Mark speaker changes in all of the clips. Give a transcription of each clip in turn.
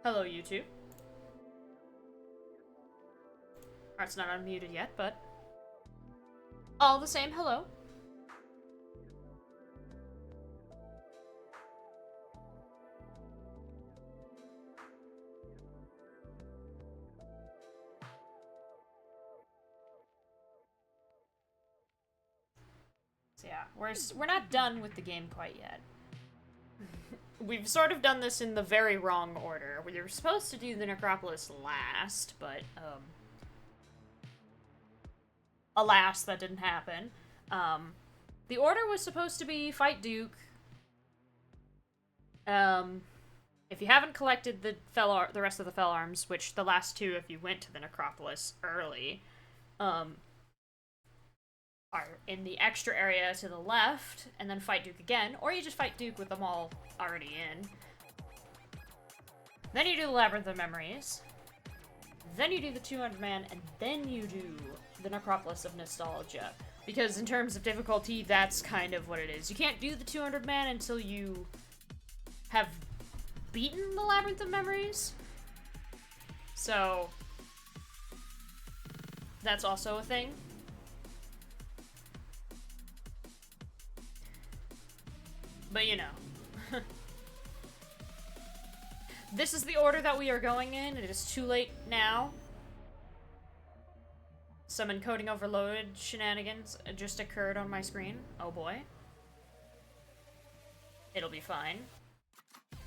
Speaker 1: Hello, YouTube. Art's not unmuted yet, but all the same, hello. So yeah, we're not done with the game quite yet. We've sort of done this in the very wrong order. We were supposed to do the Necropolis last, but alas, that didn't happen. The order was supposed to be fight Duke. If you haven't collected the rest of the Fell Arms, which the last two, if you went to the Necropolis early, are in the extra area to the left, and then fight Duke again, or you just fight Duke with them all already in. Then you do the Labyrinth of Memories. Then you do the 200-man, and then you do the Necropolis of Nostalgia. Because in terms of difficulty, that's kind of what it is. You can't do the 200-man until you have beaten the Labyrinth of Memories. So, that's also a thing. But you know. This is the order that we are going in. It is too late now. Some encoding overloaded shenanigans just occurred on my screen. Oh boy. It'll be fine.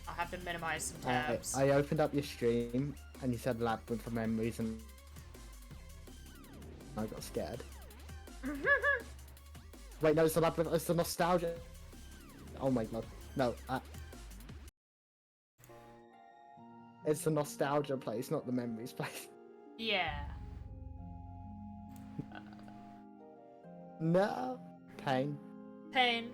Speaker 1: I'll have to minimize some tabs.
Speaker 2: I opened up your stream and you said Labyrinth of Memories and I got scared. Wait, no, it's the Labyrinth, it's the Nostalgia. Oh my god. No, it's the Nostalgia place, not the Memories place.
Speaker 1: Yeah.
Speaker 2: No. Pain.
Speaker 1: Pain.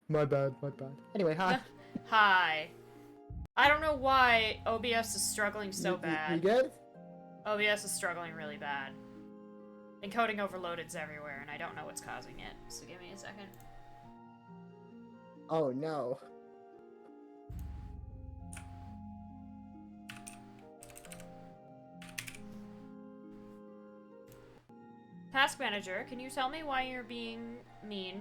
Speaker 2: My bad, my bad. Anyway, hi.
Speaker 1: Hi. I don't know why OBS is struggling so bad.
Speaker 2: You good?
Speaker 1: OBS is struggling really bad. Encoding overloaded's everywhere, and I don't know what's causing it. So give me a second.
Speaker 2: Oh no.
Speaker 1: Task Manager, can you tell me why you're being mean?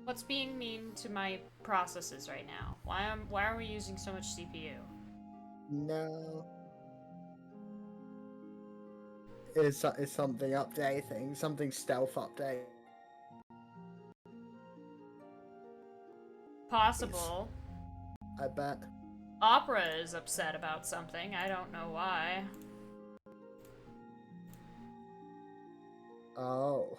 Speaker 1: What's being mean to my processes right now? Why are we using so much CPU?
Speaker 2: No. It's something updating, something stealth update.
Speaker 1: Possible.
Speaker 2: I bet.
Speaker 1: Opera is upset about something. I don't know why.
Speaker 2: Oh.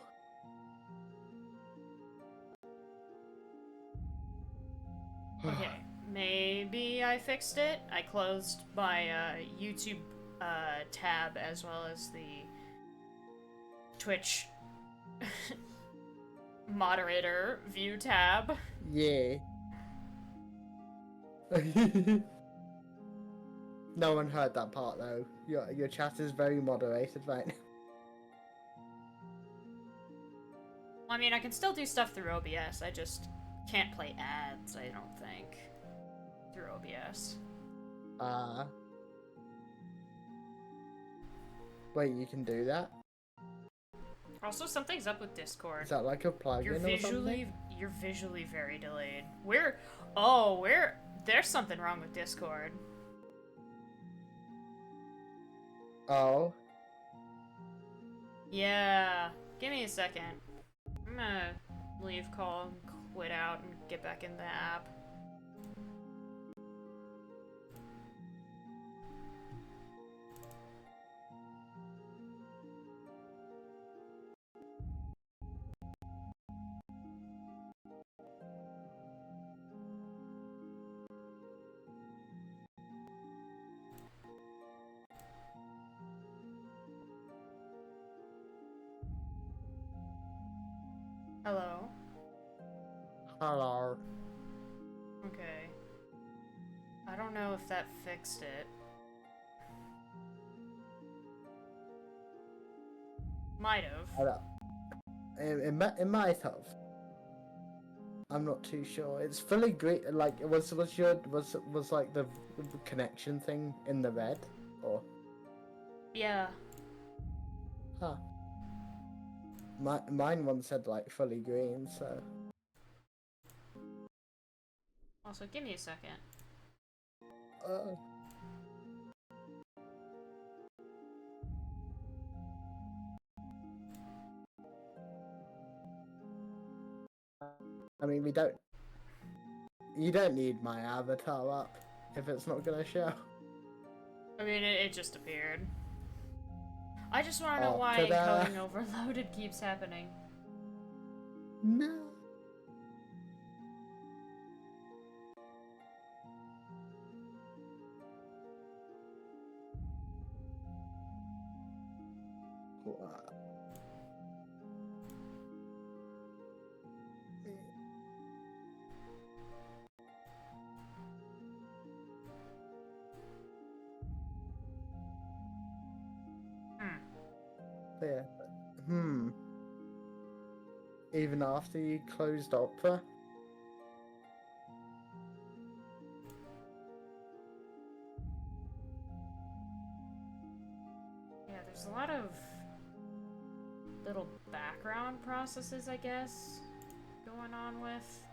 Speaker 1: Okay, maybe I fixed it. I closed my YouTube tab as well as the Twitch moderator view tab.
Speaker 2: Yeah. No one heard that part though. Your chat is very moderated right now.
Speaker 1: I mean, I can still do stuff through OBS. I just can't play ads, I don't think, through OBS.
Speaker 2: Wait, you can do that?
Speaker 1: Also, something's up with Discord.
Speaker 2: Is that like a plugin or something?
Speaker 1: You're visually very delayed. There's something wrong with Discord.
Speaker 2: Oh.
Speaker 1: Yeah. Give me a second. I'm gonna leave call and quit out and get back in the app. Hello?
Speaker 2: Hello.
Speaker 1: Okay. I don't know if that fixed it. Might have.
Speaker 2: It might have. I'm not too sure. It's fully green. Like, was like the connection thing in the red, or?
Speaker 1: Yeah.
Speaker 2: Huh. Mine one said like fully green, so.
Speaker 1: Also, give me a second.
Speaker 2: Uh, I mean, we don't. You don't need my avatar up if it's not gonna show.
Speaker 1: I mean, it just appeared. I just want to know
Speaker 2: Oh,
Speaker 1: why
Speaker 2: ta-da.
Speaker 1: encoding overloaded keeps happening.
Speaker 2: No. What? Yeah. Even after you closed Opera?
Speaker 1: Yeah, there's a lot of little background processes, I guess, going on with.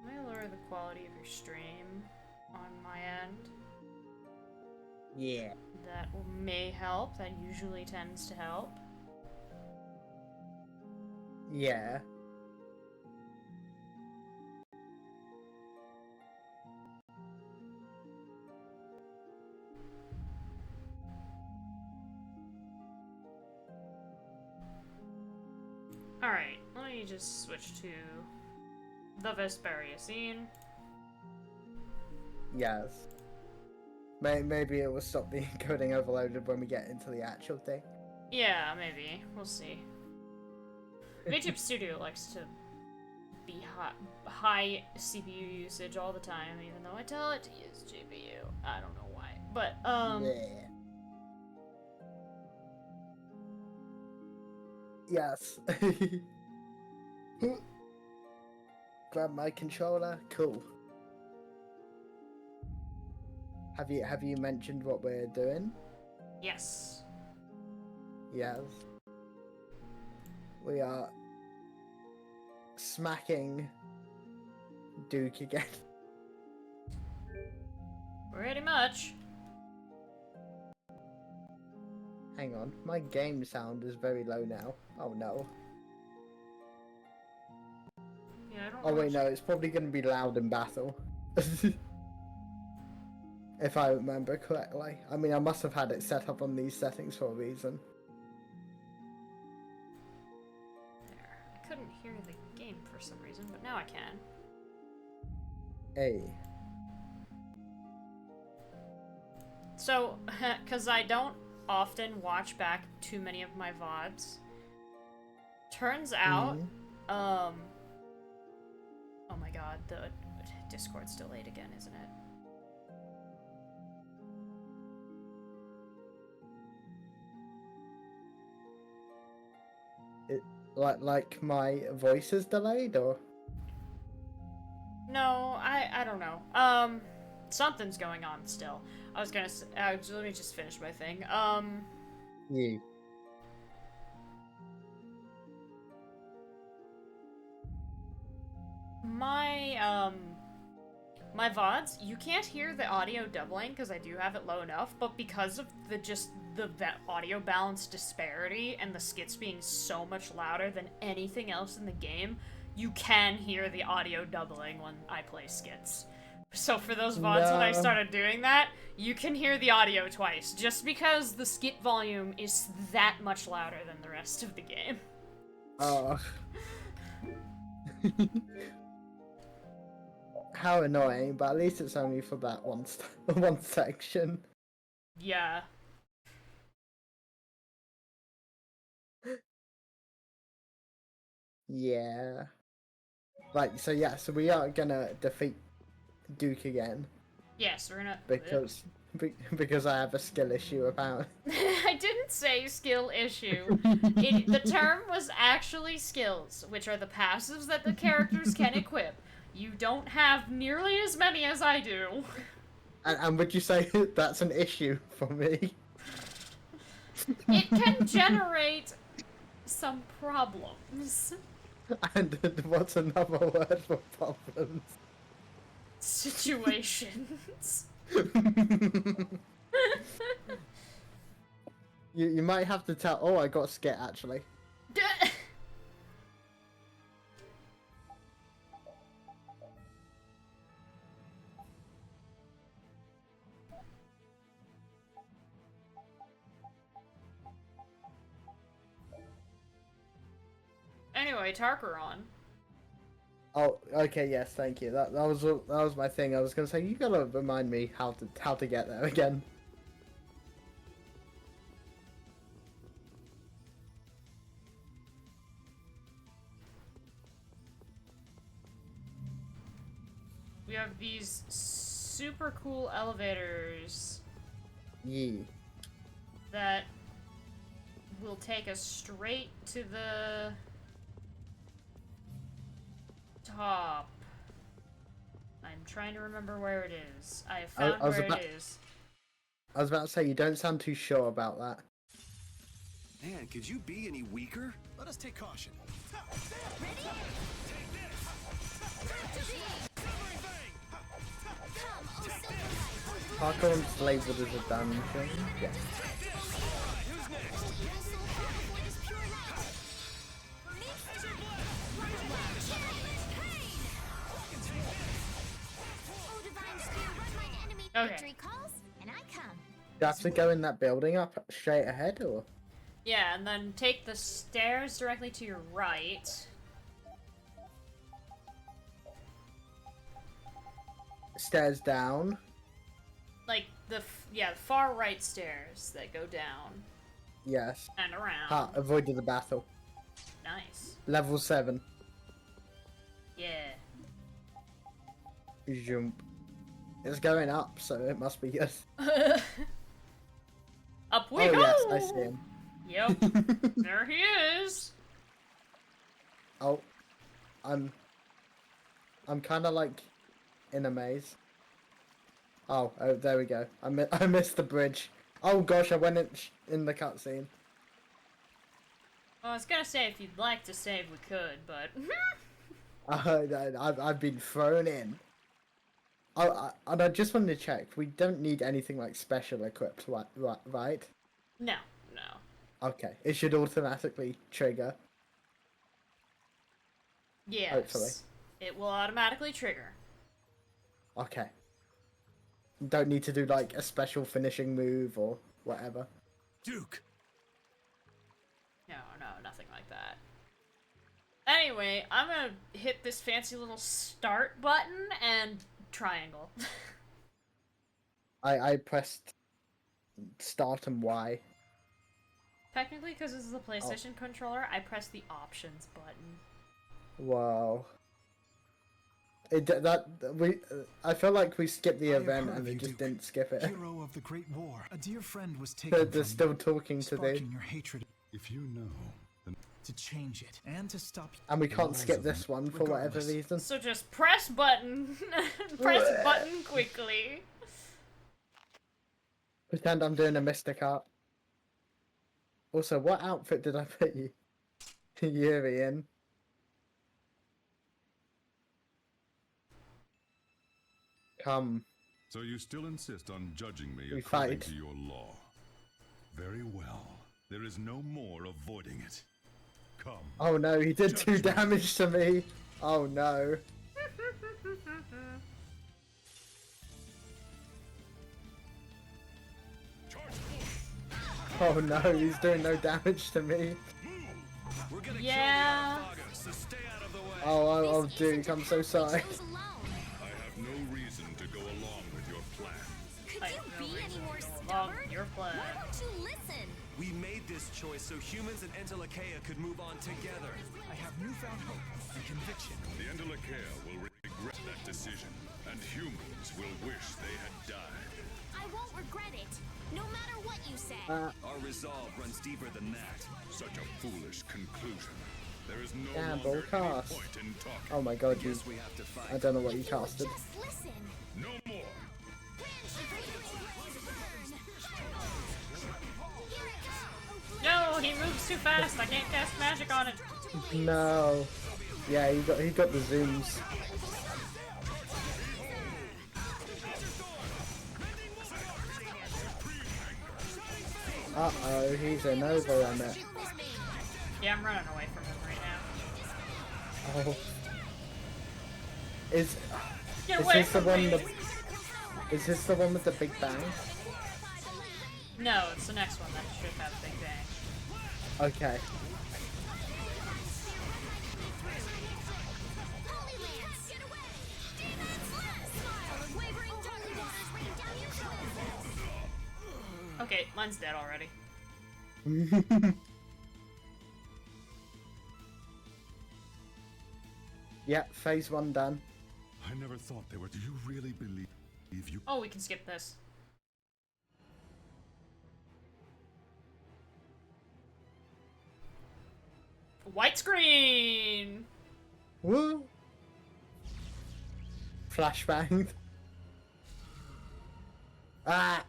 Speaker 1: Let me lower the quality of your stream on my end.
Speaker 2: Yeah.
Speaker 1: That may help. That usually tends to help.
Speaker 2: Yeah.
Speaker 1: Alright, let me just switch to the Vesperia scene.
Speaker 2: Yes. Maybe it will stop the encoding overloaded when we get into the actual thing.
Speaker 1: Yeah, maybe. We'll see. VTube Studio likes to be high CPU usage all the time, even though I tell it to use GPU. I don't know why. But,
Speaker 2: Yeah. Yes. Grab my controller. Cool. Have you mentioned what we're doing?
Speaker 1: yes.
Speaker 2: Yes. We are smacking Duke again.
Speaker 1: Pretty much.
Speaker 2: Hang on, my game sound is very low now. Oh no.
Speaker 1: Yeah, I don't
Speaker 2: Oh
Speaker 1: know
Speaker 2: wait, no, it's probably going to be loud in battle. If I remember correctly. I mean, I must have had it set up on these settings for a reason.
Speaker 1: There. I couldn't hear the game for some reason, but now I can.
Speaker 2: Hey.
Speaker 1: So, because I don't often watch back too many of my VODs, turns out, oh my god, the Discord's delayed again, isn't it?
Speaker 2: Like my voice is delayed, or?
Speaker 1: No, I don't know. Something's going on still. I was gonna say, let me just finish my thing.
Speaker 2: Yeah.
Speaker 1: My VODs, you can't hear the audio doubling because I do have it low enough, but because of the audio balance disparity and the skits being so much louder than anything else in the game, you can hear the audio doubling when I play skits. So for those VODs when I started doing that, you can hear the audio twice, just because the skit volume is that much louder than the rest of the game.
Speaker 2: Oh. How annoying, but at least it's only for that one section.
Speaker 1: Yeah.
Speaker 2: Yeah. Right, so yeah, so we are gonna defeat Duke again.
Speaker 1: Yes, we're gonna...
Speaker 2: Because I have a skill issue about.
Speaker 1: I didn't say skill issue. The term was actually skills, which are the passives that the characters can equip. You don't have nearly as many as I do.
Speaker 2: And would you say that's an issue for me?
Speaker 1: It can generate some problems.
Speaker 2: And what's another word for problems?
Speaker 1: Situations.
Speaker 2: You might have to tell. Oh, I got skit actually.
Speaker 1: Anyway, Tarkaron.
Speaker 2: Oh, okay, yes, thank you. That was my thing. I was gonna say you gotta remind me how to get there again.
Speaker 1: We have these super cool elevators
Speaker 2: Yee.
Speaker 1: that will take us straight to the top. I'm trying to remember where it is. I have found where it is.
Speaker 2: I was about to say, you don't sound too sure about that.
Speaker 3: Man, could you be any weaker? Let us take caution.
Speaker 2: Parkour's labeled as a dungeon. Yes.
Speaker 1: Okay.
Speaker 2: You have to go in that building up straight ahead, or?
Speaker 1: Yeah, and then take the stairs directly to your right.
Speaker 2: Stairs down.
Speaker 1: Like the far right stairs that go down
Speaker 2: Yes.
Speaker 1: and around.
Speaker 2: Ha! Avoided the battle.
Speaker 1: Nice.
Speaker 2: Level 7.
Speaker 1: Yeah.
Speaker 2: Jump. It's going up, so it must be good.
Speaker 1: Up we
Speaker 2: Oh
Speaker 1: go!
Speaker 2: yes, I see him.
Speaker 1: Yep. There he is.
Speaker 2: Oh, I'm kind of like in a maze. Oh, there we go. I missed the bridge. Oh gosh, I went in the cutscene.
Speaker 1: Well, I was gonna say if you'd like to save, we could, but
Speaker 2: I've been thrown in. Oh, and I just wanted to check. We don't need anything like special equipped, right?
Speaker 1: no.
Speaker 2: Okay, it should automatically trigger.
Speaker 1: Yes.
Speaker 2: Hopefully.
Speaker 1: It will automatically trigger.
Speaker 2: Okay. Don't need to do like a special finishing move or whatever.
Speaker 3: Duke.
Speaker 1: No, nothing like that. Anyway, I'm gonna hit this fancy little start button and triangle.
Speaker 2: I pressed start and Y.
Speaker 1: Technically, because this is a PlayStation controller, I press the options button.
Speaker 2: Wow. I feel like we skipped the event and they just didn't skip it.
Speaker 4: Hero of the Great War. A dear friend was taken
Speaker 2: They're
Speaker 4: from
Speaker 2: still
Speaker 4: you,
Speaker 2: talking to
Speaker 4: sparking
Speaker 2: me.
Speaker 4: your hatred. If you know, then to change it and to stop.
Speaker 2: And we can't skip this one for whatever
Speaker 4: Regardless.
Speaker 2: reason.
Speaker 1: So just press button. Press button quickly.
Speaker 2: Pretend I'm doing a mystic art. Also, what outfit did I put Yuri in? Come.
Speaker 5: So you still insist on judging me
Speaker 2: We
Speaker 5: according
Speaker 2: fight.
Speaker 5: to your law? Very well. There is no more avoiding it. Come.
Speaker 2: Oh no, he did 2
Speaker 5: Judge me.
Speaker 2: damage to me. Oh no. Oh no, he's doing no damage to me.
Speaker 3: We're gonna
Speaker 1: Yeah.
Speaker 3: kill the Arthaga, so stay out of the way.
Speaker 2: Oh Duke, I'm so sorry.
Speaker 5: I have no reason to go along with your plan.
Speaker 6: Could
Speaker 1: I
Speaker 6: you
Speaker 1: have no
Speaker 6: be
Speaker 1: reason
Speaker 6: any
Speaker 1: to
Speaker 6: more
Speaker 1: go along
Speaker 6: stubborn?
Speaker 1: with your plan.
Speaker 6: Why don't you listen?
Speaker 3: We made this choice so humans and Entelekea could move on together.
Speaker 4: I have newfound hope and conviction.
Speaker 5: The Endelakea will regret regret that decision, and humans will wish they had died.
Speaker 6: I won't regret it, no matter what you say.
Speaker 3: Our resolve runs deeper than that.
Speaker 5: Such a foolish conclusion. There is no
Speaker 2: Gamble
Speaker 5: longer
Speaker 2: cast.
Speaker 5: any point in talking.
Speaker 2: Oh my god, you.
Speaker 3: Guess we have to fight.
Speaker 2: I don't know what you
Speaker 6: If you would
Speaker 2: casted.
Speaker 6: just listen.
Speaker 5: No more.
Speaker 1: No, he moves too fast. I can't cast magic on it.
Speaker 2: No. Yeah, he got the zooms. Uh-oh, he's an overrunner.
Speaker 1: Yeah, I'm running away from him right now.
Speaker 2: Oh. Is
Speaker 1: Get
Speaker 2: is
Speaker 1: away
Speaker 2: this the
Speaker 1: from
Speaker 2: one
Speaker 1: me!
Speaker 2: is this the one with the big bang?
Speaker 1: No, it's the next one that should have Big Bang.
Speaker 2: Okay.
Speaker 1: Okay, mine's dead already.
Speaker 2: Yeah, phase 1 done.
Speaker 5: I never thought they were. Do you really believe you?
Speaker 1: Oh, we can skip this. White screen!
Speaker 2: Woo! Flashbang. Ah!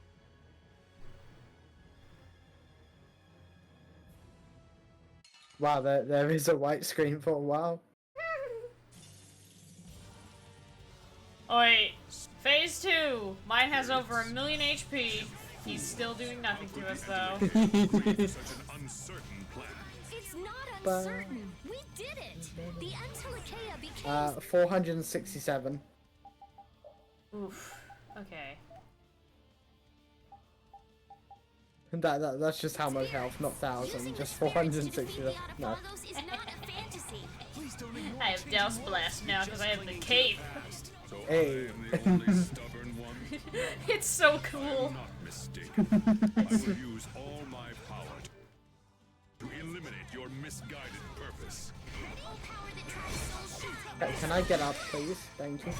Speaker 2: Wow, there is a white screen for a while.
Speaker 1: Oh wait, phase 2! Mine has over 1 million HP. He's still doing nothing to us though.
Speaker 5: Such an uncertain plan.
Speaker 6: It's not uncertain. We did it. The Entelekea became
Speaker 2: 467.
Speaker 1: Oof. Okay.
Speaker 2: That's just how much health, not thousand, just 467. No.
Speaker 1: I have Douse Blast now because I have the cape.
Speaker 5: So
Speaker 2: Hey.
Speaker 5: I am the only stubborn one.
Speaker 1: It's so cool.
Speaker 5: Not mistaken. I will use all my power to eliminate your misguided purpose.
Speaker 2: Can I get up, please? Thank you.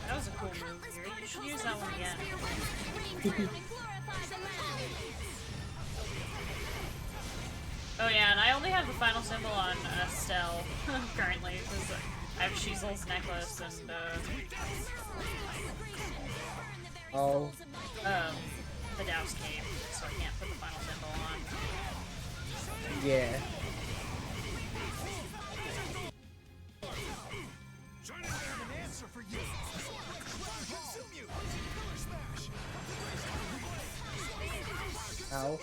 Speaker 1: That was a cool move here. You should use that one again. Oh yeah, and I only have the final symbol on Estelle currently because I have Sheezel's necklace and
Speaker 2: Oh.
Speaker 1: the Douse cape, so I can't put the final symbol on.
Speaker 2: Yeah. Ow.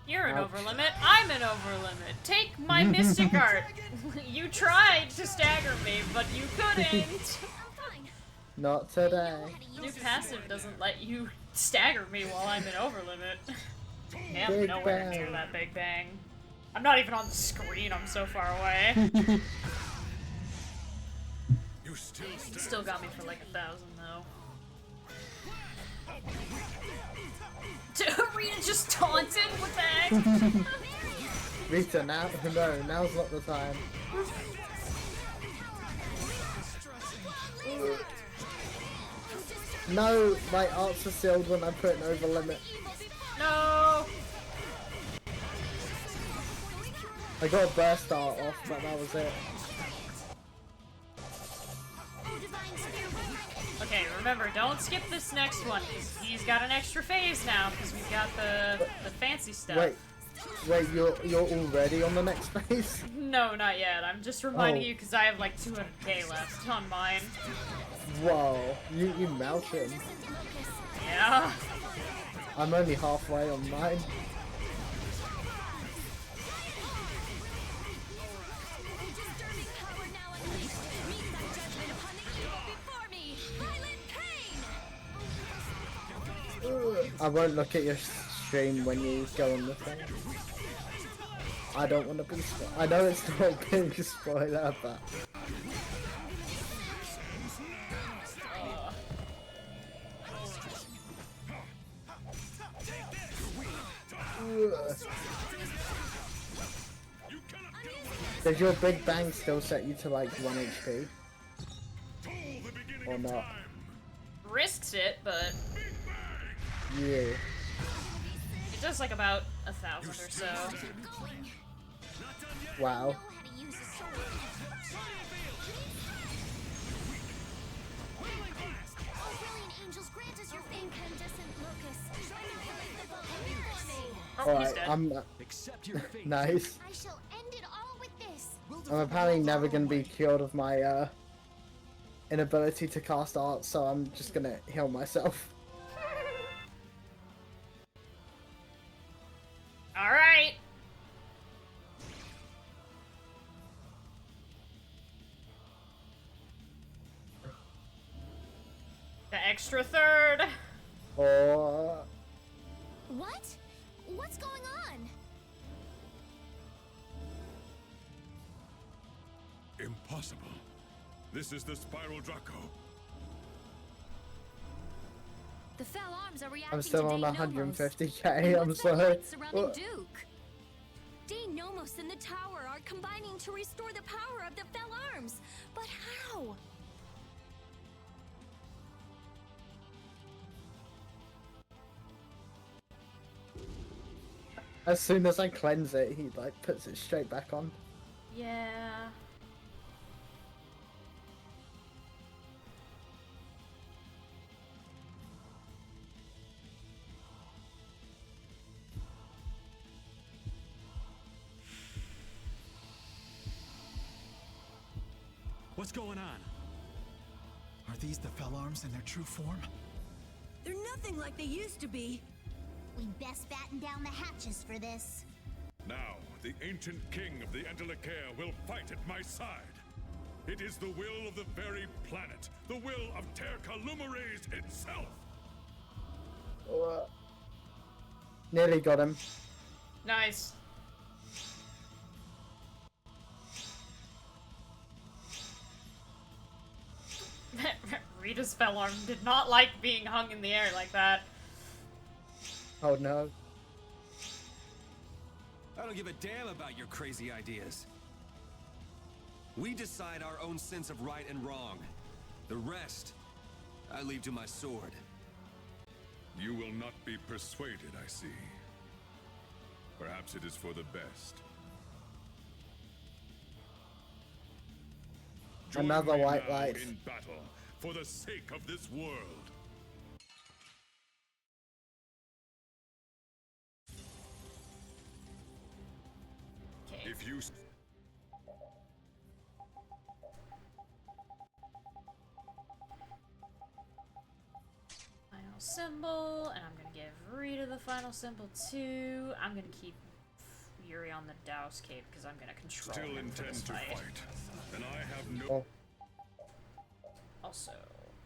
Speaker 1: You're an
Speaker 2: Ouch.
Speaker 1: overlimit. I'm an overlimit. Take my Mystic Art. You tried to stagger me, but you couldn't.
Speaker 2: Not today.
Speaker 1: New passive doesn't let you stagger me while I'm in overlimit. Yeah, I'm
Speaker 2: Big
Speaker 1: nowhere
Speaker 2: bang.
Speaker 1: near that big bang. I'm not even on the screen. I'm so far away.
Speaker 5: You
Speaker 1: Still got me for like 1,000 though. Rita just taunted? What the heck?
Speaker 2: Rita, now? No, now's not the time. No, my arts are sealed when I put an over limit.
Speaker 1: No!
Speaker 2: I got a burst art off, but that was it.
Speaker 1: Okay, remember, don't skip this next one, because he's got an extra phase now, because we've got the fancy stuff.
Speaker 2: Wait, you're already on the next phase?
Speaker 1: No, not yet. I'm just reminding
Speaker 2: Oh.
Speaker 1: you because I have like 200k left on mine.
Speaker 2: Whoa, you melt him.
Speaker 1: Yeah.
Speaker 2: I'm only halfway on mine. I won't look at your stream when you go on the thing. I don't want to be I know it's not a big spoiler, but... Does your big bang still set you to like 1 HP? Or not?
Speaker 1: Risks it, but
Speaker 2: Yeah.
Speaker 1: it does like about 1,000 or so.
Speaker 2: Wow.
Speaker 6: Know how to use a sword. Oh, brilliant angels, grant us your incandescent locus.
Speaker 1: Oh, he's
Speaker 2: Alright,
Speaker 1: dead.
Speaker 2: I'm
Speaker 4: Accept your fate.
Speaker 2: nice.
Speaker 6: I shall end it all with this.
Speaker 2: I'm apparently never gonna be cured of my inability to cast art, so I'm just gonna heal myself.
Speaker 1: Alright. The extra third.
Speaker 2: Or
Speaker 6: What? What's going on?
Speaker 5: Impossible. This is the Spiral Draco.
Speaker 6: The fell arms are reacting
Speaker 2: I'm still
Speaker 6: to
Speaker 2: on
Speaker 6: Dane Nomos.
Speaker 2: 150k. I'm
Speaker 6: What's that
Speaker 2: sorry.
Speaker 6: light surrounding
Speaker 2: What?
Speaker 6: Duke? Dane Nomos and the tower are combining to restore the power of the fell arms. But how?
Speaker 2: As soon as I cleanse it, he like puts it straight back on.
Speaker 1: Yeah.
Speaker 4: What's going on? Are these the fell arms in their true form?
Speaker 7: They're nothing like they used to be.
Speaker 6: We best batten down the hatches for this.
Speaker 5: Now, the ancient king of the Antilochaea will fight at my side. It is the will of the very planet, the will of Tercalumares itself.
Speaker 2: Nearly got him.
Speaker 1: Nice. Rita's fell arm did not like being hung in the air like that.
Speaker 2: Oh no.
Speaker 3: I don't give a damn about your crazy ideas. We decide our own sense of right and wrong. The rest, I leave to my sword.
Speaker 5: You will not be persuaded, I see. Perhaps it is for the best. Join
Speaker 2: Another
Speaker 5: me
Speaker 2: white
Speaker 5: now
Speaker 2: light.
Speaker 5: in battle for the sake of this world.
Speaker 1: Okay.
Speaker 5: If you
Speaker 1: Final symbol, and I'm gonna give Rita the final symbol too. I'm gonna keep Yuri on the Douse Cape because I'm gonna control
Speaker 5: still
Speaker 1: him for
Speaker 5: intend
Speaker 1: this
Speaker 5: to
Speaker 1: fight.
Speaker 5: fight, then I have no
Speaker 1: Also,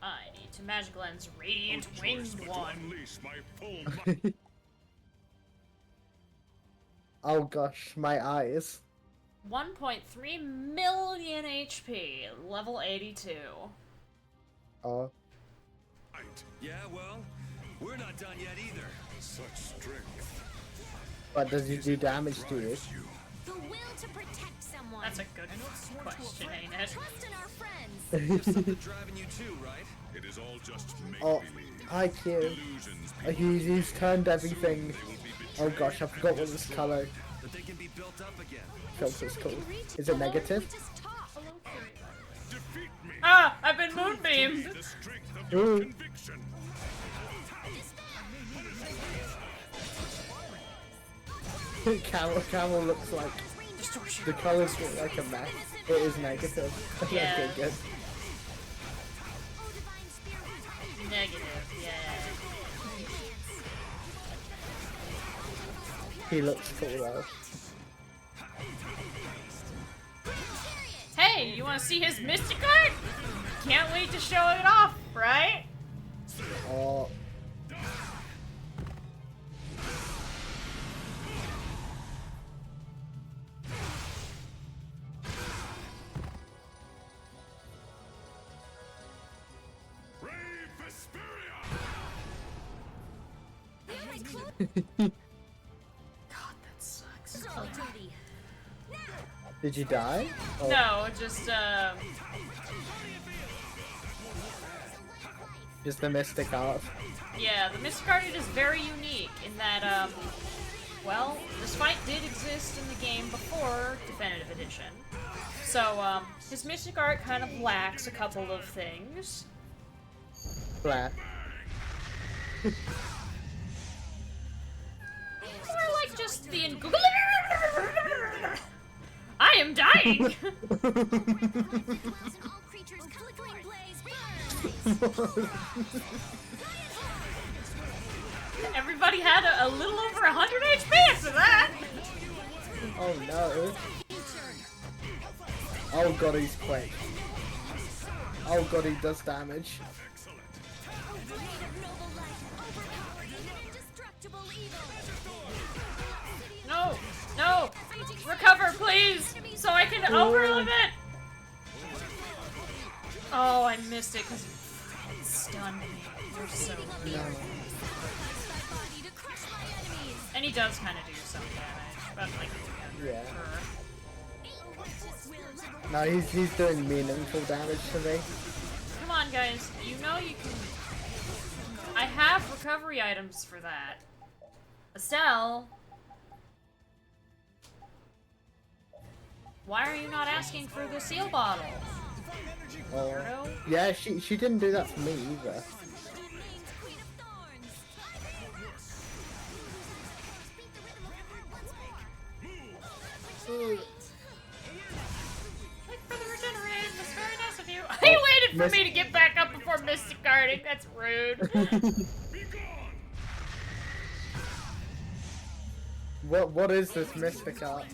Speaker 1: I need to Magic Lens Radiant
Speaker 5: choice
Speaker 1: Winged
Speaker 5: but to
Speaker 1: one.
Speaker 5: unleash my full might.
Speaker 2: Oh gosh, my eyes.
Speaker 1: 1.3 million HP, level 82.
Speaker 2: Oh.
Speaker 3: Yeah, well, we're not done yet either.
Speaker 5: Such strength.
Speaker 2: But does he do damage to you?
Speaker 5: drives you.
Speaker 6: The will to protect someone.
Speaker 1: That's a good question, ain't it?
Speaker 6: Trust in our friends.
Speaker 3: There's something driving you too, right?
Speaker 5: It is all just
Speaker 2: Oh,
Speaker 5: make-believe.
Speaker 2: IQ.
Speaker 5: Illusions people
Speaker 2: He's turned everything.
Speaker 5: they will be
Speaker 2: Oh
Speaker 5: betrayed
Speaker 2: gosh, I forgot
Speaker 5: and
Speaker 2: what this
Speaker 5: destroyed.
Speaker 2: color
Speaker 3: That they can be built up again.
Speaker 2: filter's called.
Speaker 6: Reach
Speaker 2: Is it
Speaker 6: below,
Speaker 2: negative?
Speaker 6: we just talk.
Speaker 5: Defeat me.
Speaker 1: Ah! I've been
Speaker 5: Prove to me
Speaker 1: moonbeamed!
Speaker 5: the strength of your
Speaker 2: Ooh.
Speaker 5: conviction.
Speaker 2: Camel looks like
Speaker 1: Distortion.
Speaker 2: the colors look like a mess. It is negative.
Speaker 1: Yeah.
Speaker 2: Okay, good.
Speaker 6: Oh, divine spirit.
Speaker 1: Negative, yeah.
Speaker 2: He looks cool though.
Speaker 1: Hey, you wanna see his Mystic card? Can't wait to show it off, right?
Speaker 2: Oh,
Speaker 5: Brave Vesperia!
Speaker 1: God, that sucks.
Speaker 6: So duty.
Speaker 2: Did you die? Oh.
Speaker 1: No, just
Speaker 2: Just the mystic art.
Speaker 1: yeah, the Mystic Art is very unique in that, well, this fight did exist in the game before Definitive Edition. So, his Mystic Art kind of lacks a couple of things.
Speaker 2: Flat.
Speaker 1: Or like just the I am dying!
Speaker 6: All creatures flickering blaze
Speaker 1: Everybody had a little over 100 HP after that!
Speaker 2: Oh no. Oh god, he's quick. Oh god, he does damage.
Speaker 1: No! No! Recover, please! So I can overlive it! Oh, I missed it because it stunned me. You're so weak. And he does kind of do some damage, but like,
Speaker 2: Yeah.
Speaker 1: brr.
Speaker 2: No, he's doing meaningful damage to me.
Speaker 1: Come on, guys. You know you can. I have recovery items for that. Estelle, why are you not asking for the seal bottle?
Speaker 2: Oh. Yeah, she didn't do that for me either.
Speaker 1: Thank you for the regenerate. That's very nice of you. He waited for me to get back up before Mystic Guarding. That's rude.
Speaker 2: What is this mystic art?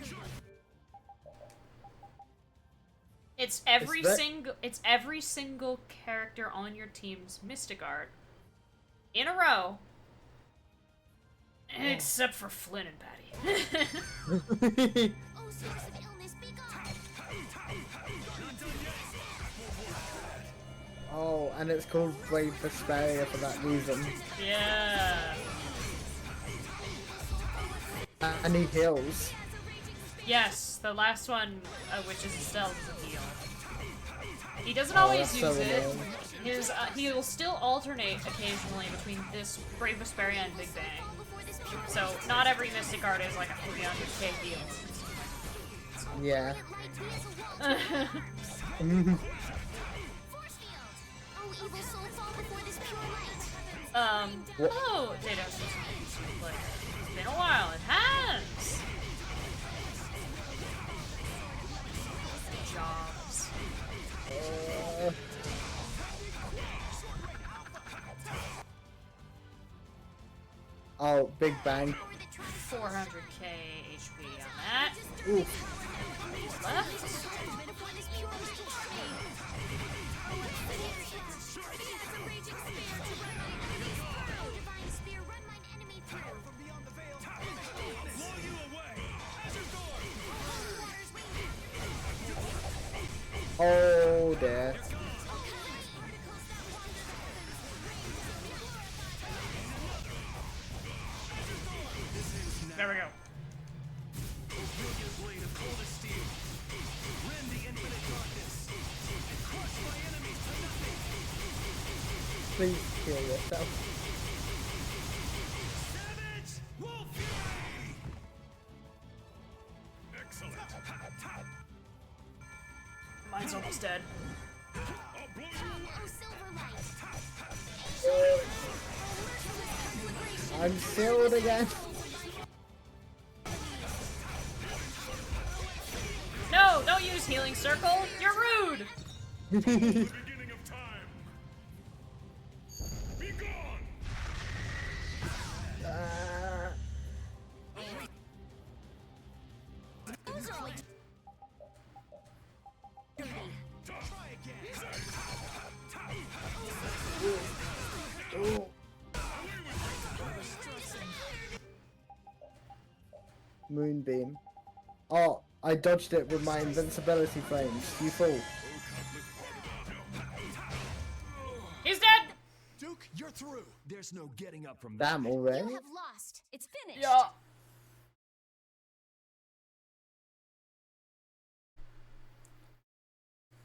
Speaker 1: It's every
Speaker 2: that-
Speaker 1: every single character on your team's Mystic Art in a row, except for Flynn and Patty.
Speaker 2: Oh, and it's called Brave Vesperia for that reason.
Speaker 1: Yeah.
Speaker 2: And he heals.
Speaker 1: Yes, the last one, which is Estelle, is a heal. He doesn't
Speaker 2: Oh,
Speaker 1: always
Speaker 2: that's
Speaker 1: use
Speaker 2: so
Speaker 1: it.
Speaker 2: annoying.
Speaker 1: He will still alternate occasionally between this Brave Vesperia and Big Bang. So not every Mystic Art is like a 300k heal.
Speaker 2: Yeah. What?
Speaker 1: Oh, Dados. Like, it's been a while. It has. Jobs.
Speaker 2: Oh, Big Bang.
Speaker 1: 400k HP on that.
Speaker 2: Oof.
Speaker 1: Left.
Speaker 2: Oh dear.
Speaker 1: There we go.
Speaker 2: Please kill yourself.
Speaker 1: Mine's almost dead.
Speaker 2: I'm sealed again.
Speaker 1: No, don't use Healing Circle. You're rude.
Speaker 5: Beginning of time. Be gone.
Speaker 2: Moonbeam. Oh, I dodged it with my invincibility frames. You fool.
Speaker 1: He's dead.
Speaker 4: Duke, you're through. There's no getting up from that.
Speaker 2: Damn, already?
Speaker 6: You have lost. It's finished.
Speaker 1: Yeah.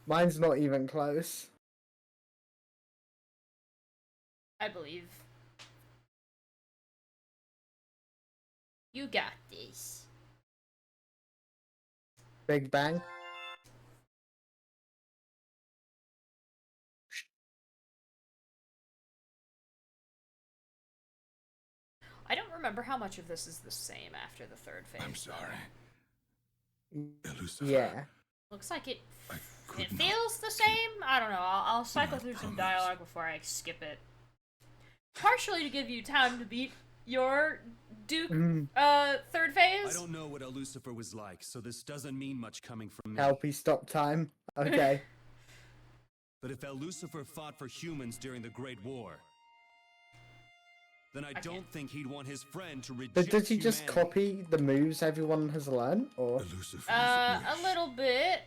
Speaker 2: Mine's not even close.
Speaker 1: I believe. You got this.
Speaker 2: Big Bang.
Speaker 1: I don't remember how much of this is the same after the third phase.
Speaker 5: I'm sorry. Lucifer.
Speaker 2: Yeah.
Speaker 1: Looks like it
Speaker 5: could not
Speaker 1: feels the same. I don't know. I'll cycle through some dialogue before I skip it. Partially to give you time to beat your Duke third phase.
Speaker 3: I don't know what Lucifer was like, so this doesn't mean much coming from me.
Speaker 2: Help, he stop time. Okay.
Speaker 3: But if Lucifer fought for humans during the Great War, then I don't think he'd want his friend to reject
Speaker 2: But did he just
Speaker 3: humanity.
Speaker 2: copy the moves everyone has learned, or?
Speaker 1: A little bit.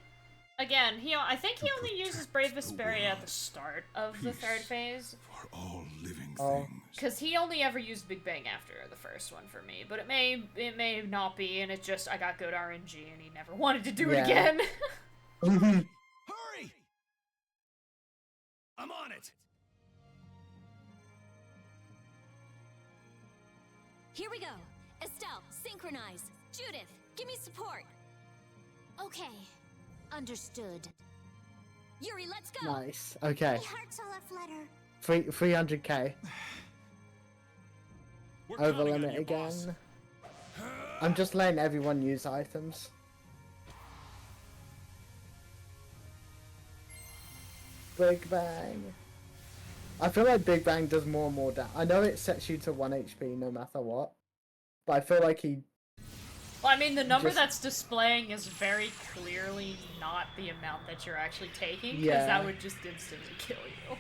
Speaker 1: Again, I think he only uses Brave Vesperia at the start of the third phase.
Speaker 5: For all living
Speaker 2: Oh.
Speaker 5: things.
Speaker 1: Because he only ever used Big Bang after the first one for me, but it may not be, and it's just I got good RNG and he never wanted to do it
Speaker 2: Yeah.
Speaker 1: again.
Speaker 3: Hurry! I'm on it!
Speaker 6: Here we go. Estelle, synchronize. Judith, give me support. Okay. Understood. Yuri, let's go.
Speaker 2: Nice. Okay.
Speaker 6: Hearts all aflutter.
Speaker 2: 300k.
Speaker 5: We're
Speaker 2: Over
Speaker 5: counting on
Speaker 2: limit
Speaker 5: you, boss.
Speaker 2: again. I'm just letting everyone use items. Big Bang. I feel like Big Bang does more and more damage. I know it sets you to 1 HP no matter what, but I feel like he...
Speaker 1: Well, I mean, the number
Speaker 2: Just-
Speaker 1: that's displaying is very clearly not the amount that you're actually taking, because
Speaker 2: Yeah.
Speaker 1: that would just instantly kill you.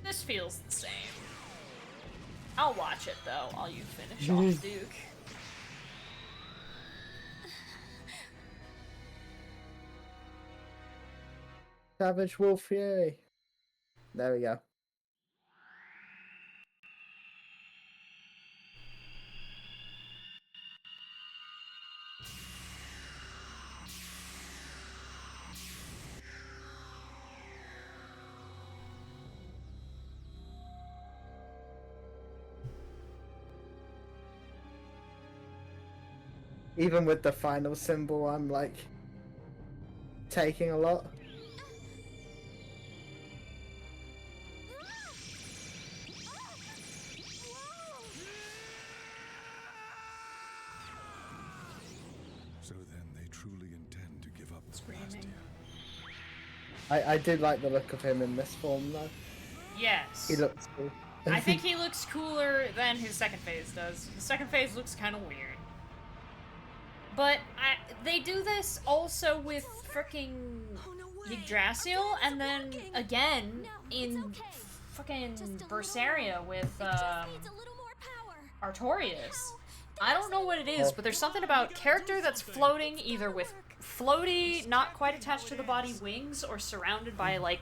Speaker 1: This feels the same. I'll watch it, though, while you finish off Duke.
Speaker 2: Savage Wolf Fury. There we go. Even with the final symbol, I'm like taking a lot.
Speaker 5: So then they truly intend to give up the
Speaker 1: Screaming.
Speaker 2: I did like the look of him in this form though.
Speaker 1: Yes.
Speaker 2: He looks cool.
Speaker 1: I think he looks cooler than his second phase does. The second phase looks kind of weird. But they do this also with frickin' Yggdrasil, and then again in frickin' Berseria with
Speaker 6: It just needs a little more power.
Speaker 1: Artorias. I don't know what it is, but there's something about character that's floating, either with floaty, not quite attached to the body wings, or surrounded by like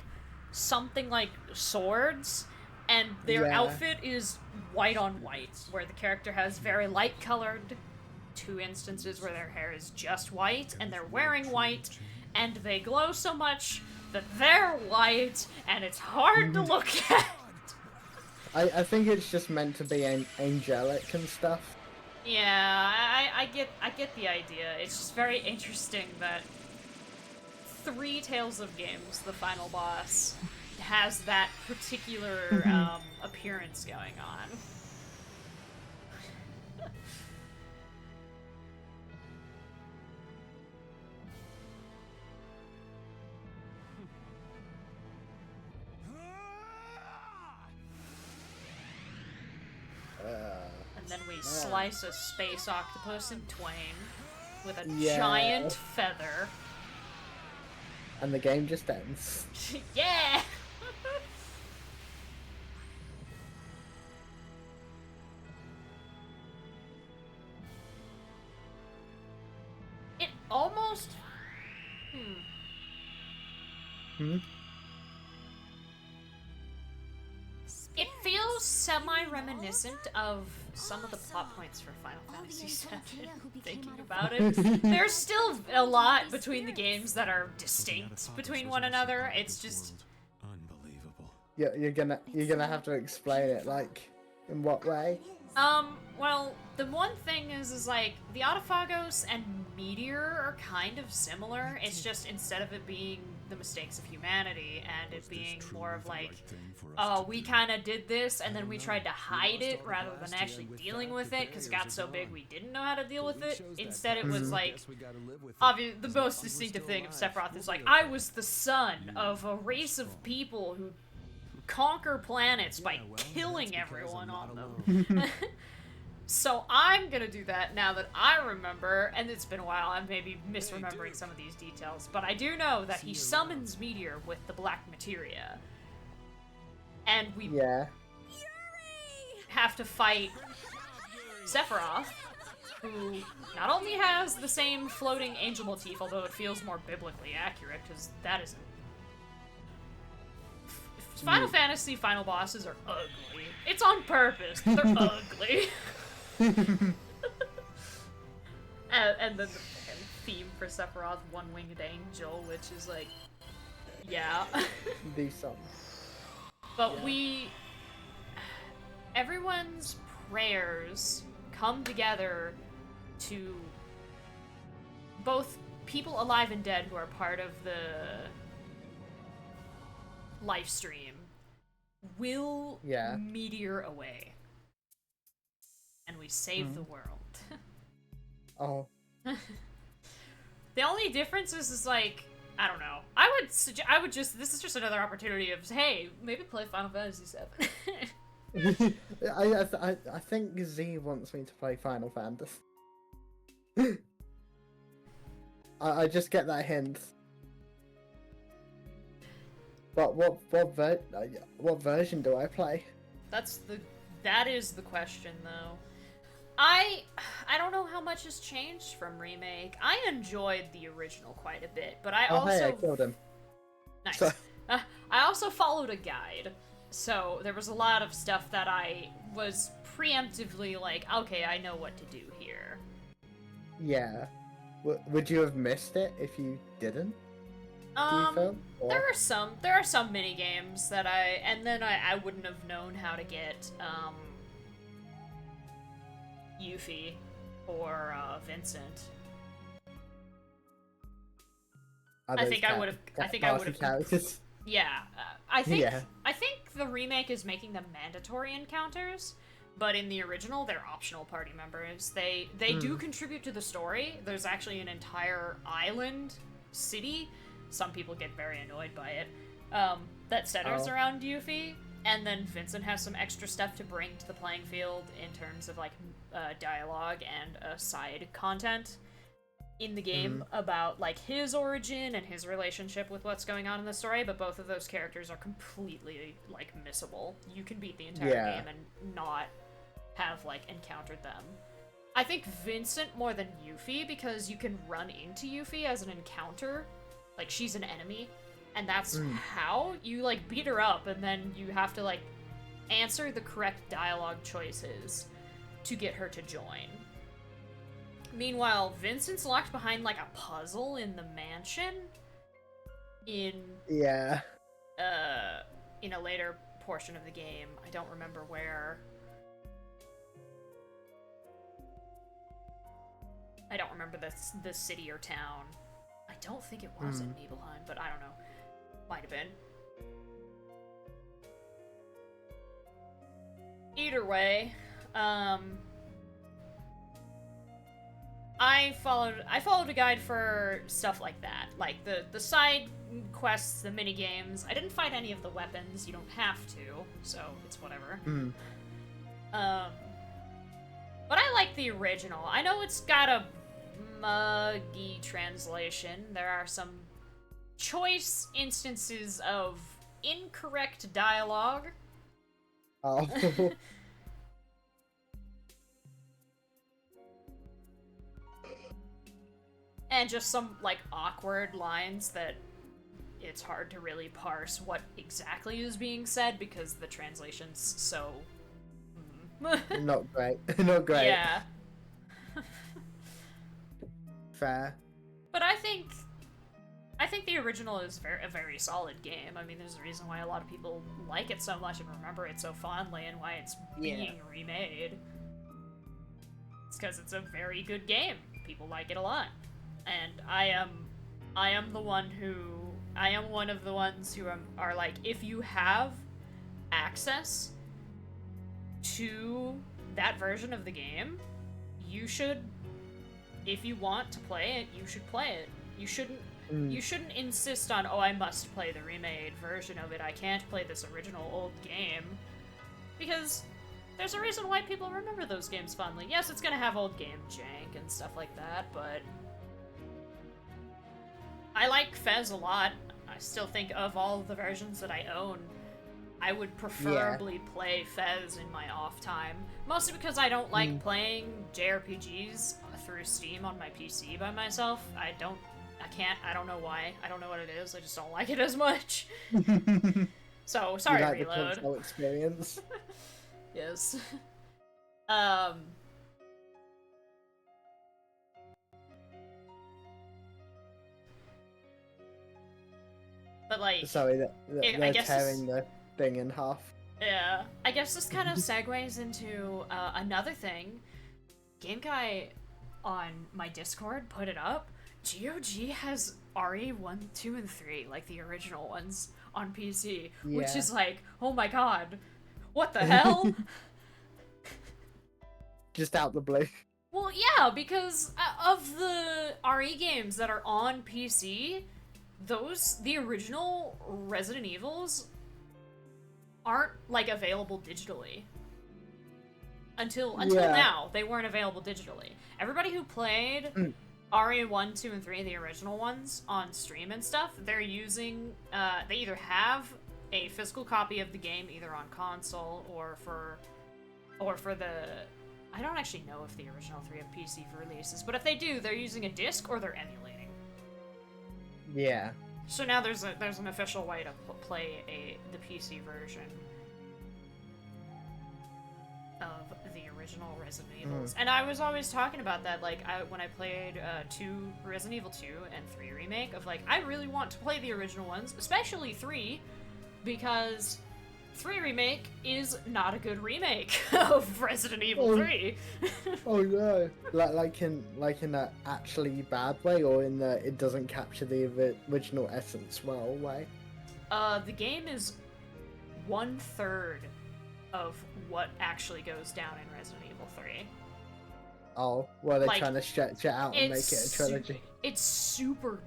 Speaker 1: something like swords, and their
Speaker 2: Yeah.
Speaker 1: outfit is white on white, where the character has very light colored, 2 instances where their hair is just white, and they're wearing white, and they glow so much that they're white, and it's hard to look at.
Speaker 2: I think it's just meant to be angelic and stuff.
Speaker 1: Yeah, I get the idea. It's just very interesting that 3 Tales of Games, the final boss, has that particular appearance going on. And then we slice a space octopus in twain with a
Speaker 2: Yeah.
Speaker 1: giant feather.
Speaker 2: And the game just ends.
Speaker 1: Yeah! It almost... It feels semi-reminiscent of some of the plot points for Final Fantasy VII, thinking about it. There's still a lot between the games that are distinct between one another. It's just...
Speaker 3: Unbelievable.
Speaker 2: You're gonna have to explain it, like, in what way?
Speaker 1: Well, the one thing is like, the Autophagos and Meteor are kind of similar. It's just, instead of it being the mistakes of humanity, and it being more of like, oh, we kind of did this, and then we tried to hide it rather than actually dealing with it, because it got so big we didn't know how to deal with it. Instead it was like, obviously, the most distinctive thing of Sephiroth is like, I was the son of a race of people who conquer planets by killing everyone on them. So I'm gonna do that now that I remember, and it's been a while, I may be misremembering some of these details, but I do know that he summons Meteor with the black materia. And we have to fight Sephiroth, who not only has the same floating angel motif, although it feels more biblically accurate, because that isn't... Final Fantasy final bosses are ugly. It's on purpose. They're ugly. And then the theme for Sephiroth, One-Winged Angel, which is like, yeah.
Speaker 2: These songs.
Speaker 1: But everyone's prayers come together to both people alive and dead who are part of the live stream will meteor away. And we save the world.
Speaker 2: Oh.
Speaker 1: The only difference is like, I don't know. I would just, this is just another opportunity of, hey, maybe play Final Fantasy VII.
Speaker 2: I think Z wants me to play Final Fantasy. I just get that hint. But what version do I play?
Speaker 1: That is the question, though. I don't know how much has changed from Remake. I enjoyed the original quite a bit, but I also...
Speaker 2: Hey, I killed him.
Speaker 1: Nice.
Speaker 2: So...
Speaker 1: I also followed a guide, so there was a lot of stuff that I was preemptively like, okay, I know what to do here.
Speaker 2: Yeah. Would you have missed it if you didn't? Do you feel?
Speaker 1: There are some mini games that I wouldn't have known how to get Yuffie or Vincent. I think I would have. Yeah, I think the remake is making them mandatory encounters, but in the original they're optional party members. They do contribute to the story. There's actually an entire island city. Some people get very annoyed by it. That centers around Yuffie. And then Vincent has some extra stuff to bring to the playing field in terms of like dialogue and side content in the game about like his origin and his relationship with what's going on in the story. But both of those characters are completely like missable. You can beat the entire game and not have like encountered them. I think Vincent more than Yuffie, because you can run into Yuffie as an encounter. Like she's an enemy. And that's how you, like, beat her up, and then you have to, like, answer the correct dialogue choices to get her to join. Meanwhile, Vincent's locked behind, like, a puzzle in the mansion in a later portion of the game. I don't remember where. I don't remember the city or town. I don't think it was in Nibelheim, but I don't know. Might have been. Either way, I followed a guide for stuff like that, like the side quests, the mini games. I didn't fight any of the weapons. You don't have to, so it's whatever. But I like the original. I know it's got a muggy translation. There are some choice instances of incorrect dialogue.
Speaker 2: Oh.
Speaker 1: And just some, like, awkward lines that it's hard to really parse what exactly is being said because the translation's so
Speaker 2: Not great. Not great.
Speaker 1: Yeah.
Speaker 2: Fair.
Speaker 1: But I think the original is a very solid game. I mean, there's a reason why a lot of people like it so much and remember it so fondly, and why it's being remade. It's because it's a very good game. People like it a lot, and I am one of the ones who are like, if you have access to that version of the game, you should. If you want to play it, you should play it. You shouldn't insist on, oh, I must play the remade version of it. I can't play this original old game. Because there's a reason why people remember those games fondly. Yes, it's gonna have old game jank and stuff like that, but I like Fez a lot. I still think of all of the versions that I own, I would preferably play Fez in my off time. Mostly because I don't like playing JRPGs through Steam on my PC by myself. I don't know why. I don't know what it is. I just don't like it as much. So, sorry,
Speaker 2: you like
Speaker 1: Reload.
Speaker 2: the console experience.
Speaker 1: Yes. But, like...
Speaker 2: Sorry, they're
Speaker 1: guess
Speaker 2: tearing the thing in half.
Speaker 1: Yeah. I guess this kind of segues into another thing. Game Guy on my Discord put it up. GOG has RE 1, 2, and 3, like the original ones, on PC, which is like, oh my god, what the hell?
Speaker 2: Just out the blue.
Speaker 1: Well, yeah, because of the RE games that are on PC, the original Resident Evils aren't, like, available digitally. Until now, they weren't available digitally. Everybody who played RE 1, 2, and 3, the original ones, on stream and stuff, they're using, they either have a physical copy of the game, either on console or for the... I don't actually know if the original 3 have PC releases, but if they do, they're using a disc or they're emulating.
Speaker 2: Yeah.
Speaker 1: So now there's an official way to play the PC version of the original Resident Evils. And I was always talking about that, like, when I played Resident Evil 2 and 3 Remake, of like, I really want to play the original ones, especially 3, because 3 Remake is not a good remake of Resident Evil 3.
Speaker 2: Oh no. Like in an actually bad way, or in the it doesn't capture the original essence well way?
Speaker 1: The game is 1/3 of what actually goes down in Resident Evil 3.
Speaker 2: Oh, well, they're
Speaker 1: Like,
Speaker 2: trying to stretch it out and make it a trilogy.
Speaker 1: It's super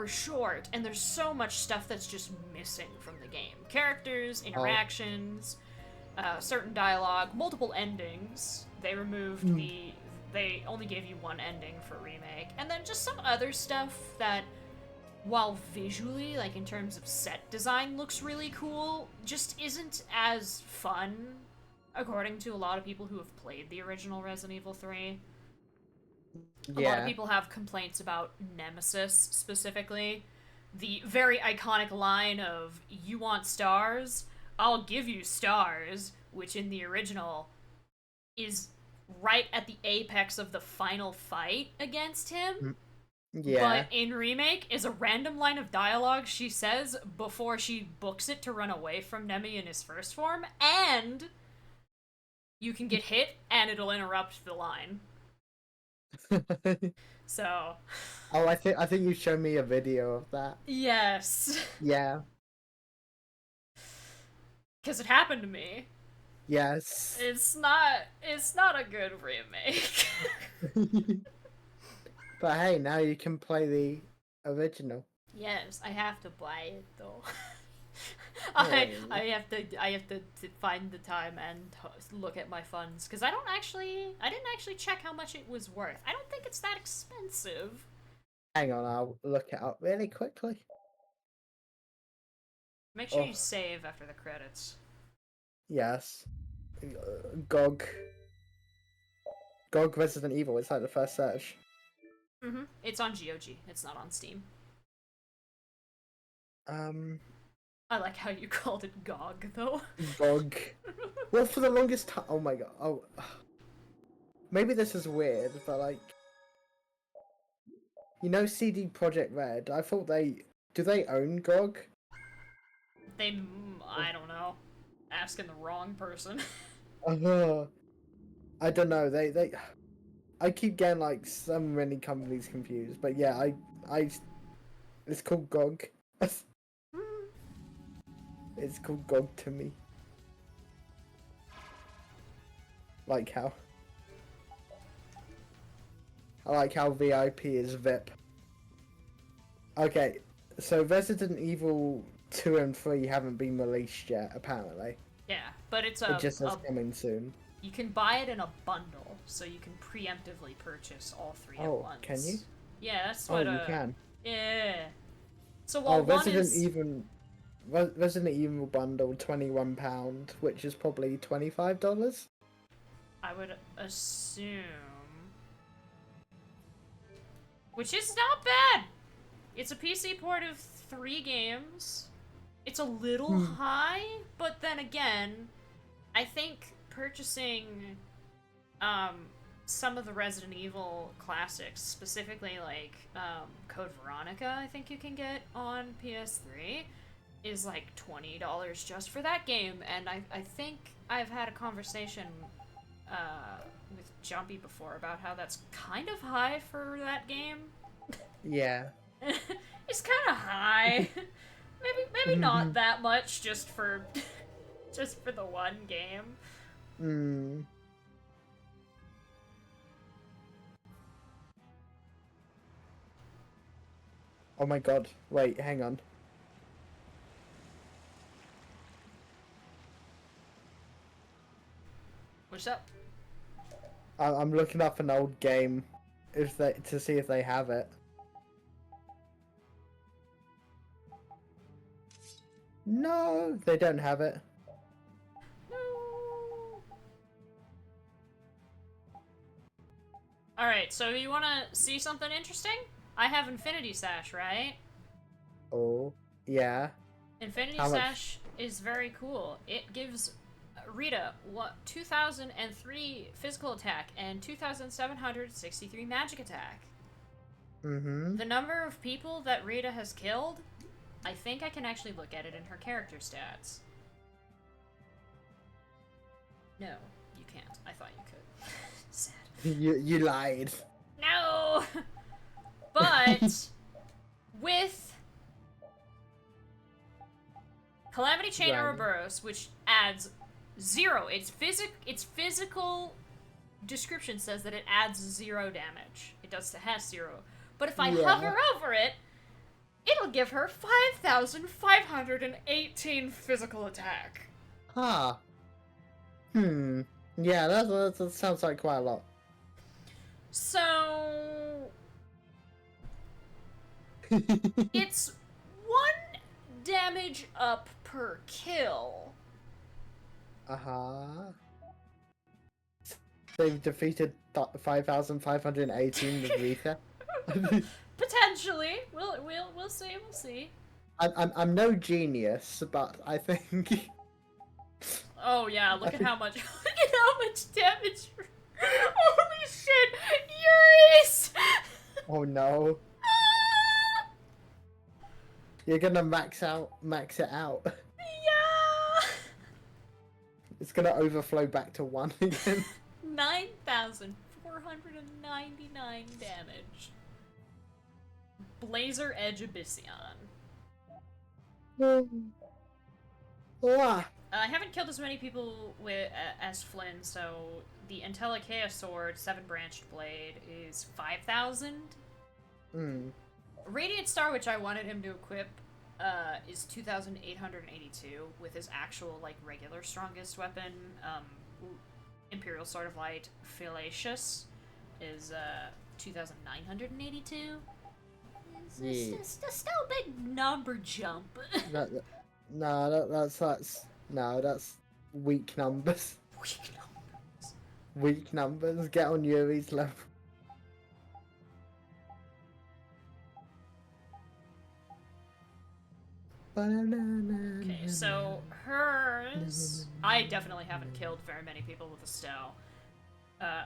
Speaker 1: short, and there's so much stuff that's just missing from the game. Characters, interactions, certain dialogue, multiple endings. They removed they only gave you one ending for Remake, and then just some other stuff that, while visually, like in terms of set design, looks really cool, just isn't as fun, according to a lot of people who have played the original Resident Evil 3. A lot of people have complaints about Nemesis, specifically. The very iconic line of, "You want stars? I'll give you stars," which in the original is right at the apex of the final fight against him.
Speaker 2: Yeah.
Speaker 1: But in Remake is a random line of dialogue she says before she books it to run away from Nemi in his first form, and you can get hit and it'll interrupt the line. So...
Speaker 2: Oh, I think you showed me a video of that.
Speaker 1: Yes.
Speaker 2: Yeah.
Speaker 1: Because it happened to me.
Speaker 2: Yes.
Speaker 1: It's not a good remake.
Speaker 2: But hey, now you can play the original.
Speaker 1: Yes, I have to buy it though. I have to find the time and look at my funds, because I didn't actually check how much it was worth. I don't think it's that expensive.
Speaker 2: Hang on, I'll look it up really quickly.
Speaker 1: Make sure you save after the credits.
Speaker 2: Yes. GOG Resident Evil is like the first search.
Speaker 1: It's on GOG. It's not on Steam. I like how you called it GOG, though.
Speaker 2: GOG. Well, for the longest time. Oh my god. Oh. Maybe this is weird, but like. You know CD Projekt Red? I thought they. Do they own GOG?
Speaker 1: I don't know. Asking the wrong person.
Speaker 2: I don't know. They. I keep getting like so many companies confused, but yeah, it's called GOG. It's called GOG to me. Like how. I like how VIP is VIP. Okay, so Resident Evil 2 and 3 haven't been released yet, apparently.
Speaker 1: Yeah, but it's
Speaker 2: It just says coming soon.
Speaker 1: You can buy it in a bundle, so you can preemptively purchase all three at once.
Speaker 2: Can you?
Speaker 1: Yeah, that's what.
Speaker 2: You can.
Speaker 1: Yeah. So while
Speaker 2: Resident Evil bundle £21, which is probably $25.
Speaker 1: I would assume, which is not bad. It's a PC port of 3 games. It's a little high, but then again, I think purchasing some of the Resident Evil classics, specifically like Code Veronica, I think you can get on PS3, is like $20 just for that game. And I think I've had a conversation with Jumpy before about how that's kind of high for that game.
Speaker 2: Yeah.
Speaker 1: It's kind of high. maybe not that much just for the one game.
Speaker 2: Oh my god. Wait, hang on.
Speaker 1: What's up?
Speaker 2: I'm looking up an old game to see if they have it. No, they don't have it.
Speaker 1: No. Alright, so you wanna see something interesting? I have Infinity Sash, right?
Speaker 2: Oh, yeah.
Speaker 1: Infinity Sash is very cool. It gives Rita 2003 physical attack and 2763 magic attack. The number of people that Rita has killed, I think I can actually look at it in her character stats. No, you can't. I thought you could. Sad.
Speaker 2: You lied.
Speaker 1: No! But with Calamity Chain Ouroboros, which adds 0, its physical description says that it adds 0 damage. It has 0. But if I hover over it, it'll give her 5,518 physical attack.
Speaker 2: Huh. Yeah, that sounds like quite a lot.
Speaker 1: So it's 1 damage up per kill.
Speaker 2: They've defeated 5,518 with Rita.
Speaker 1: Potentially, we'll see.
Speaker 2: I'm no genius, but I think.
Speaker 1: Oh yeah, look at how much damage. Holy shit, Yuri's!
Speaker 2: Oh no. You're gonna max it out.
Speaker 1: Yeah.
Speaker 2: It's gonna overflow back to 1 again.
Speaker 1: 9,499 damage. Blazer Edge Abyssion. I haven't killed as many people as Flynn, so the Entelekea sword, 7-branched blade, is 5,000. Radiant Star, which I wanted him to equip, is 2,882 with his actual, like, regular strongest weapon. Imperial Sword of Light, Fallacious, is 2,982. It's still a big number jump.
Speaker 2: That's weak numbers.
Speaker 1: Weak numbers.
Speaker 2: Weak numbers. Get on Yuri's level.
Speaker 1: Okay, so hers... I definitely haven't killed very many people with Estelle.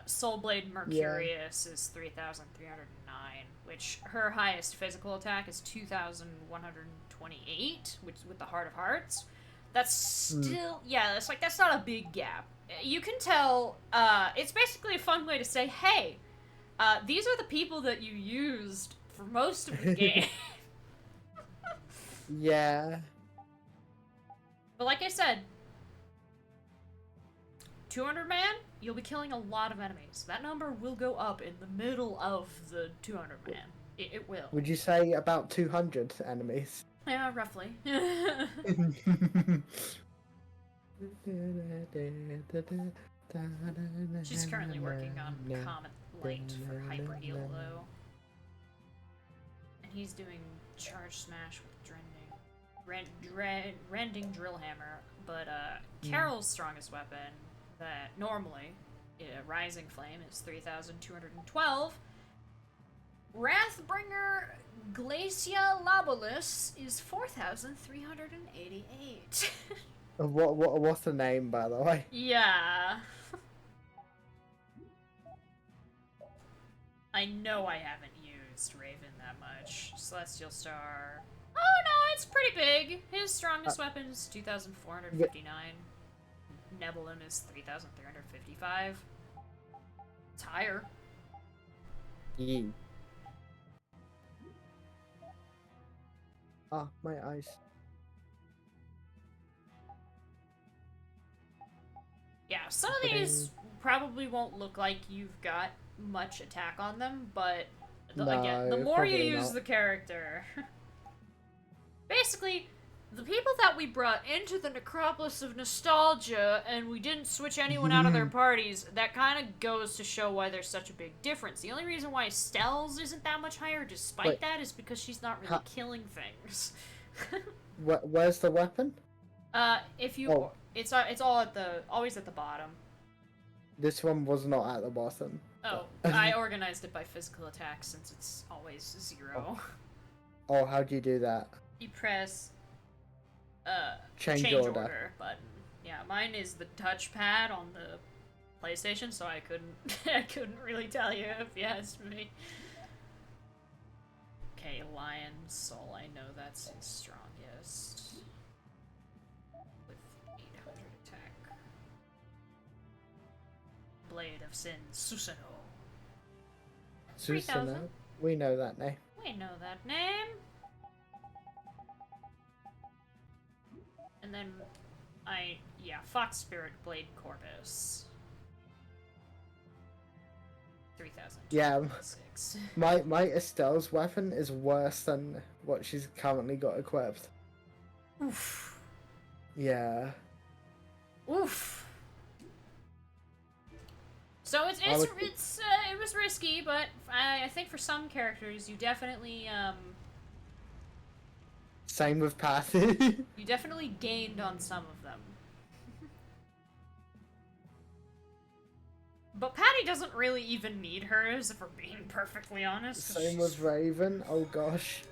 Speaker 1: Soulblade Mercurius is 3,309, which her highest physical attack is 2,128, which with the Heart of Hearts. That's still... Yeah, that's not a big gap. You can tell, it's basically a fun way to say, hey, these are the people that you used for most of the game.
Speaker 2: Yeah.
Speaker 1: But like I said, 200 man, you'll be killing a lot of enemies. That number will go up in the middle of the 200 man. It will.
Speaker 2: Would you say about 200 enemies?
Speaker 1: Yeah, roughly. She's currently working on Comet Light for Hyper Heal, though. And he's doing Charge Smash with Rending Drill Hammer. But Carol's strongest weapon, that normally, Rising Flame, is 3,212. Wrathbringer Glacia Labolus is 4,388.
Speaker 2: What's the name, by the way?
Speaker 1: Yeah. I know I haven't used Raven that much. Celestial Star. Oh no, it's pretty big. His strongest weapon is 2,459. Nebulum is 3,355. It's higher.
Speaker 2: Yeah. Ah, my eyes.
Speaker 1: Yeah, some of these probably won't look like you've got much attack on them, but again, the more you use the character... Basically, the people that we brought into the Necropolis of Nostalgia and we didn't switch anyone out of their parties, that kind of goes to show why there's such a big difference. The only reason why Estelle's isn't that much higher despite that is because she's not really killing things.
Speaker 2: Where's the weapon?
Speaker 1: If you... Oh. It's all at the... always at the bottom.
Speaker 2: This one was not at the bottom.
Speaker 1: Oh, I organized it by physical attack since it's always 0.
Speaker 2: Oh, how do you do that?
Speaker 1: You press
Speaker 2: change order
Speaker 1: button. Yeah, mine is the touchpad on the PlayStation, so I couldn't I couldn't really tell you if you asked me. Okay, Lion Soul, I know that's his strongest. With 800 attack. Blade of Sin, Susanoo. 3,000.
Speaker 2: We know that name.
Speaker 1: We know that name. And then, Fox Spirit Blade Corvus. 3,000.
Speaker 2: Yeah, my Estelle's weapon is worse than what she's currently got equipped.
Speaker 1: Oof.
Speaker 2: Yeah.
Speaker 1: Oof. So it was risky, but I think for some characters you definitely
Speaker 2: Same with Patty.
Speaker 1: you definitely gained on some of them. But Patty doesn't really even need hers, if we're being perfectly honest.
Speaker 2: Same with Raven. Oh gosh.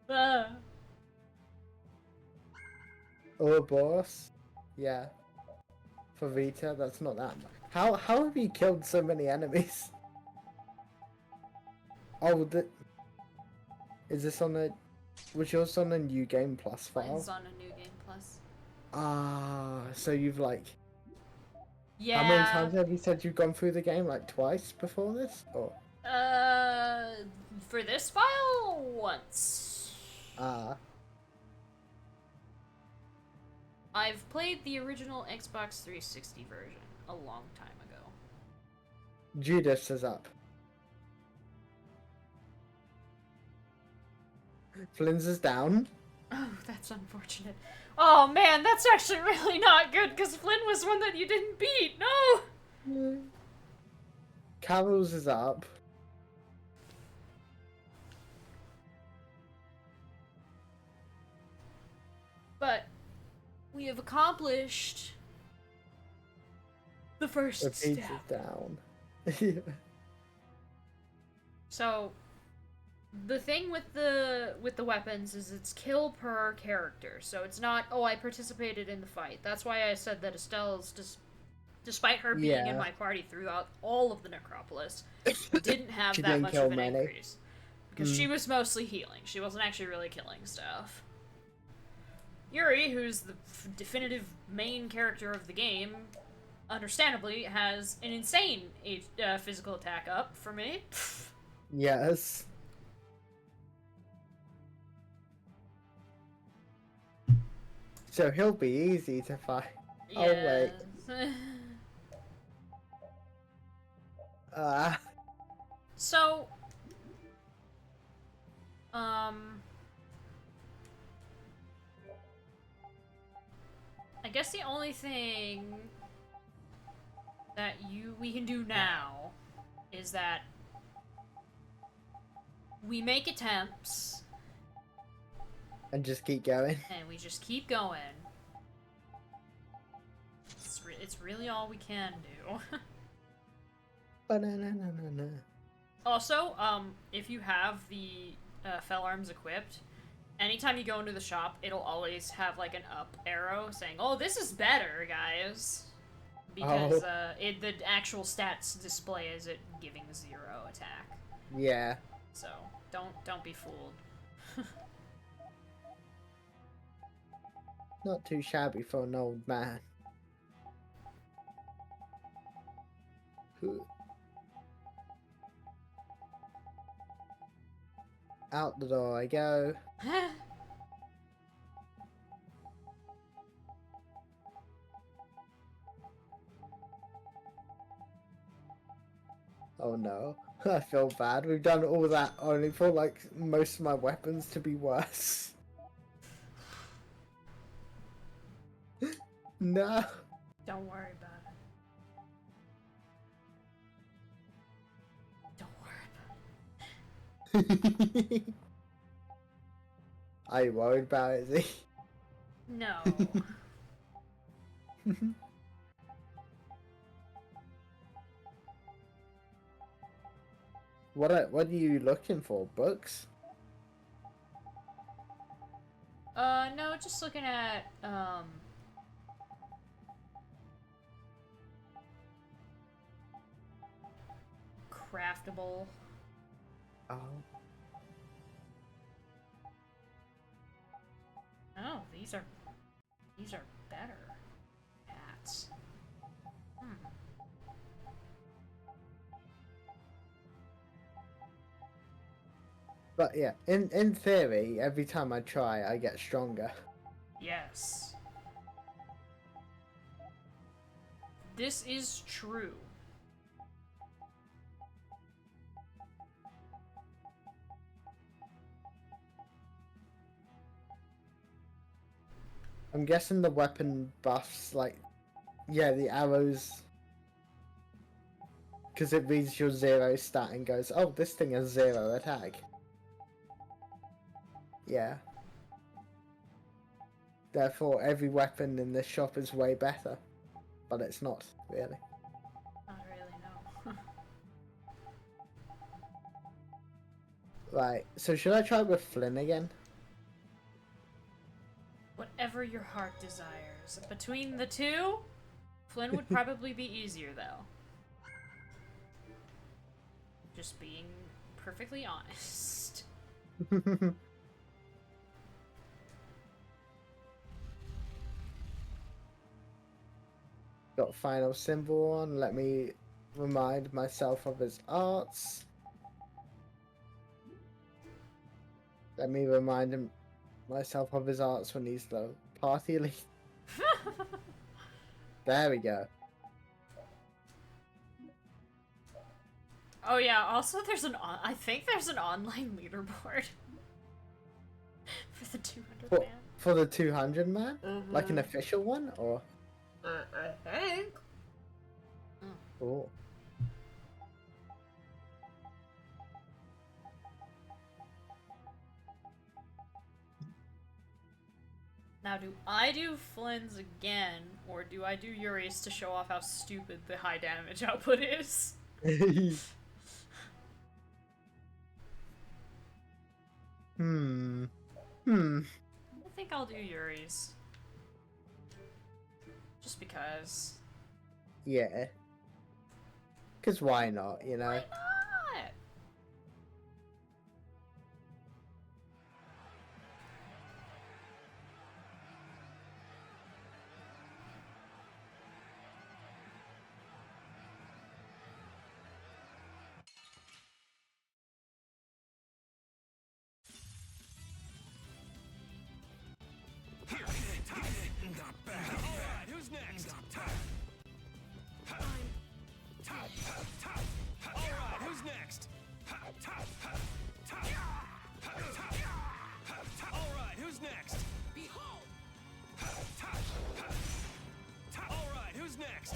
Speaker 2: Oh boss. Yeah. For Vita, that's not that much. How have you killed so many enemies? Oh, is this on the... Was yours on a New Game Plus file?
Speaker 1: Mine's on a New Game Plus.
Speaker 2: Ah, so you've like...
Speaker 1: Yeah.
Speaker 2: How many times have you said you've gone through the game? Like twice before this? Or...
Speaker 1: For this file, once.
Speaker 2: Ah.
Speaker 1: I've played the original Xbox 360 version a long time ago.
Speaker 2: Judas is up. Flynn's is down.
Speaker 1: Oh, that's unfortunate. Oh man, that's actually really not good, because Flynn was one that you didn't beat! No!
Speaker 2: Carol's is up.
Speaker 1: But we have accomplished the first
Speaker 2: The
Speaker 1: step.
Speaker 2: pizza's down.
Speaker 1: So, the thing with the weapons is it's kill per character, so it's not, oh, I participated in the fight. That's why I said that Estelle's, despite her being in
Speaker 2: Yeah.
Speaker 1: my party throughout all of the Necropolis, didn't have
Speaker 2: She
Speaker 1: that
Speaker 2: didn't
Speaker 1: much
Speaker 2: kill
Speaker 1: of an
Speaker 2: many.
Speaker 1: increase. Because she was mostly healing. She wasn't actually really killing stuff. Yuri, who's the definitive main character of the game, understandably has an insane physical attack up for me.
Speaker 2: Yes. So he'll be easy to fight. Oh wait.
Speaker 1: Yes. So, I guess the only thing that we can do now is that we make attempts
Speaker 2: and just keep going.
Speaker 1: and we just keep going. It's really all we can do.
Speaker 2: Ba-na-na-na-na-na.
Speaker 1: Also, if you have the fell arms equipped, anytime you go into the shop, it'll always have like an up arrow saying, "Oh, this is better, guys," because the actual stats display is it giving 0 attack.
Speaker 2: Yeah.
Speaker 1: So don't be fooled.
Speaker 2: Not too shabby for an old man. Who? Out the door I go. Oh no. I feel bad. We've done all that only for like most of my weapons to be worse. No.
Speaker 1: Don't worry about it. Don't worry about it.
Speaker 2: Are you worried about it, Z?
Speaker 1: No.
Speaker 2: What are you looking for? Books?
Speaker 1: No, just looking at, craftable.
Speaker 2: Oh.
Speaker 1: Oh, these are better hats.
Speaker 2: But yeah, in theory, every time I try, I get stronger.
Speaker 1: Yes. This is true.
Speaker 2: I'm guessing the weapon buffs, like, yeah, the arrows, because it reads your 0 stat and goes, oh, this thing has 0 attack. Yeah. Therefore, every weapon in this shop is way better. But it's not, really.
Speaker 1: Not really, no.
Speaker 2: Right, so should I try with Flynn again?
Speaker 1: Whatever your heart desires. Between the two, Flynn would probably be easier, though. Just being perfectly honest.
Speaker 2: Got final symbol on, let me remind myself of his arts. Let me remind myself of his arts when he's the party lead. There we go.
Speaker 1: Oh yeah, also I think there's an online leaderboard. For the 200 man.
Speaker 2: For the 200 man? Like an official one, or?
Speaker 1: I think.
Speaker 2: Oh.
Speaker 1: Now, do I do Flynn's again, or do I do Yuri's to show off how stupid the high damage output is?
Speaker 2: Hmm.
Speaker 1: I think I'll do Yuri's. Just because.
Speaker 2: Yeah. Cause why not, you know?
Speaker 1: Why not?
Speaker 3: Not bad. Alright, who's next? Alright, who's next? Alright, who's next? Behold! Alright, who's next?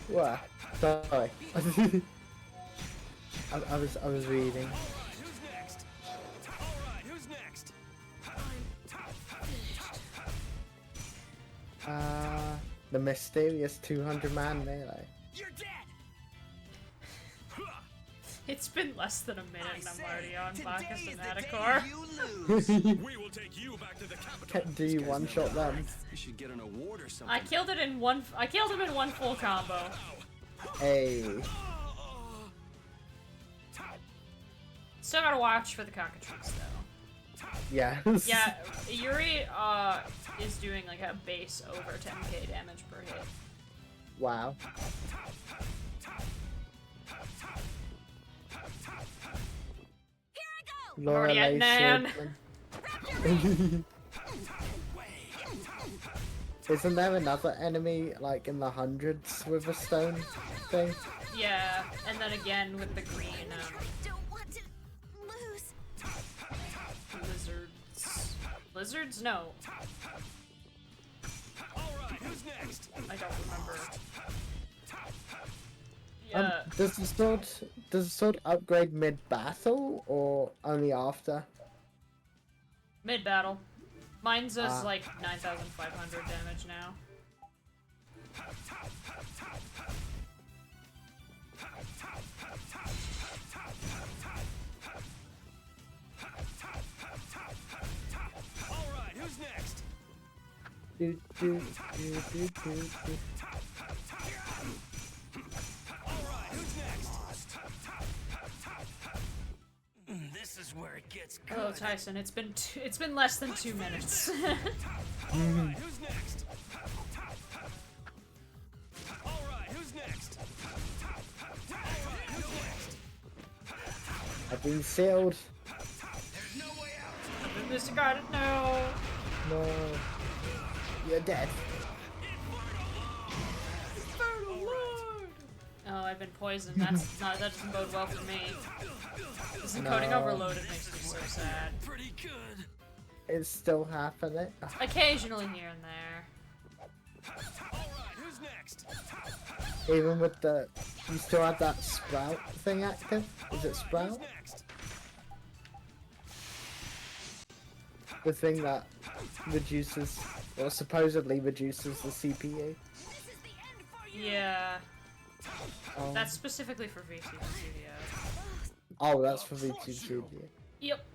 Speaker 2: What? Sorry. I was reading.
Speaker 3: Alright, who's next? Alright, who's next?
Speaker 2: The mysterious 200-man melee.
Speaker 3: You're dead!
Speaker 1: It's been less than a minute and I'm already on Bacchus and
Speaker 3: Today is the
Speaker 1: Atticor.
Speaker 3: day you lose. We will take you back to the capital.
Speaker 2: Do you one-shot them?
Speaker 3: You should get an award or something.
Speaker 1: I killed him in one full combo.
Speaker 2: Hey.
Speaker 1: Still gotta watch for the cockatrice though.
Speaker 2: Yeah.
Speaker 1: Yeah, Yuri is doing like a base over 10k damage per hit.
Speaker 2: Wow.
Speaker 6: Here I go!
Speaker 1: already at Nan.
Speaker 2: Isn't there another enemy like in the hundreds with a stone thing?
Speaker 1: Yeah, and then again with the green
Speaker 6: I don't want to lose.
Speaker 1: lizards. Lizards? No,
Speaker 3: Alright, who's next?
Speaker 1: I don't remember. Yeah,
Speaker 2: Does the sword upgrade mid battle or only after?
Speaker 1: mid battle. Mine's does
Speaker 2: Ah.
Speaker 1: like 9,500 damage now.
Speaker 3: Alright, who's next?
Speaker 2: Do, do, do, do, do, do.
Speaker 3: Alright, who's next? This is where it gets good.
Speaker 1: Oh, Tyson, it's been less than 2 minutes.
Speaker 3: Alright, who's next? Alright, who's next? Alright, who's next?
Speaker 2: I've been sealed.
Speaker 3: There's no way out.
Speaker 1: I've been discarded. No.
Speaker 2: No. You're dead.
Speaker 1: Oh, I've been poisoned. That doesn't bode well for me. This encoding
Speaker 2: No.
Speaker 1: overloaded makes me so sad.
Speaker 3: Pretty good.
Speaker 2: It's still happening.
Speaker 1: Occasionally here and there.
Speaker 3: Alright, who's next?
Speaker 2: Even with the... You still have that sprout thing active? Is it
Speaker 3: Who's
Speaker 2: sprout?
Speaker 3: next?
Speaker 2: The thing that reduces, or supposedly reduces the CPU?
Speaker 6: This is the end for you.
Speaker 1: Yeah,
Speaker 2: Oh,
Speaker 1: that's specifically for VC Studio.
Speaker 2: oh that's for VT Studio.
Speaker 1: Yep.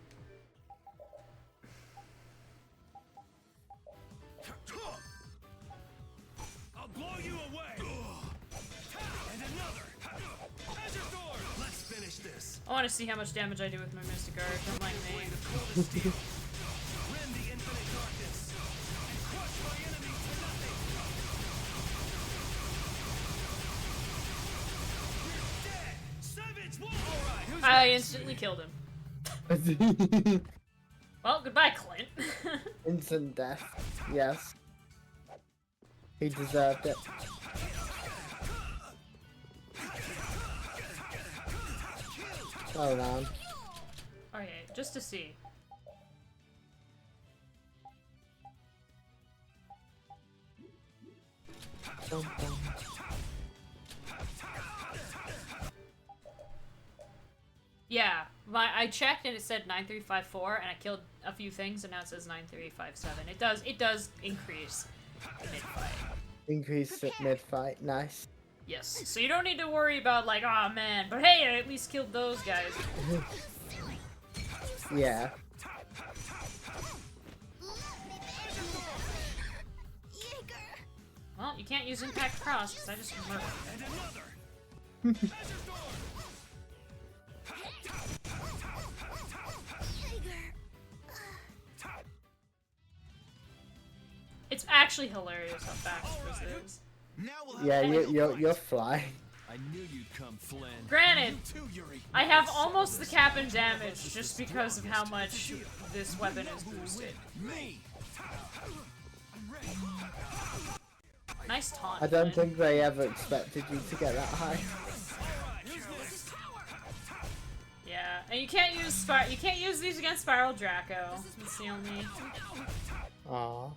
Speaker 3: I'll blow you away. And another. Azure Door. Let's finish this.
Speaker 1: I want to see how much damage I do with my Mystic Guard. Don't mind me.
Speaker 3: Rend the infinite darkness. And crush my enemies to nothing. We're dead. Savage Wolf. Alright, who's
Speaker 1: I
Speaker 3: next?
Speaker 1: instantly killed him. Well, goodbye, Clint.
Speaker 2: Instant death. Yes. He deserved it. Oh man.
Speaker 1: Okay, just to see.
Speaker 2: Bum, bum.
Speaker 1: Yeah, I checked and it said 9354, and I killed a few things, and now it says 9357. It does increase the mid fight.
Speaker 2: Increase it mid fight. Nice.
Speaker 1: Yes. So you don't need to worry about like, oh man, but hey, I at least killed those guys.
Speaker 2: Yeah.
Speaker 1: Well, you can't use Impact Cross because I just murdered
Speaker 3: And
Speaker 1: it.
Speaker 3: another.
Speaker 1: It's actually hilarious how fast this is.
Speaker 4: Now we'll have
Speaker 2: Yeah,
Speaker 4: a real fight.
Speaker 2: you're flying.
Speaker 3: I knew you'd come, Flynn.
Speaker 1: Granted,
Speaker 4: You too, Yuri.
Speaker 1: I have almost the cap and damage just because of how much this weapon is boosted.
Speaker 3: Me.
Speaker 1: Nice taunt.
Speaker 2: I don't
Speaker 1: Flynn.
Speaker 2: think they ever expected you to get that high.
Speaker 1: Yeah, and you can't use these against Spiral Draco. That's the only.
Speaker 2: Aw.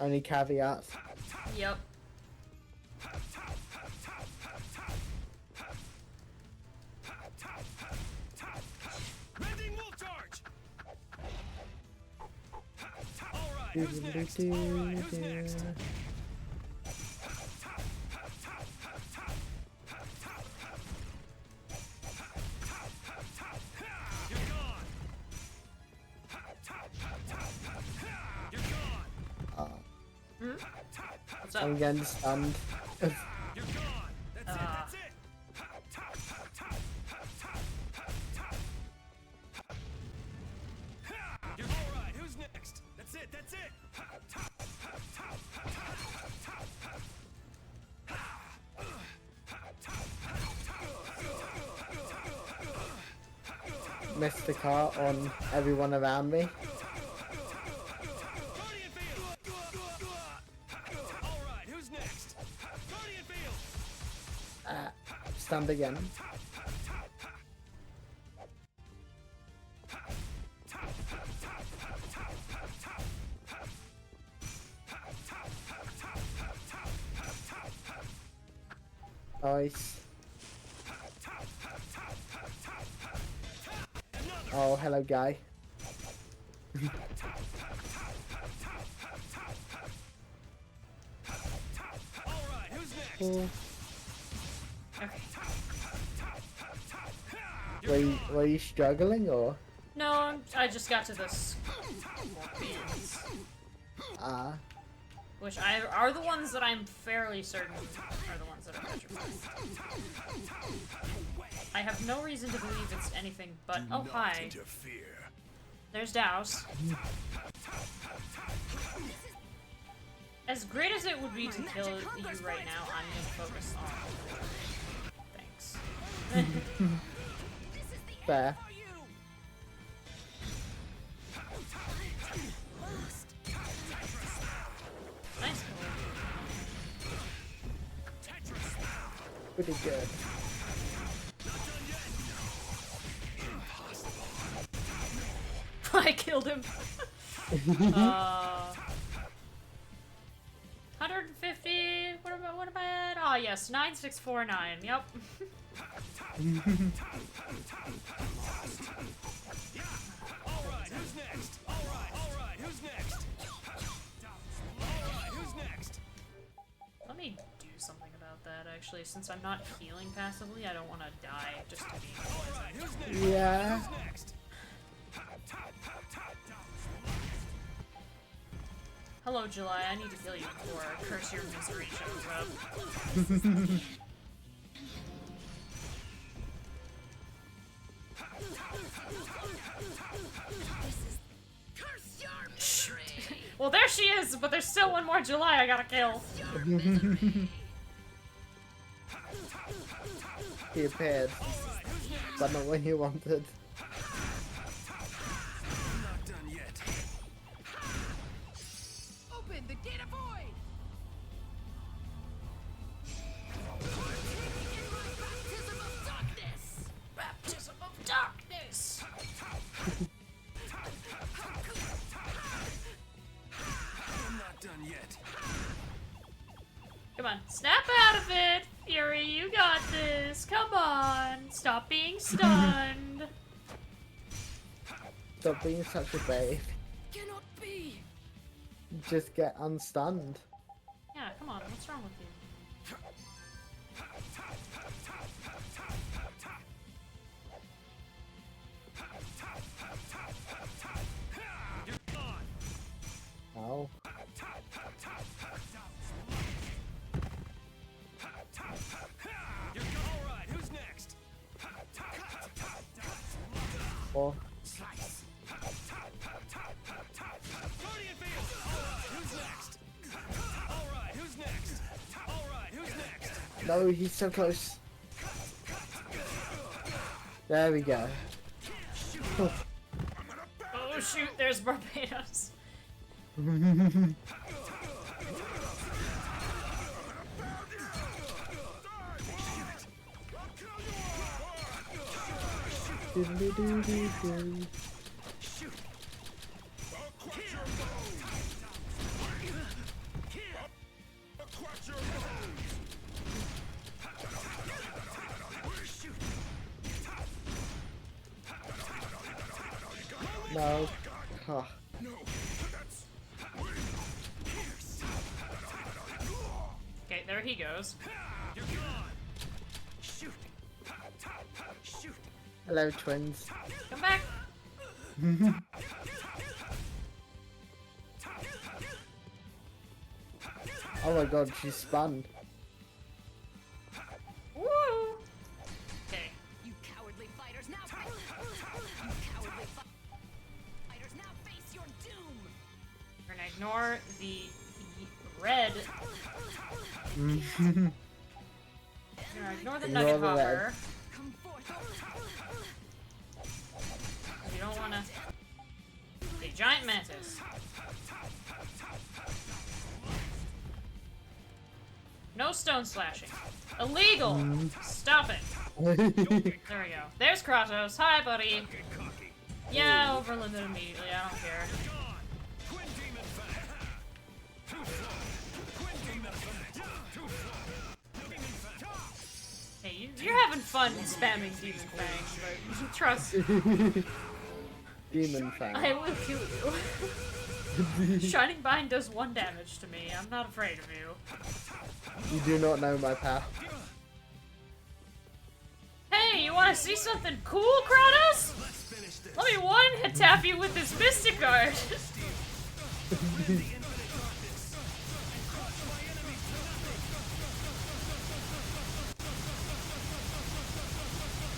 Speaker 2: Only caveats.
Speaker 1: Yep.
Speaker 3: Rending wolf charge. All right, who's next? All right, who's next? You're gone. You're gone.
Speaker 1: What's up?
Speaker 2: I'm getting stunned.
Speaker 3: You're gone. That's it. That's it. You're all right. Who's next? That's it. That's it.
Speaker 2: Missed the car on everyone around me.
Speaker 3: Guardian field. All right. Who's next? Guardian field.
Speaker 2: Stunned again. Nice. Oh, hello, guy.
Speaker 3: All right. Who's next?
Speaker 2: Oh,
Speaker 1: Okay.
Speaker 2: were you struggling or?
Speaker 1: No, I just got to the scorpions, which are the ones that I'm fairly certain are the ones that are petrified. I have no reason to believe it's anything but. Oh, hi.
Speaker 5: Interfere.
Speaker 1: There's Douse. As great as it would be to kill you right now, I'm gonna focus on. Thanks.
Speaker 2: Fair.
Speaker 1: Nice.
Speaker 2: Pretty good.
Speaker 1: I killed him. 150. What am I at? Oh yes, 9649. Yep.
Speaker 3: All right. Who's next? All right. Who's next? All right. Who's next?
Speaker 1: Let me do something about that actually. Since I'm not healing passively, I don't want to die just to be poisoned.
Speaker 3: Who's next?
Speaker 2: Yeah.
Speaker 3: Who's next?
Speaker 1: Hello, July. I need to kill you before Curse Your Misery shows up. Well, there she is, but there's still one more July I gotta kill.
Speaker 2: He appeared, but not when you wanted.
Speaker 3: I'm not done yet.
Speaker 7: Open the gate of void! Baptism of darkness!
Speaker 1: Baptism of darkness.
Speaker 3: I'm not done yet.
Speaker 1: Come on, snap out of it, Fury. You got this. Come on, stop being stunned.
Speaker 2: Stop being such a babe.
Speaker 7: Cannot be!
Speaker 2: Just get unstunned.
Speaker 1: Yeah, come on. What's wrong with you?
Speaker 2: Or
Speaker 3: Guardian Field! Alright, who's next? Alright, who's next?
Speaker 2: no, he's so close. There we go.
Speaker 1: Oh shoot, there's Barbados.
Speaker 2: Doodly-doo-doo-doo. No. Huh.
Speaker 1: Okay, there he goes.
Speaker 3: You're gone! Shoot! Shoot!
Speaker 2: Hello, twins.
Speaker 1: Come back.
Speaker 2: Oh my god, she spun.
Speaker 1: Woo! Okay.
Speaker 7: You cowardly fighters now face. You cowardly fighters now face your doom.
Speaker 1: We're gonna ignore the red. We're gonna ignore the
Speaker 2: Ignore
Speaker 1: nugget
Speaker 2: the red.
Speaker 1: hopper.
Speaker 7: Come forth.
Speaker 1: You don't wanna. A giant mantis. No stone slashing. Illegal! Stop it. There we go. There's Kratos. Hi, buddy.
Speaker 3: Cocky.
Speaker 1: Yeah, overlimit immediately. I don't care.
Speaker 3: Gone! Twin Demon Fang! Too slow! Twin Demon Fang! Too slow! Demon Fang!
Speaker 1: Hey, you're having fun spamming Demon Fangs, but trust me,
Speaker 2: Demon fan.
Speaker 1: I will kill you. Shining Bind does 1 damage to me. I'm not afraid of you.
Speaker 2: You do not know my path.
Speaker 1: Hey, you want to see something cool, Kratos?
Speaker 3: Let's finish this!
Speaker 1: Let me one-hit tap you with this Mystic Guard.
Speaker 3: Rid the infinite darkness! And crush my enemies to nothing!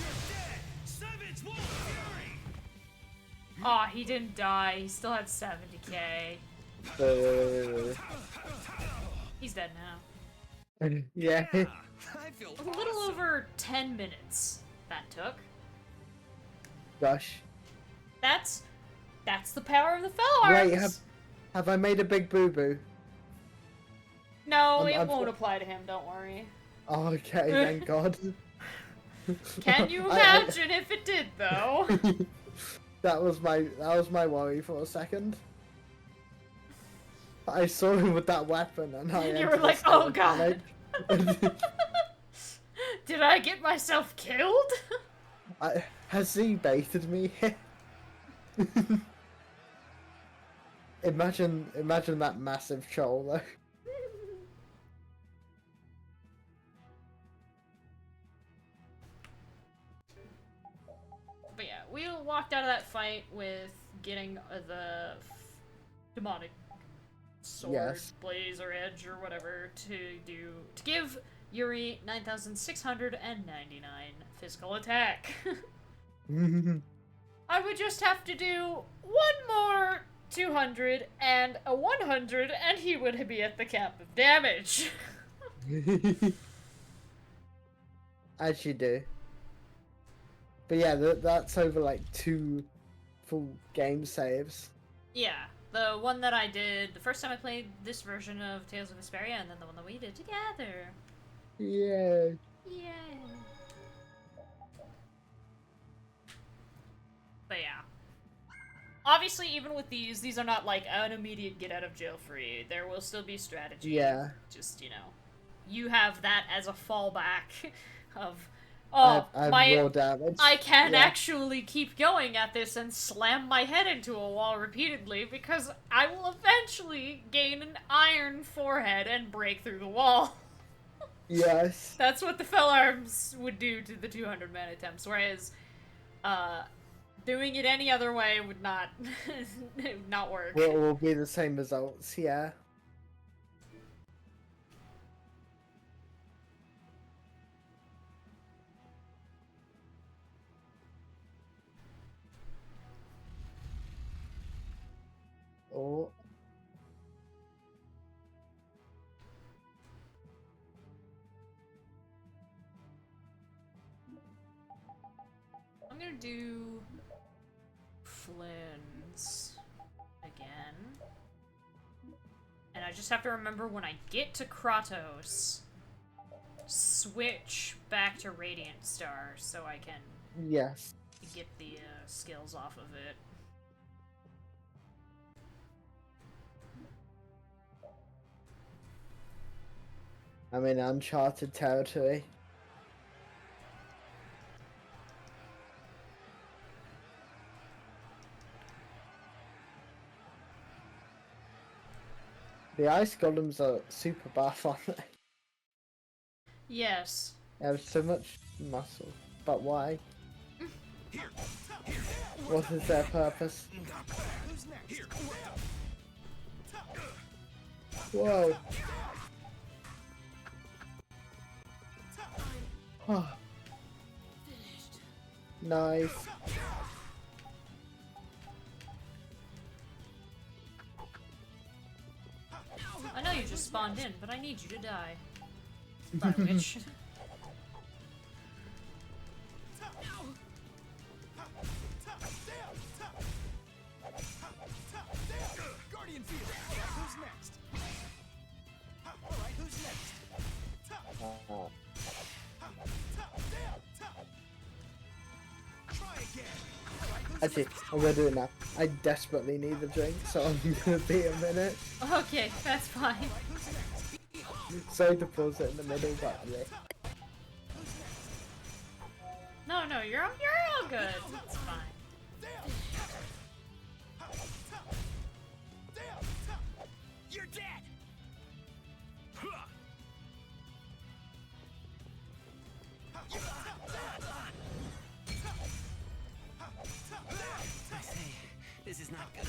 Speaker 3: You're dead! Savage Wolf Fury!
Speaker 1: Aw, he didn't die. He still had 70k. He's dead now.
Speaker 2: Yeah.
Speaker 3: I feel
Speaker 1: A little over 10 minutes that took.
Speaker 2: Gosh.
Speaker 1: That's the power of the Fellarms.
Speaker 2: Wait, have I made a big boo boo?
Speaker 1: No,
Speaker 2: I'm-
Speaker 1: it
Speaker 2: I'm-
Speaker 1: won't apply to him. Don't worry.
Speaker 2: Oh, okay, thank God.
Speaker 1: Can you
Speaker 2: I-
Speaker 1: imagine if it did, though?
Speaker 2: that was my worry for a second. I saw him with that weapon and I
Speaker 1: You
Speaker 2: entered
Speaker 1: were
Speaker 2: a
Speaker 1: like,
Speaker 2: state
Speaker 1: "Oh,
Speaker 2: of
Speaker 1: God."
Speaker 2: panic.
Speaker 1: Did I get myself killed?
Speaker 2: Has he baited me? Imagine that massive troll though.
Speaker 1: But yeah, we walked out of that fight with getting the demonic sword,
Speaker 2: Yes.
Speaker 1: blaze, or edge, or whatever to give Yuri 9,699 physical attack. I would just have to do one more 200 and a 100, and he would be at the cap of damage.
Speaker 2: As you do. But yeah, that's over like 2 full game saves.
Speaker 1: Yeah, the one that I did the first time I played this version of Tales of Vesperia, and then the one that we did together.
Speaker 2: Yeah.
Speaker 1: Yeah. But yeah. Obviously, even with these are not like an immediate get out of jail free. There will still be strategy.
Speaker 2: Yeah.
Speaker 1: Just, you have that as a fallback of, oh,
Speaker 2: I have raw damage.
Speaker 1: I can
Speaker 2: Yeah.
Speaker 1: actually keep going at this and slam my head into a wall repeatedly because I will eventually gain an iron forehead and break through the wall.
Speaker 2: Yes.
Speaker 1: That's what the Fellarms would do to the 200-man attempts, whereas, doing it any other way would not, it would not work.
Speaker 2: Will be the same results, yeah.
Speaker 1: gonna do Flynn's again. And I just have to remember when I get to Kratos, switch back to Radiant Star so I can
Speaker 2: Yes.
Speaker 1: get the skills off of it.
Speaker 2: I'm in uncharted territory. The ice golems are super buff, aren't they?
Speaker 1: Yes.
Speaker 2: They have so much muscle. But why? What is their purpose? Whoa. Oh. Nice.
Speaker 1: I know you just spawned in, but I need you to die. By which...
Speaker 4: Guardian field. Who's next? Alright, who's next? Try again. Alright, who's
Speaker 2: Actually, I'm gonna do it now. I desperately need a drink, so I'm gonna be a minute.
Speaker 1: Okay, that's fine.
Speaker 2: Sorry to pause it in the middle, but yeah.
Speaker 1: No, you're all good. It's fine.
Speaker 4: You're dead! I say, this is not good.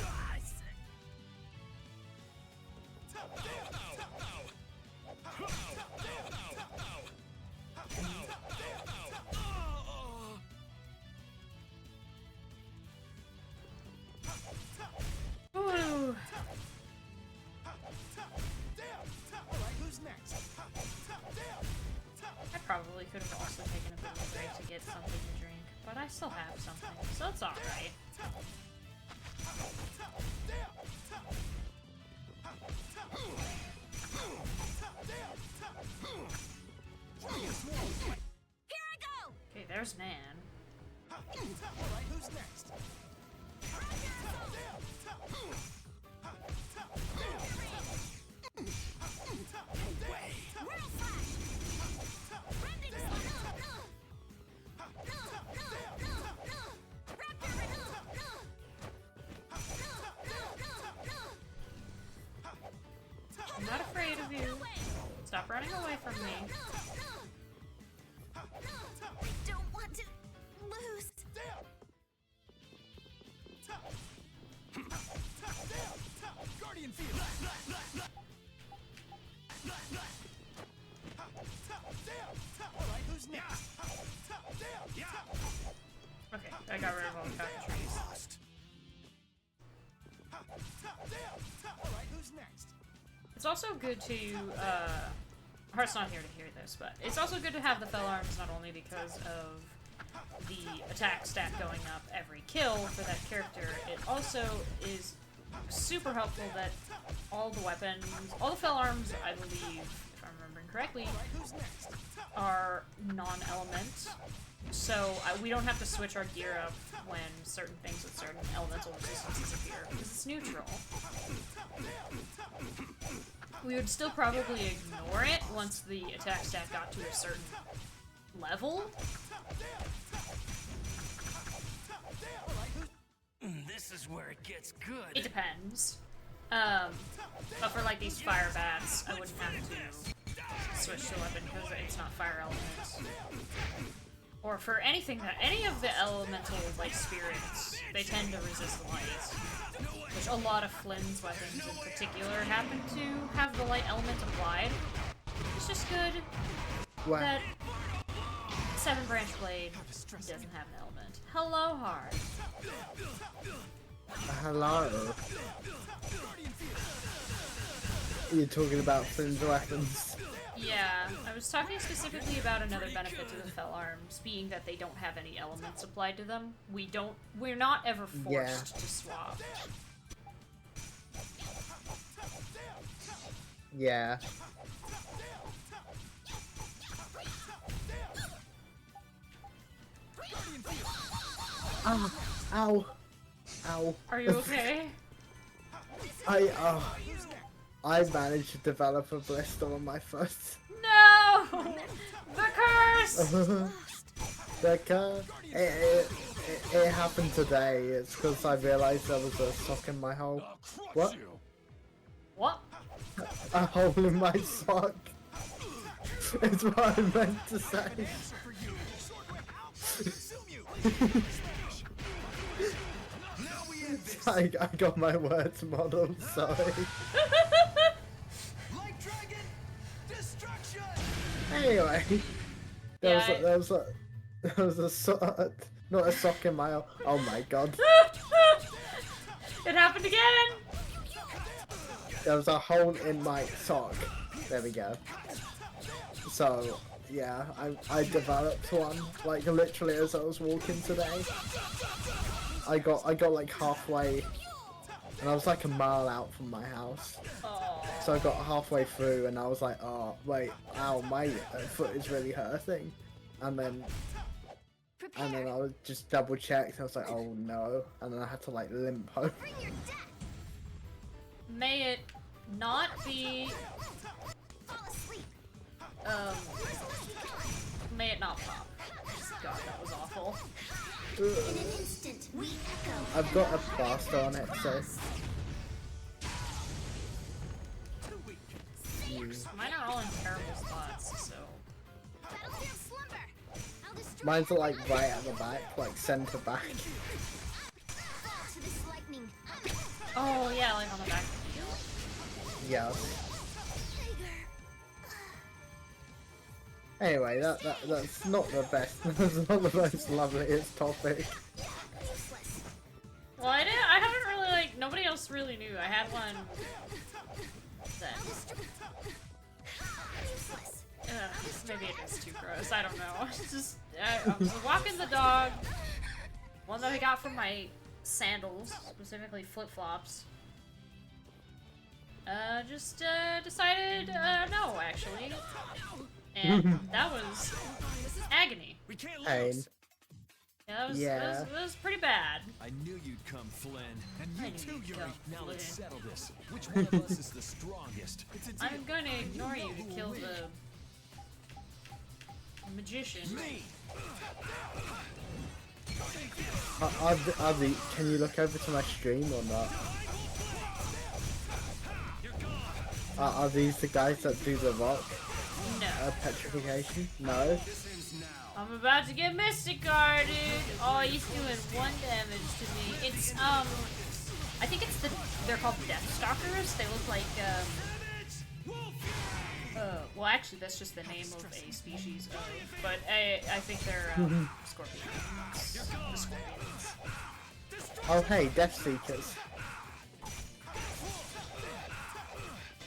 Speaker 1: Ooh.
Speaker 4: Who's next?
Speaker 1: I probably could have also taken a bit of a break to get something to drink, but I still have something, so it's alright.
Speaker 6: Here I go!
Speaker 1: Okay, there's Nan.
Speaker 4: Alright, who's next?
Speaker 6: Whirl slash! Rending
Speaker 1: I'm not afraid of you. Stop running away from me.
Speaker 6: I don't want to lose.
Speaker 4: Guardian field. Alright, who's next?
Speaker 1: Okay, I got rid of all the cockatrices.
Speaker 4: Alright, who's next?
Speaker 1: It's also good to, Heart's not here to hear this, but it's also good to have the fell arms not only because of the attack stat going up every kill for that character, it also is super helpful that all the weapons, all the fell arms, I believe, if I'm remembering correctly, are non-element. So we don't have to switch our gear up when certain things with certain elemental resistances appear, because it's neutral. We would still probably ignore it once the attack stat got to a certain level.
Speaker 8: This is where it gets good.
Speaker 1: It depends. But for like these fire bats, I wouldn't have to switch to weapon because it's not fire element. Or for anything that any of the elemental like spirits, they tend to resist light. Which a lot of Flynn's weapons in particular happen to have the light element applied. It's just good that Seven Branch Blade doesn't have an element. Hello, Heart.
Speaker 2: Hello. You're talking about Flynn's weapons.
Speaker 1: Yeah, I was talking specifically about another benefit to the Fel Arms, being that they don't have any elements applied to them. We're not ever forced to swap.
Speaker 2: Yeah. Ow. Ow. Ow.
Speaker 1: Are you okay?
Speaker 2: I managed to develop a blister on my foot.
Speaker 1: No! The curse!
Speaker 2: The curse. It happened today. It's because I realized there was a sock in my hole. What?
Speaker 1: What?
Speaker 2: A hole in my sock. It's what I meant to say. I got my words muddled, sorry. Anyway, there was a sock, not a sock in my. Oh my god!
Speaker 1: It happened again.
Speaker 2: There was a hole in my sock. There we go. So yeah, I developed one like literally as I was walking today. I got like halfway, and I was like a mile out from my house. So I got halfway through, and I was like, oh wait, ow, my foot is really hurting. And then I was just double checked. I was like, oh no, and then I had to like limp home.
Speaker 1: May it not be. May it not pop. God, that was awful.
Speaker 6: In an instant, we echo.
Speaker 2: I've got a plaster on it, so.
Speaker 1: Mine are all in terrible spots, so.
Speaker 2: Mine's like right at the back, like center back.
Speaker 1: Oh yeah, like on the back.
Speaker 2: Yeah. Anyway, that's not the best. That's not the most loveliest topic.
Speaker 1: Well, I haven't really like. Nobody else really knew. I had one. Then. Maybe it is too gross. I don't know. It's just I was walking the dog. One that I got from my sandals, specifically flip flops. Just decided no, actually. And that was agony.
Speaker 3: We can't
Speaker 2: Pain.
Speaker 3: lose.
Speaker 1: Yeah, that was pretty bad.
Speaker 3: I knew you'd come, Flynn. And
Speaker 1: I
Speaker 3: you
Speaker 1: knew
Speaker 3: too,
Speaker 1: you'd
Speaker 3: Yuri.
Speaker 1: come,
Speaker 3: Now let's
Speaker 1: Flynn.
Speaker 3: settle this. Which one of us is the strongest? It's a deal.
Speaker 1: I'm gonna ignore you to kill the magician.
Speaker 3: Me.
Speaker 2: Ozzy, can you look over to my stream or not? Are these the guys that do the rock?
Speaker 1: No.
Speaker 2: Petrification? No?
Speaker 1: I'm about to get Mystic Guarded! Oh, he's doing 1 damage to me. It's, I think it's they're called Death Stalkers. They look like, well actually that's just the name of a species of, but I think they're, scorpions. The scorpions.
Speaker 2: Oh hey, Death Seekers.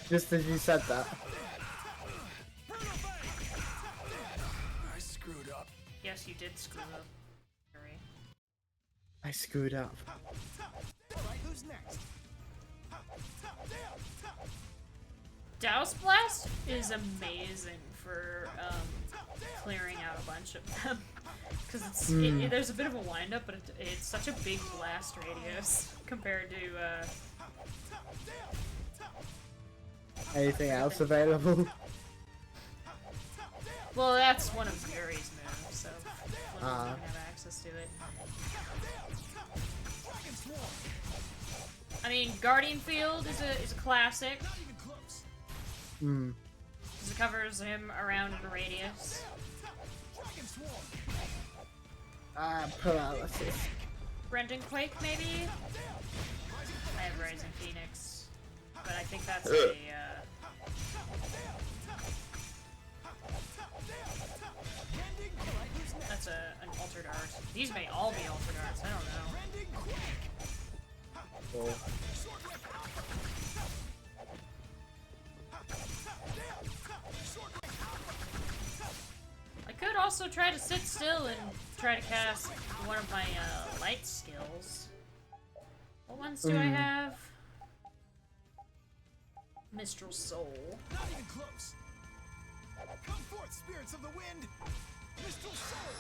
Speaker 2: Just as you said that.
Speaker 3: I screwed up.
Speaker 1: Yes, you did screw up. Yuri.
Speaker 2: I screwed up.
Speaker 3: Alright, who's next?
Speaker 1: Douse Blast is amazing for clearing out a bunch of them. Because there's a bit of a windup, but it's such a big blast radius compared to
Speaker 2: Anything else available?
Speaker 1: well, that's one of Yuri's moves, so Flynn doesn't have access to it. I mean, Guardian Field is a classic. Because it covers him around in a radius.
Speaker 2: Paralysis.
Speaker 1: Rent and Quake, maybe? I have Rising Phoenix. But I think that's that's an altered art. These may all be altered arts, I don't know.
Speaker 2: Cool.
Speaker 1: also try to sit still and try to cast one of my light skills. What ones do I have? Mistral Soul.
Speaker 4: Not even close. Come forth, spirits of the wind. Mistral Soul.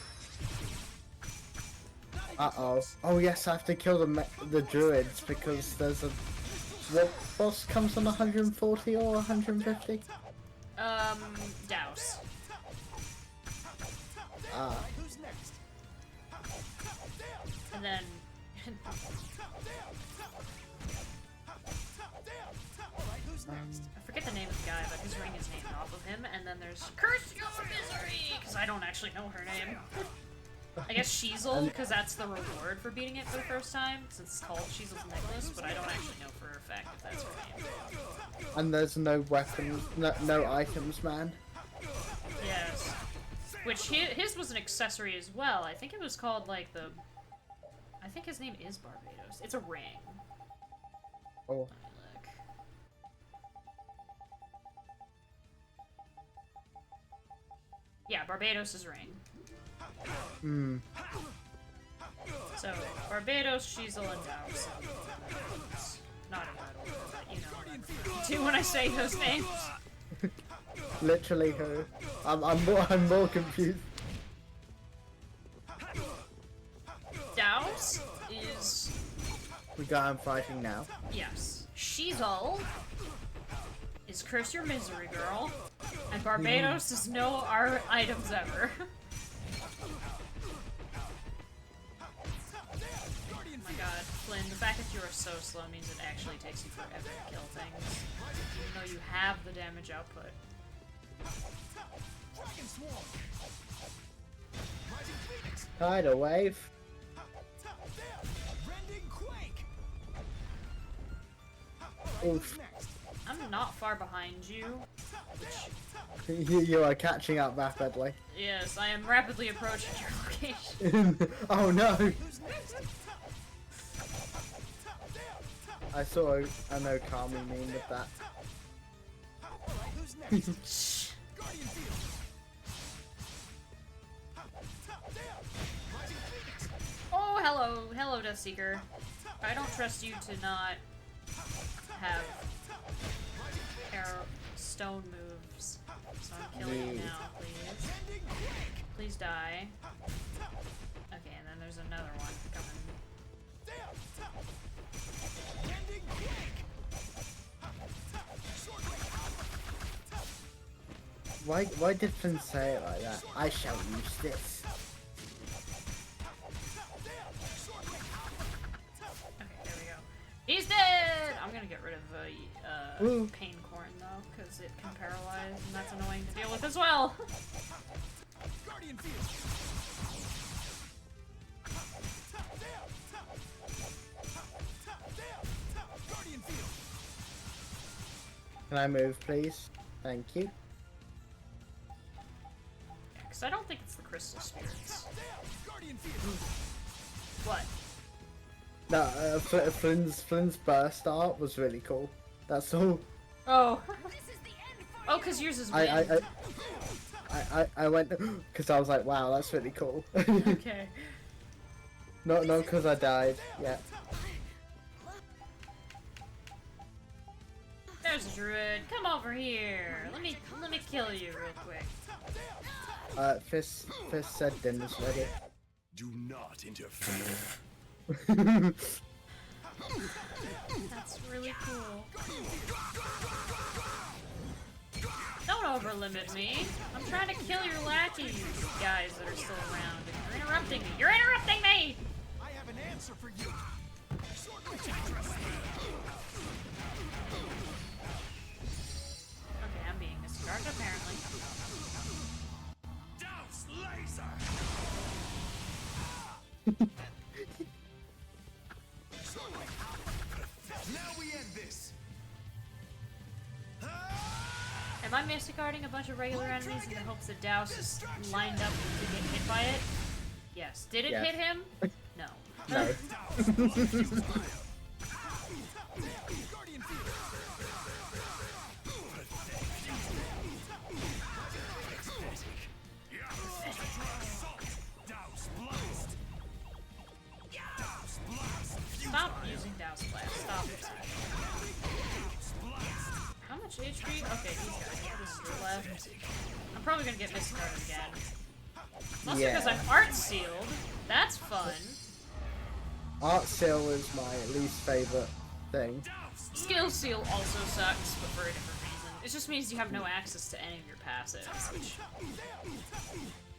Speaker 2: Uh-oh. Oh yes, I have to kill the druids because there's a... What boss comes on 140 or 150?
Speaker 1: Douse.
Speaker 2: Ah.
Speaker 4: Who's next?
Speaker 1: And then...
Speaker 4: Who's next?
Speaker 1: I forget the name of the guy, but his ring is named off of him. And then there's Curse Your Misery! Because I don't actually know her name. I guess Sheezel, because that's the reward for beating it for the first time, since it's called Sheezel's Necklace, but I don't actually know for a fact if that's her name.
Speaker 2: And there's no weapons, no items, man.
Speaker 1: Yes. Which his was an accessory as well. I think it was called like the... I think his name is Barbados. It's a ring.
Speaker 2: Oh.
Speaker 1: Look. Yeah, Barbados' ring.
Speaker 2: Hmm.
Speaker 1: So, Barbados, Sheezel, and Douse. Not in that order, but you know what I do when I say those names.
Speaker 2: Literally who? I'm more confused.
Speaker 1: Douse is...
Speaker 2: The guy I'm fighting now.
Speaker 1: Yes. Sheezel is Curse Your Misery Girl. And Barbados is no our items ever. Oh my god, Flynn, the fact that you are so slow means it actually takes you forever to kill things. Even though you have the damage output.
Speaker 2: Tidal wave. Oof.
Speaker 1: I'm not far behind you.
Speaker 2: You are catching up rapidly.
Speaker 1: Yes, I am rapidly approaching your location.
Speaker 2: Oh no! I saw an Okami meme with that.
Speaker 1: Oh, hello, Deathseeker. I don't trust you to not have arrow stone moves, so I'm killing you now, please. Please die. Okay, and then there's another one coming.
Speaker 2: Why did Finn say it like that? I shall use this.
Speaker 1: Okay, there we go. He's dead! I'm gonna get rid of Pain Corn though, because it can paralyze, and that's annoying to deal with as well.
Speaker 4: Guardian Field. Guardian Field.
Speaker 2: Can I move, please? Thank you.
Speaker 1: Because I don't think it's the Crystal Spirits.
Speaker 4: Guardian Field.
Speaker 1: What?
Speaker 2: No, Flynn's burst art was really cool. That's all.
Speaker 1: Oh.
Speaker 7: This is the end for
Speaker 1: Oh, because yours is wind.
Speaker 2: I went because I was like, wow, that's really cool.
Speaker 1: Okay.
Speaker 2: Not because I died. Yeah.
Speaker 1: There's a druid. Come over here. Let me kill you real quick.
Speaker 2: Fist said dinner's ready.
Speaker 5: Do not interfere.
Speaker 1: That's really cool. Don't overlimit me. I'm trying to kill your lackeys, guys that are still around. And you're interrupting me. You're interrupting me!
Speaker 4: I have an answer for you.
Speaker 1: Okay, I'm being discarded apparently.
Speaker 5: Douse laser!
Speaker 4: Now we end this.
Speaker 1: Am I miscarding a bunch of regular enemies in the hopes that Douse is lined up to get hit by it? Yes. Did it
Speaker 2: Yes.
Speaker 1: hit him? No.
Speaker 2: No.
Speaker 4: Guardian Field.
Speaker 1: HP? Okay, these guys are left. I'm probably gonna get misguarded again. Mostly because I'm art sealed. That's fun.
Speaker 2: Art seal is my least favorite thing.
Speaker 1: Skill seal also sucks, but for a different reason. It just means you have no access to any of your passives, which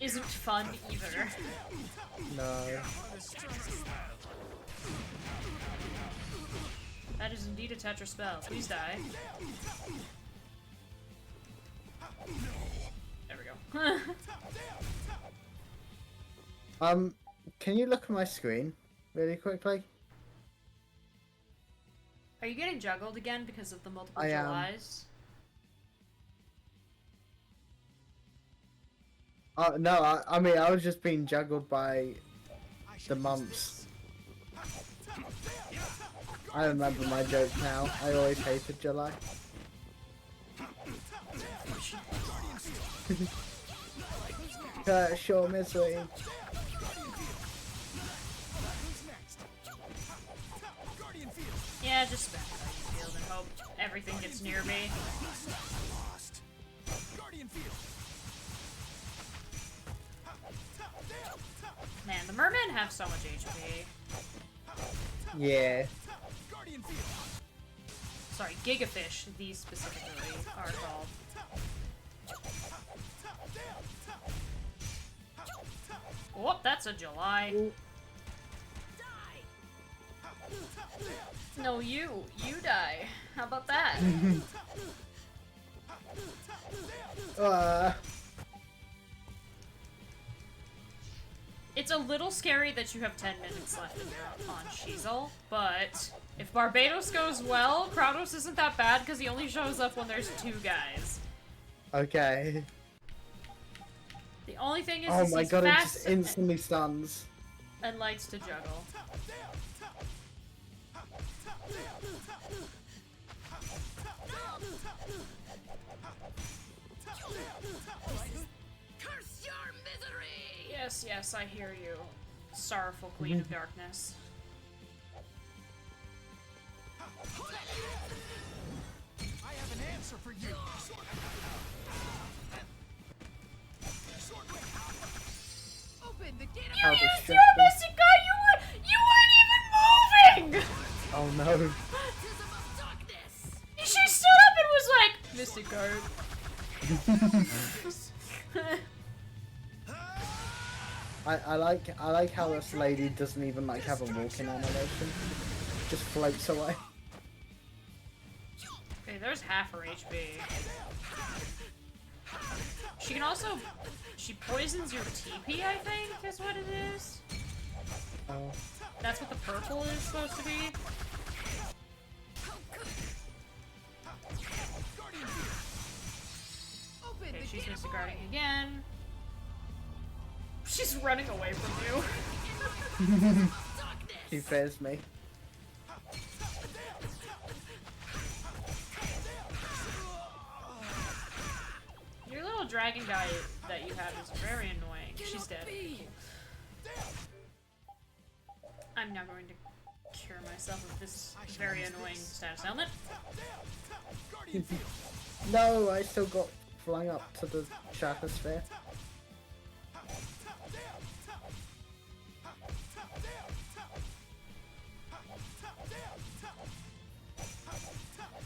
Speaker 1: isn't fun either.
Speaker 2: No.
Speaker 1: That is indeed a Tetra spell. Please die. There we go.
Speaker 2: Can you look at my screen really quickly?
Speaker 1: Are you getting juggled again because of the multiple
Speaker 2: I am.
Speaker 1: Julys?
Speaker 2: Oh no, I mean I was just being juggled by the months. I remember my joke now. I always hated July. Curse your misery.
Speaker 1: Yeah, just spam Guardian Field and hope everything gets near me. Man, the mermen have so much HP.
Speaker 2: Yeah.
Speaker 1: Sorry, Gigafish, these specifically are called. Whoop, that's a July. No, you die. How about that? It's a little scary that you have 10 minutes left and you're on Shizel, but if Barbados goes well, Kratos isn't that bad because he only shows up when there's 2 guys.
Speaker 2: Okay.
Speaker 1: The only thing is,
Speaker 2: Oh my
Speaker 1: he's
Speaker 2: god, it
Speaker 1: fast
Speaker 2: just instantly stuns.
Speaker 1: and likes to juggle.
Speaker 7: Curse your misery!
Speaker 1: Yes, yes, I hear you, sorrowful Queen of Darkness.
Speaker 4: I have an answer for you. Open the gate.
Speaker 2: How
Speaker 1: You used
Speaker 2: distracting.
Speaker 1: your Mystic Guy! You weren't even moving!
Speaker 2: Oh no.
Speaker 7: Baptism of darkness!
Speaker 1: She stood up and was like, Mystic Guard.
Speaker 2: I like how this lady doesn't even like have a walking animation. Just floats away.
Speaker 1: Okay, there's half her HP. She can also... She poisons your TP, I think, is what it is.
Speaker 2: Oh.
Speaker 1: That's what the purple is supposed to be. Okay, she's disregarding again. She's running away from you.
Speaker 2: She fears me.
Speaker 1: Your little dragon guy that you have is very annoying. She's dead. I'm now going to cure myself of this very annoying status ailment.
Speaker 2: No, I still got flung up to the stratosphere.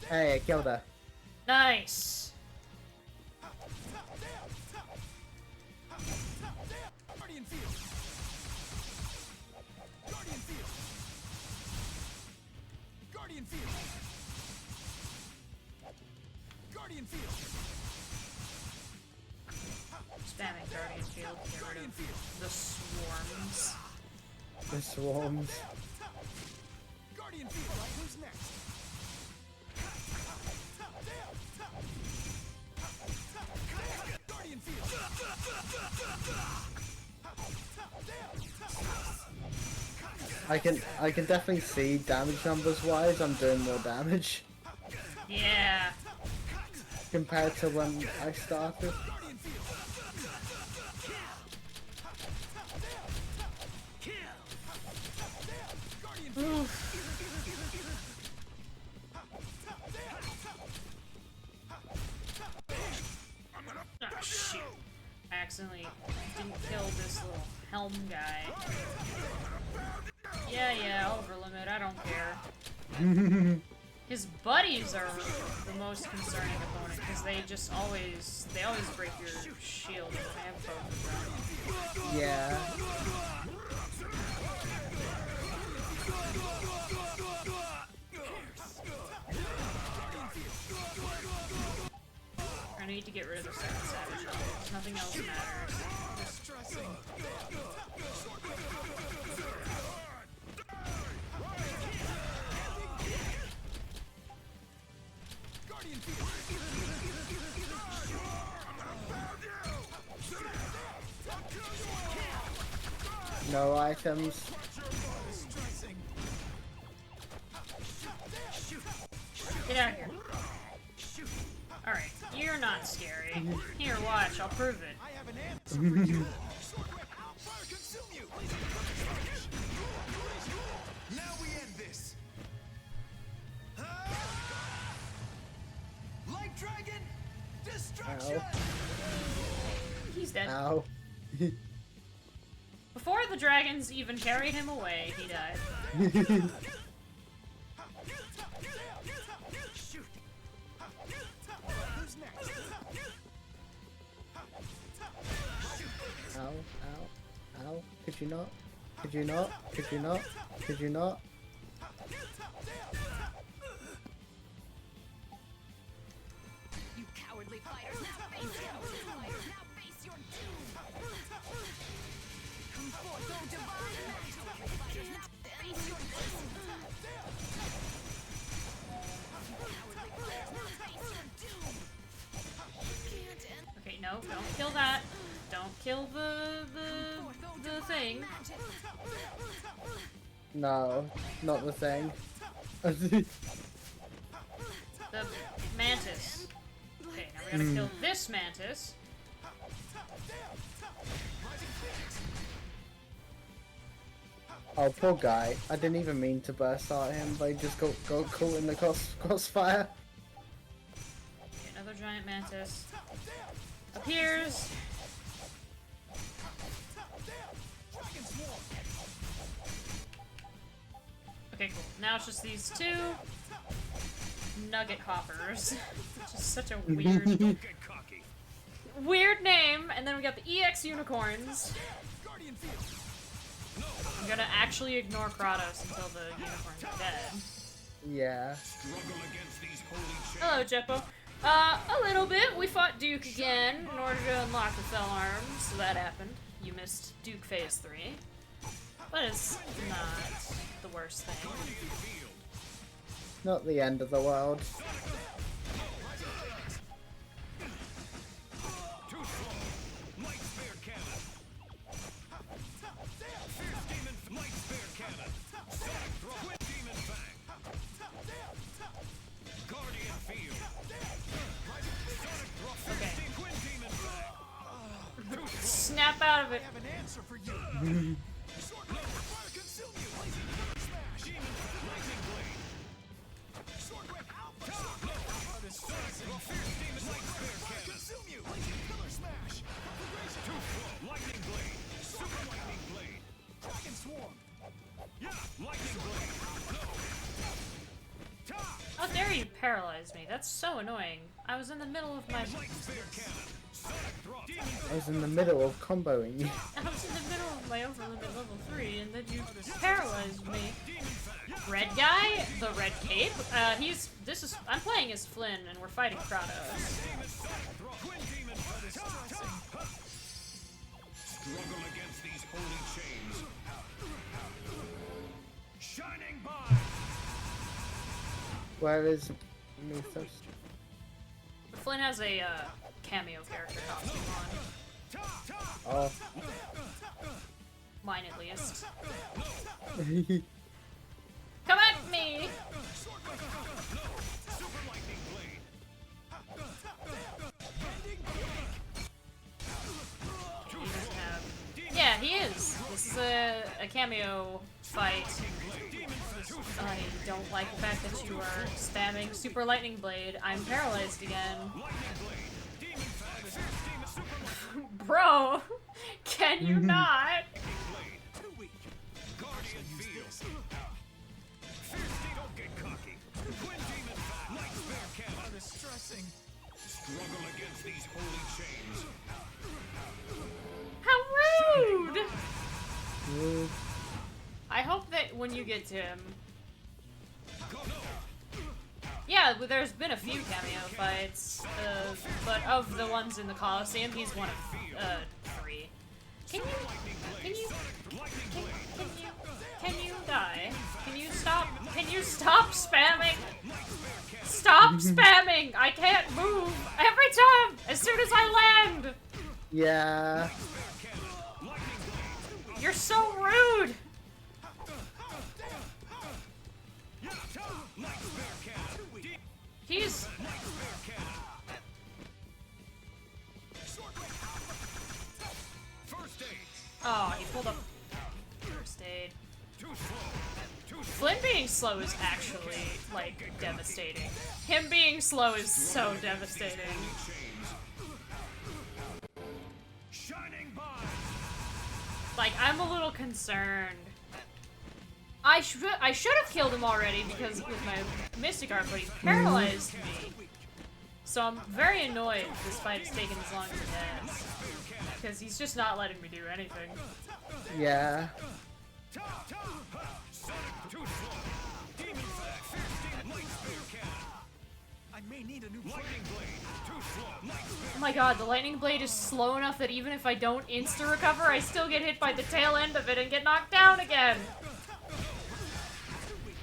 Speaker 2: Hey, I killed her.
Speaker 1: Nice.
Speaker 4: Guardian field. Guardian field. Guardian field. Guardian field.
Speaker 1: Spamming Guardian Field to get rid of the swarms.
Speaker 2: The swarms.
Speaker 4: Guardian field. Right, who's next? Guardian field.
Speaker 2: I can definitely see damage numbers wise I'm doing more damage
Speaker 1: Yeah.
Speaker 2: compared to when I started.
Speaker 1: little helm guy. Yeah, overlimit, I don't care. His buddies are the most concerning opponent, because they always break your shield when they have both of them.
Speaker 2: Yeah.
Speaker 1: I need to get rid of the second savage. Nothing else matters.
Speaker 2: No items.
Speaker 1: Get out of here. Alright, you're not scary. Here, watch, I'll prove it.
Speaker 4: I have an answer for you. Sword whip, I'll fire consume you. Now we end this. Light dragon, destruction.
Speaker 1: He's dead.
Speaker 2: Ow.
Speaker 1: Before the dragons even carried him away, he died.
Speaker 2: Ow, ow, ow. Could you not? Could you not? Could you not? Could you not?
Speaker 7: You cowardly fighters, now face cowardly fighters, now face your doom. Come forth, O divine mantle. Fighters, now face your doom. Cowardly fighters, now face your doom. Can't end
Speaker 1: Okay, no, don't kill that. Don't kill the thing.
Speaker 7: magic.
Speaker 2: No, not the thing.
Speaker 1: The mantis. Okay, now we gotta kill this mantis.
Speaker 2: Oh, poor guy. I didn't even mean to burst at him, but he just got caught in the crossfire.
Speaker 1: Okay, another giant mantis appears. Okay, cool. Now it's just these two nugget hoppers. Which is such a weird,
Speaker 5: Get cocky.
Speaker 1: weird name. And then we got the EX unicorns.
Speaker 4: Guardian field.
Speaker 1: I'm gonna actually ignore Kratos until the unicorns are dead.
Speaker 2: Yeah.
Speaker 5: Struggle against these holy chains.
Speaker 1: Hello, Jeppo. A little bit. We fought Duke again in order to unlock the Fell Arms, so that happened. You missed Duke Phase 3. But it's not the worst thing.
Speaker 2: Not the end of the world.
Speaker 5: Too slow. Light spear cannon. Fierce demon light spear cannon. Sonic throw. Twin demon fang. Guardian field. Sonic throw.
Speaker 1: Okay.
Speaker 5: Twin demon fang.
Speaker 1: Snap out of it.
Speaker 4: I have an answer for you. Sword whip, fire consume you. Blazing color smash.
Speaker 5: Demon fang. Lightning blade.
Speaker 4: Sword whip, alpha. Sword whip, alpha distressing.
Speaker 5: Fierce demon light spear
Speaker 4: Fire
Speaker 5: cannon.
Speaker 4: consume you. Blazing color smash. Conflagration.
Speaker 5: Too slow. Lightning blade. Super lightning blade.
Speaker 4: Dragon swarm.
Speaker 5: Yeah. Lightning blade. No. Ta.
Speaker 1: How dare you paralyze me? That's so annoying. I was in the middle of my.
Speaker 5: Light spear cannon. Sonic throw. Demon
Speaker 2: I was in the middle of comboing you.
Speaker 1: I was in the middle of my overlimit level 3, and then you paralyzed me. Red guy, the red cape. I'm playing as Flynn, and we're fighting Kratos.
Speaker 5: Twin demon fang. Struggle against these holy chains. Shining by.
Speaker 2: Where is Mythos?
Speaker 1: Flynn has a cameo character costume on.
Speaker 2: Oh.
Speaker 1: Mine at least. Come at me!
Speaker 5: Super lightning blade.
Speaker 1: He doesn't have. Yeah, he is. This is a cameo fight. I don't like the fact that you are spamming Super Lightning Blade. I'm paralyzed again. Bro, can you not?
Speaker 4: Too weak.
Speaker 3: Guardian Field. Fierce, don't get cocky. Twin Demon Vow. Light Spare Cannon.
Speaker 4: Distressing.
Speaker 3: Struggle against these holy chains.
Speaker 1: How rude!
Speaker 2: Rude.
Speaker 1: I hope that when you get to him...
Speaker 3: Go no.
Speaker 1: Yeah, there's been a few cameo fights, but of the ones in the Coliseum, he's one of 3. Can you die? Can you stop spamming? Stop spamming! I can't move every time as soon as I land.
Speaker 2: Yeah.
Speaker 1: You're so rude. He's
Speaker 3: First aid.
Speaker 1: oh, he pulled up first aid.
Speaker 3: Too slow. Too slow.
Speaker 1: Flynn being slow is actually, like, devastating. Him being slow is so devastating.
Speaker 3: Shining Bond.
Speaker 1: Like, I'm a little concerned. I should have killed him already because with my Mystic Art, but he's paralyzed me. So I'm very annoyed this fight has taken as long as it has. Because he's just not letting me do anything.
Speaker 2: Yeah.
Speaker 3: Too slow. Demon Flag. Fierce Demon. Light Spare Cannon.
Speaker 4: I may need a new
Speaker 3: Lightning Blade. Too slow. Light Spare.
Speaker 1: Oh my god, the Lightning Blade is slow enough that even if I don't insta-recover, I still get hit by the tail end of it and get knocked down again.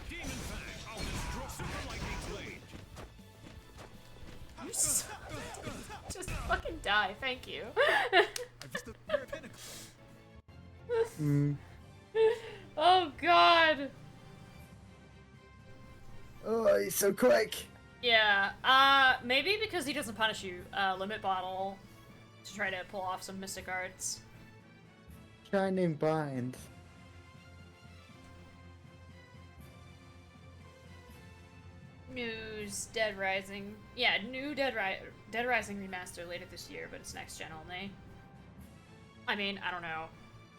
Speaker 3: Demon Fang. I'll destroy Super Lightning Blade.
Speaker 1: You so just fucking die, thank you.
Speaker 4: I've just the very pinnacle.
Speaker 1: Oh god.
Speaker 2: Oh, he's so quick.
Speaker 1: Yeah, maybe because he doesn't punish you, Limit Bottle to try to pull off some Mystic Arts.
Speaker 2: Shining Bind.
Speaker 1: News, Dead Rising. Yeah, new Dead Rising remaster later this year, but it's next gen only. I mean, I don't know.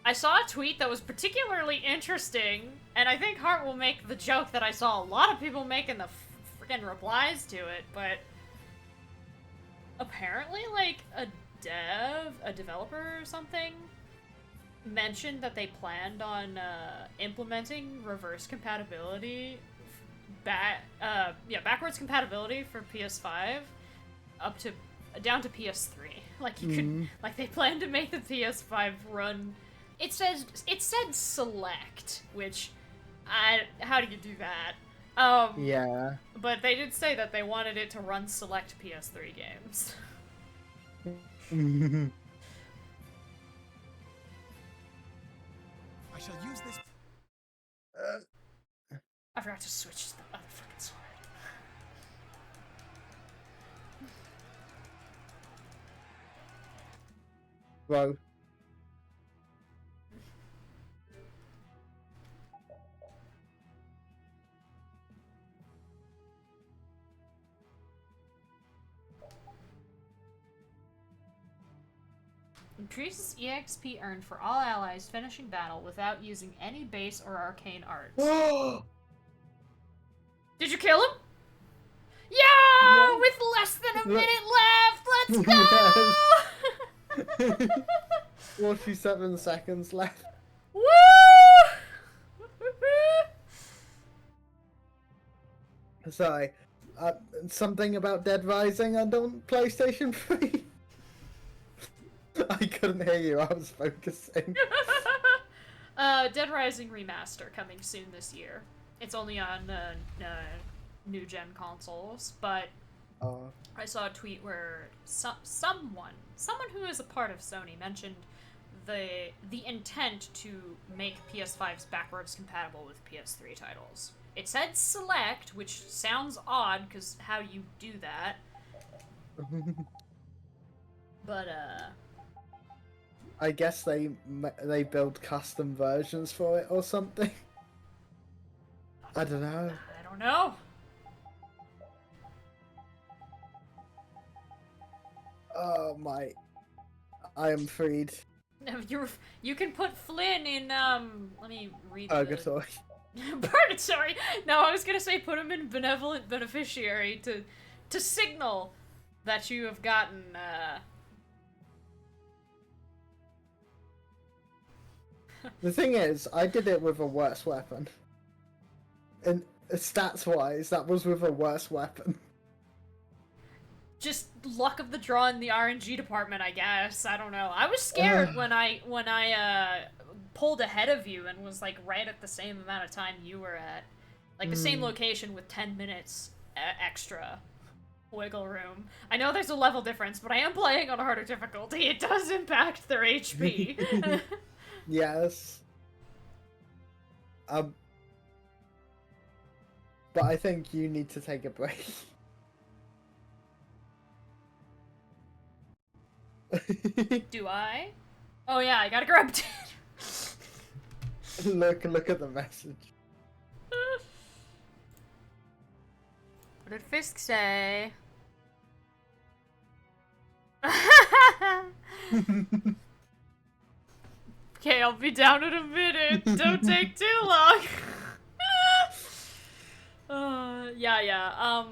Speaker 1: I saw a tweet that was particularly interesting, and I think Hart will make the joke that I saw a lot of people make in the freaking replies to it, but apparently, like, a developer or something mentioned that they planned on implementing reverse compatibility, backwards compatibility for PS5 down to PS3. Like you could, like they plan to make the PS5 run. It said select, which how do you do that?
Speaker 2: Yeah.
Speaker 1: But they did say that they wanted it to run select PS3 games.
Speaker 4: I shall use this.
Speaker 1: I forgot to switch to the other fucking sword.
Speaker 2: Bro.
Speaker 1: Increases EXP earned for all allies finishing battle without using any base or arcane arts.
Speaker 2: Oh!
Speaker 1: Did you kill him? Yeah! With less than a minute left! Let's go!
Speaker 2: 47 seconds left.
Speaker 1: Woo!
Speaker 2: Sorry. Something about Dead Rising on PlayStation 3? I couldn't hear you, I was focusing.
Speaker 1: Dead Rising Remaster coming soon this year. It's only on new gen consoles, but I saw a tweet where someone who is a part of Sony mentioned the intent to make PS5s backwards compatible with PS3 titles. It said select, which sounds odd because how you do that. But
Speaker 2: I guess they build custom versions for it or something. I don't know.
Speaker 1: I don't know.
Speaker 2: Oh my! I am freed.
Speaker 1: No, you can put Flynn in, let me read the...
Speaker 2: Purgatory.
Speaker 1: Purgatory! No, I was gonna say put him in benevolent beneficiary to signal that you have gotten,
Speaker 2: The thing is, I did it with a worse weapon. And stats-wise, that was with a worse weapon.
Speaker 1: just luck of the draw in the RNG department, I guess. I don't know. I was scared when I pulled ahead of you and was like right at the same amount of time you were at. Like the same location with 10 minutes extra wiggle room. I know there's a level difference, but I am playing on a harder difficulty. It does impact their HP.
Speaker 2: Yes. But I think you need to take a break.
Speaker 1: Do I? Oh yeah, I gotta grab
Speaker 2: Look at the message.
Speaker 1: What did Fisk say? Okay, I'll be down in a minute. Don't take too long. Yeah.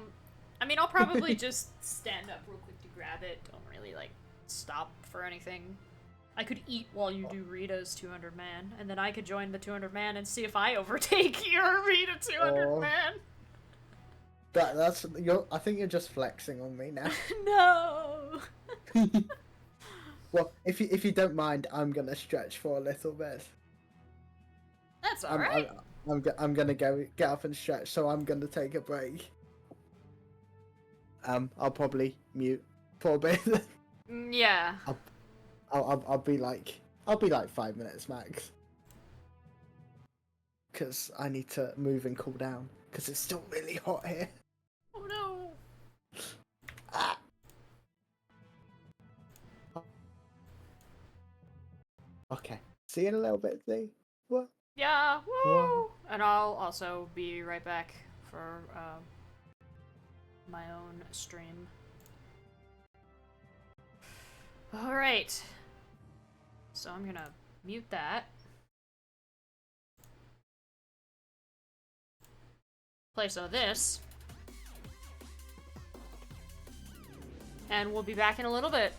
Speaker 1: I mean, I'll probably just stand up real quick to grab it. Don't really, like, stop for anything. I could eat while you do Rita's 200 man, and then I could join the 200 man and see if I overtake your Rita 200 man.
Speaker 2: That's I think you're just flexing on me now.
Speaker 1: No.
Speaker 2: Well, if you don't mind, I'm gonna stretch for a little bit.
Speaker 1: That's alright.
Speaker 2: I'm gonna go get up and stretch, so I'm gonna take a break. I'll probably mute for a bit.
Speaker 1: Yeah.
Speaker 2: I'll be like 5 minutes max. Cause I need to move and cool down. Cause it's still really hot here.
Speaker 1: Oh no.
Speaker 2: Ah. Okay. See you in a little bit, see? What?
Speaker 1: Yeah, woo!
Speaker 2: Whoa.
Speaker 1: And I'll also be right back for my own stream. Alright. So I'm gonna mute that. Play some of this. And we'll be back in a little bit.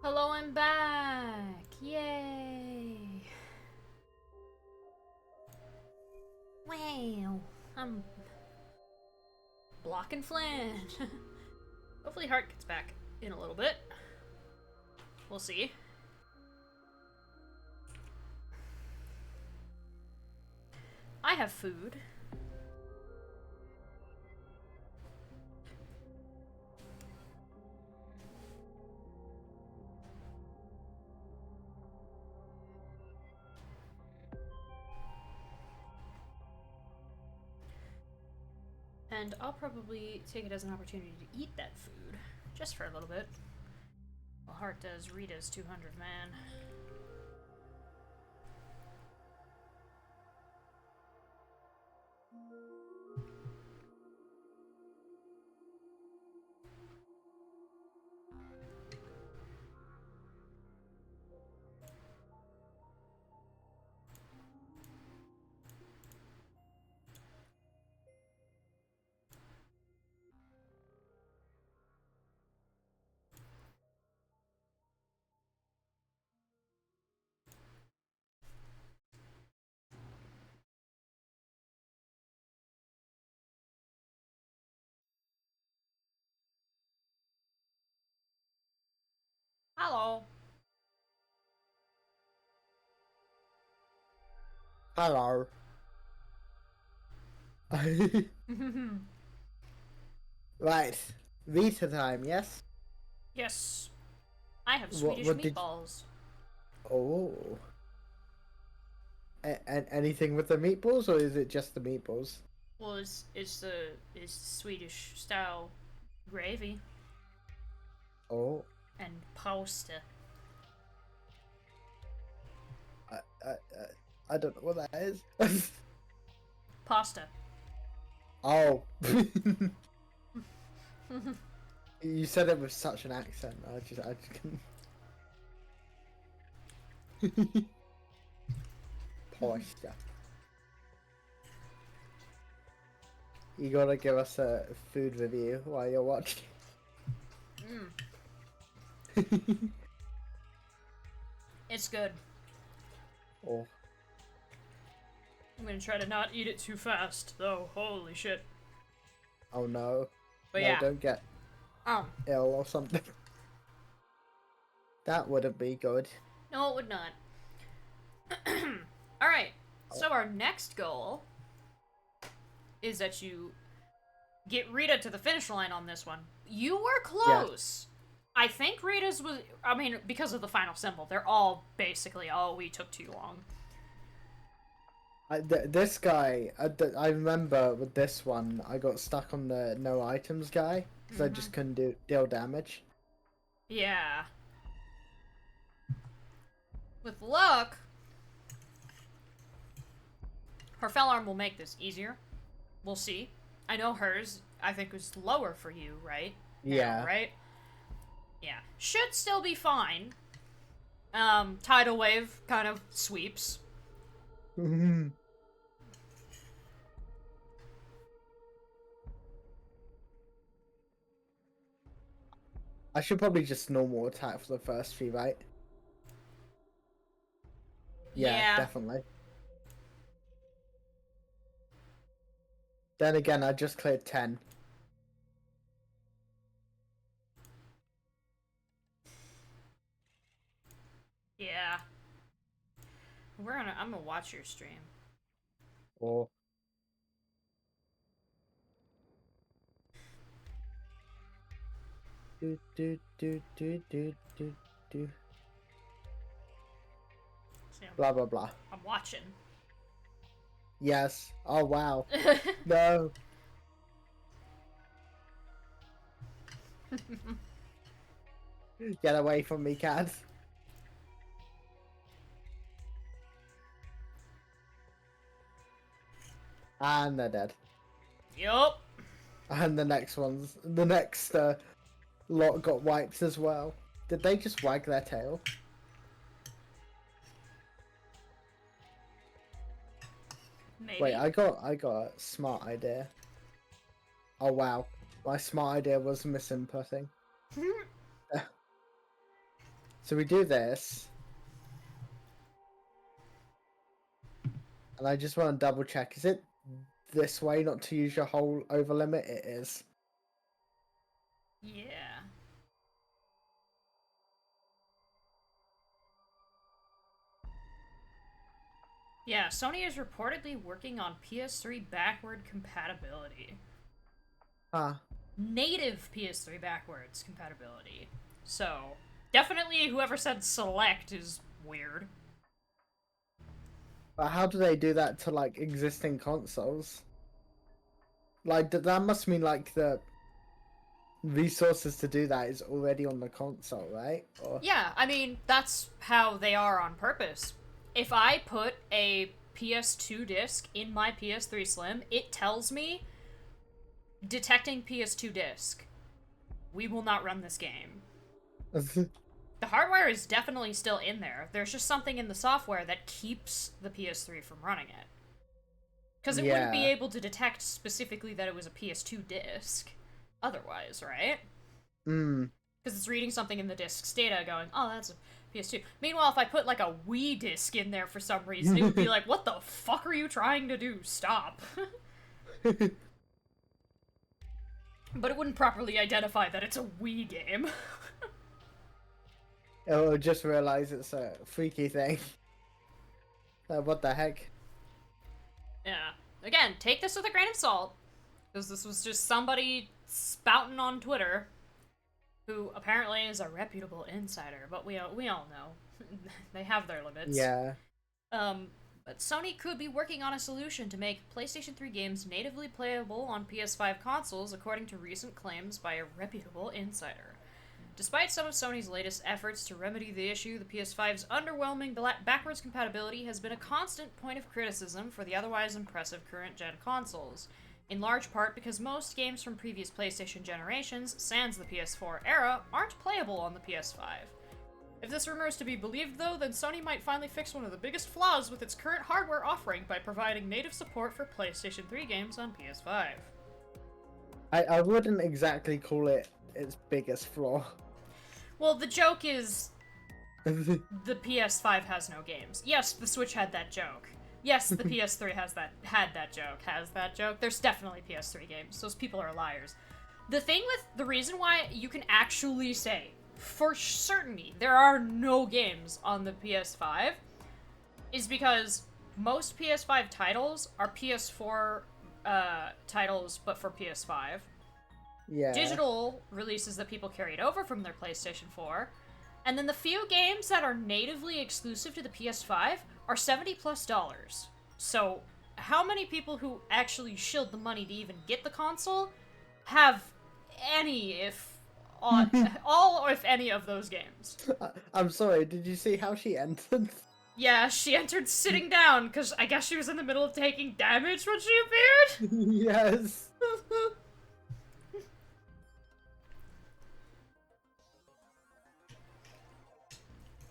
Speaker 1: Hello, I'm back! Yay! Wow, I'm blocking Flynn. Hopefully Hart gets back in a little bit. We'll see. I have food. And I'll probably take it as an opportunity to eat that food, just for a little bit. While Hart does Rita's 200 man. Hello.
Speaker 2: Hello. Right. Vita time, yes?
Speaker 1: Yes. I have Swedish
Speaker 2: what did-
Speaker 1: meatballs.
Speaker 2: Oh. Anything with the meatballs, or is it just the meatballs?
Speaker 1: Well, it's Swedish style gravy
Speaker 2: Oh.
Speaker 1: and pasta.
Speaker 2: I don't know what that is.
Speaker 1: Pasta.
Speaker 2: Oh. You said it with such an accent. I just couldn't. Pasta. You gotta give us a food review while you're watching.
Speaker 1: It's good.
Speaker 2: Oh.
Speaker 1: I'm gonna try to not eat it too fast, though. Holy shit.
Speaker 2: Oh no.
Speaker 1: But
Speaker 2: No,
Speaker 1: yeah.
Speaker 2: don't get ill or something. That wouldn't be good.
Speaker 1: No, it would not. Alright, so our next goal is that you get Rita to the finish line on this one. You were close. I think Rita's was, I mean, because of the final symbol, they're all basically, oh, we took too long.
Speaker 2: This guy, I remember with this one, I got stuck on the no items guy, because I just couldn't deal damage.
Speaker 1: Yeah. With luck, her fell arm will make this easier. We'll see. I know hers, I think, was lower for you, right?
Speaker 2: Yeah.
Speaker 1: Now, right? Yeah. Should still be fine. Tidal wave kind of sweeps.
Speaker 2: I should probably just normal attack for the first few, right? Yeah, definitely. Then again, I just cleared 10.
Speaker 1: Yeah. I'm gonna watch your stream.
Speaker 2: Or do.
Speaker 1: So,
Speaker 2: Blah blah blah.
Speaker 1: I'm watching.
Speaker 2: Yes. Oh wow. No. Get away from me, cat. And they're dead.
Speaker 1: Yup.
Speaker 2: And the next lot got wiped as well. Did they just wag their tail?
Speaker 1: Maybe.
Speaker 2: Wait, I got a smart idea. Oh wow, my smart idea was misinputting. So we do this, and I just want to double check: is it this way, not to use your whole over limit? It is.
Speaker 1: Yeah. Yeah, Sony is reportedly working on PS3 backward compatibility.
Speaker 2: Ah.
Speaker 1: Native PS3 backwards compatibility. So, definitely whoever said select is weird.
Speaker 2: But how do they do that to, like, existing consoles? Like, that must mean, like, the resources to do that is already on the console, right? Or...
Speaker 1: Yeah, I mean, that's how they are on purpose. If I put a PS2 disc in my PS3 Slim, it tells me, detecting PS2 disc, we will not run this game. The hardware is definitely still in there. There's just something in the software that keeps the PS3 from running it. Because it wouldn't be able to detect specifically that it was a PS2 disc otherwise, right? Because it's reading something in the disc's data going, oh, that's a PS2. Meanwhile, if I put, like, a Wii disc in there for some reason, it would be like, what the fuck are you trying to do? Stop. But it wouldn't properly identify that it's a Wii game.
Speaker 2: It will just realize it's a freaky thing. What the heck?
Speaker 1: Yeah. Again, take this with a grain of salt. Because this was just somebody spouting on Twitter who apparently is a reputable insider, but we all know. They have their limits.
Speaker 2: Yeah.
Speaker 1: But Sony could be working on a solution to make PlayStation 3 games natively playable on PS5 consoles, according to recent claims by a reputable insider. Despite some of Sony's latest efforts to remedy the issue, the PS5's underwhelming backwards compatibility has been a constant point of criticism for the otherwise impressive current-gen consoles, in large part because most games from previous PlayStation generations, sans the PS4 era, aren't playable on the PS5. If this rumor is to be believed, though, then Sony might finally fix one of the biggest flaws with its current hardware offering by providing native support for PlayStation 3 games on PS5.
Speaker 2: I wouldn't exactly call it its biggest flaw.
Speaker 1: Well, the joke is the PS5 has no games. Yes, the Switch had that joke. Yes, the PS3 had that joke. There's definitely PS3 games. Those people are liars. The reason why you can actually say for certainty there are no games on the PS5 is because most PS5 titles are PS4 titles, but for PS5.
Speaker 2: Yeah.
Speaker 1: digital releases that people carried over from their PlayStation 4, and then the few games that are natively exclusive to the PS5 are $70+. So, how many people who actually shilled the money to even get the console have any, if all or if any of those games?
Speaker 2: I'm sorry, did you see how she entered?
Speaker 1: Yeah, she entered sitting down, because I guess she was in the middle of taking damage when she appeared?
Speaker 2: Yes.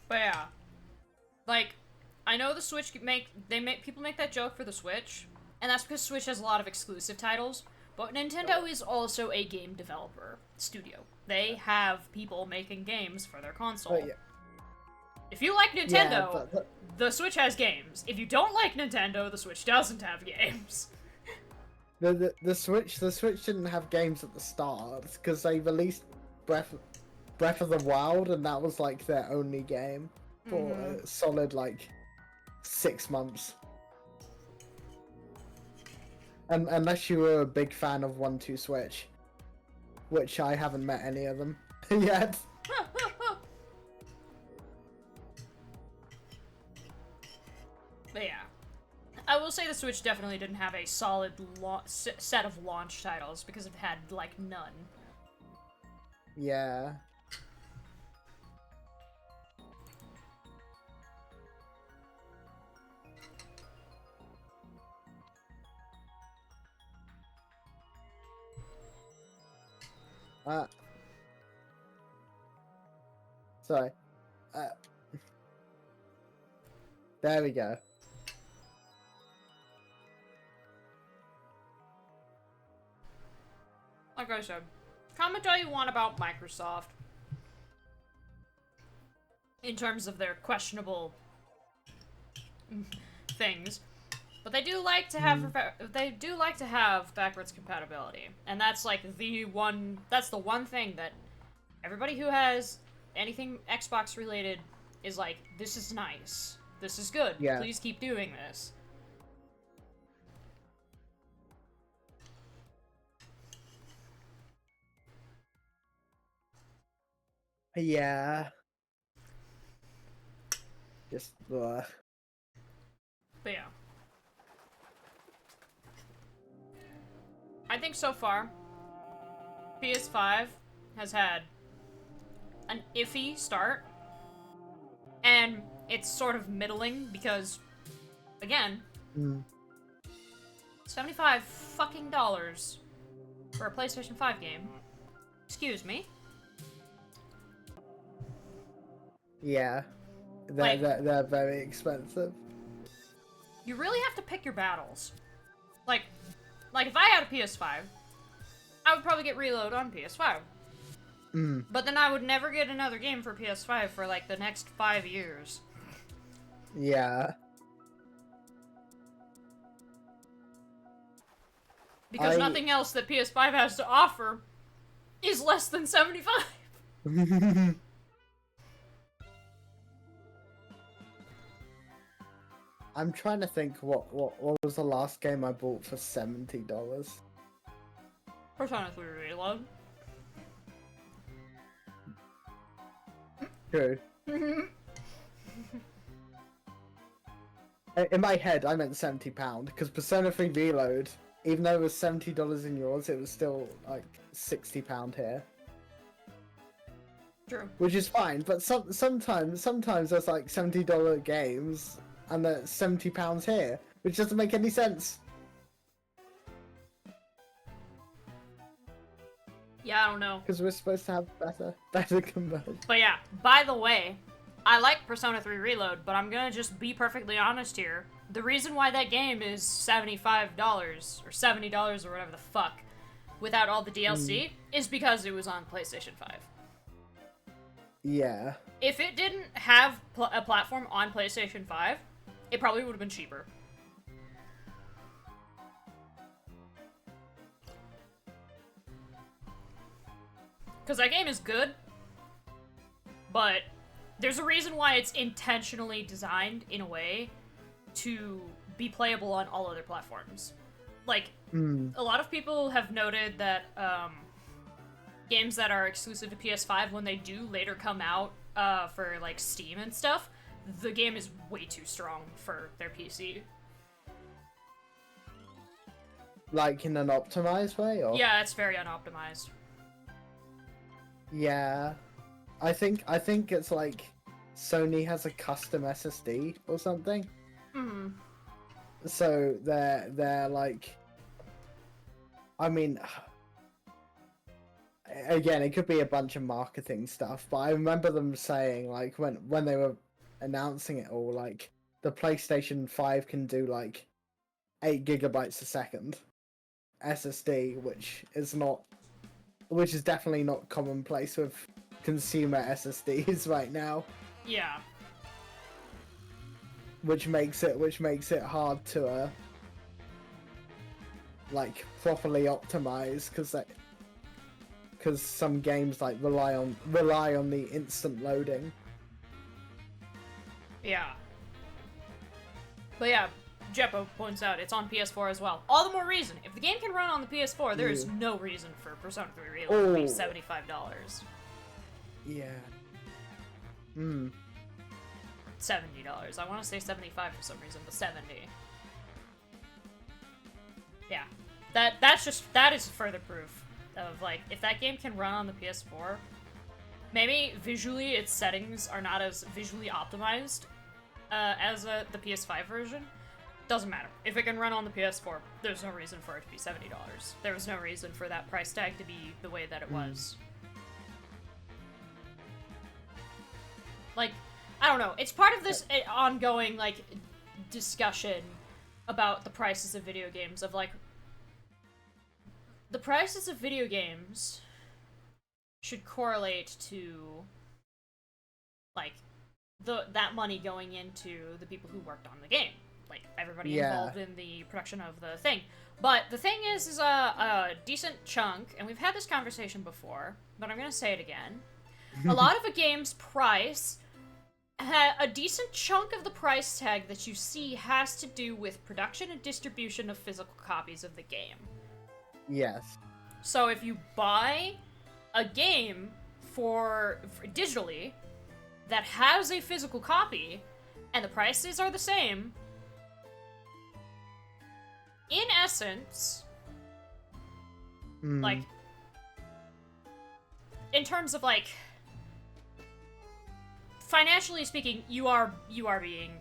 Speaker 1: But yeah. Like, I know the Switch people make that joke for the Switch, and that's because Switch has a lot of exclusive titles, but Nintendo is also a game developer studio. They have people making games for their console.
Speaker 2: Oh, yeah.
Speaker 1: If you like Nintendo,
Speaker 2: but
Speaker 1: the Switch has games. If you don't like Nintendo, the Switch doesn't have games.
Speaker 2: the Switch didn't have games at the start because they released Breath of the Wild, and that was like their only game for a solid like 6 months. And unless you were a big fan of 1-2 Switch, which I haven't met any of them yet.
Speaker 1: But yeah. I will say the Switch definitely didn't have a solid set of launch titles, because it had, like, none.
Speaker 2: Yeah. Sorry. There we go.
Speaker 1: Like I said, comment all you want about Microsoft in terms of their questionable things, but they do like to have backwards compatibility, and that's like the one thing that everybody who has anything Xbox related is like, this is nice, this is good,
Speaker 2: Yeah.
Speaker 1: please keep doing this.
Speaker 2: Yeah. Just
Speaker 1: But yeah. I think so far, PS5 has had an iffy start, and it's sort of middling because, again, $75 fucking dollars for a PlayStation 5 game. Excuse me.
Speaker 2: yeah. They're very expensive.
Speaker 1: You really have to pick your battles. Like if I had a PS5, I would probably get Reload on PS5. But then I would never get another game for PS5 for like the next 5 years.
Speaker 2: Yeah.
Speaker 1: Because nothing else that PS5 has to offer is less than $75.
Speaker 2: I'm trying to think what was the last game I bought for $70.
Speaker 1: Persona 3 Reload.
Speaker 2: True. In my head, I meant £70 because Persona 3 Reload, even though it was $70 in yours, it was still like £60 here.
Speaker 1: True.
Speaker 2: Which is fine, but sometimes there's like $70 games and they're £70 here, which doesn't make any sense.
Speaker 1: Yeah, I don't know.
Speaker 2: Because we're supposed to have better conversion.
Speaker 1: But yeah, by the way, I like Persona 3 Reload, but I'm gonna just be perfectly honest here. The reason why that game is $75 or $70 or whatever the fuck without all the DLC is because it was on PlayStation 5.
Speaker 2: Yeah.
Speaker 1: If it didn't have a platform on PlayStation 5, it probably would have been cheaper. Because that game is good, but there's a reason why it's intentionally designed in a way to be playable on all other platforms. Like, a lot of people have noted that games that are exclusive to PS5, when they do later come out for like Steam and stuff, the game is way too strong for their PC.
Speaker 2: Like in an optimized way, or?
Speaker 1: Yeah, it's very unoptimized.
Speaker 2: Yeah, I think it's like Sony has a custom SSD or something.
Speaker 1: Hmm.
Speaker 2: So they're like, I mean, again, it could be a bunch of marketing stuff, but I remember them saying like when they were announcing it all, like the PlayStation 5 can do like 8 gigabytes a second SSD, which is definitely not commonplace with consumer SSDs right now.
Speaker 1: Yeah.
Speaker 2: Which makes it hard to like properly optimize, because some games like rely on the instant loading.
Speaker 1: Yeah. But yeah, Jeppo points out it's on PS4 as well. All the more reason. If the game can run on the PS4, there is no reason for Persona 3 Reloaded to be $75.
Speaker 2: Yeah. Hmm.
Speaker 1: $70. I want to say 75 for some reason, but 70. Yeah. That is further proof of, like, if that game can run on the PS4, maybe visually its settings are not as visually optimized as the PS5 version. Doesn't matter. If it can run on the PS4, there's no reason for it to be $70. There was no reason for that price tag to be the way that it was. Like, I don't know. It's part of this ongoing, like, discussion about the prices of video games, of, like, the prices of video games should correlate to, like, that money going into the people who worked on the game. Like, everybody involved in the production of the thing. But the thing is a decent chunk, and we've had this conversation before, but I'm gonna say it again. A lot of a game's price, a decent chunk of the price tag that you see has to do with production and distribution of physical copies of the game.
Speaker 2: Yes.
Speaker 1: So if you buy a game for digitally that has a physical copy, and the prices are the same, in essence, like, in terms of, like, financially speaking, you are being,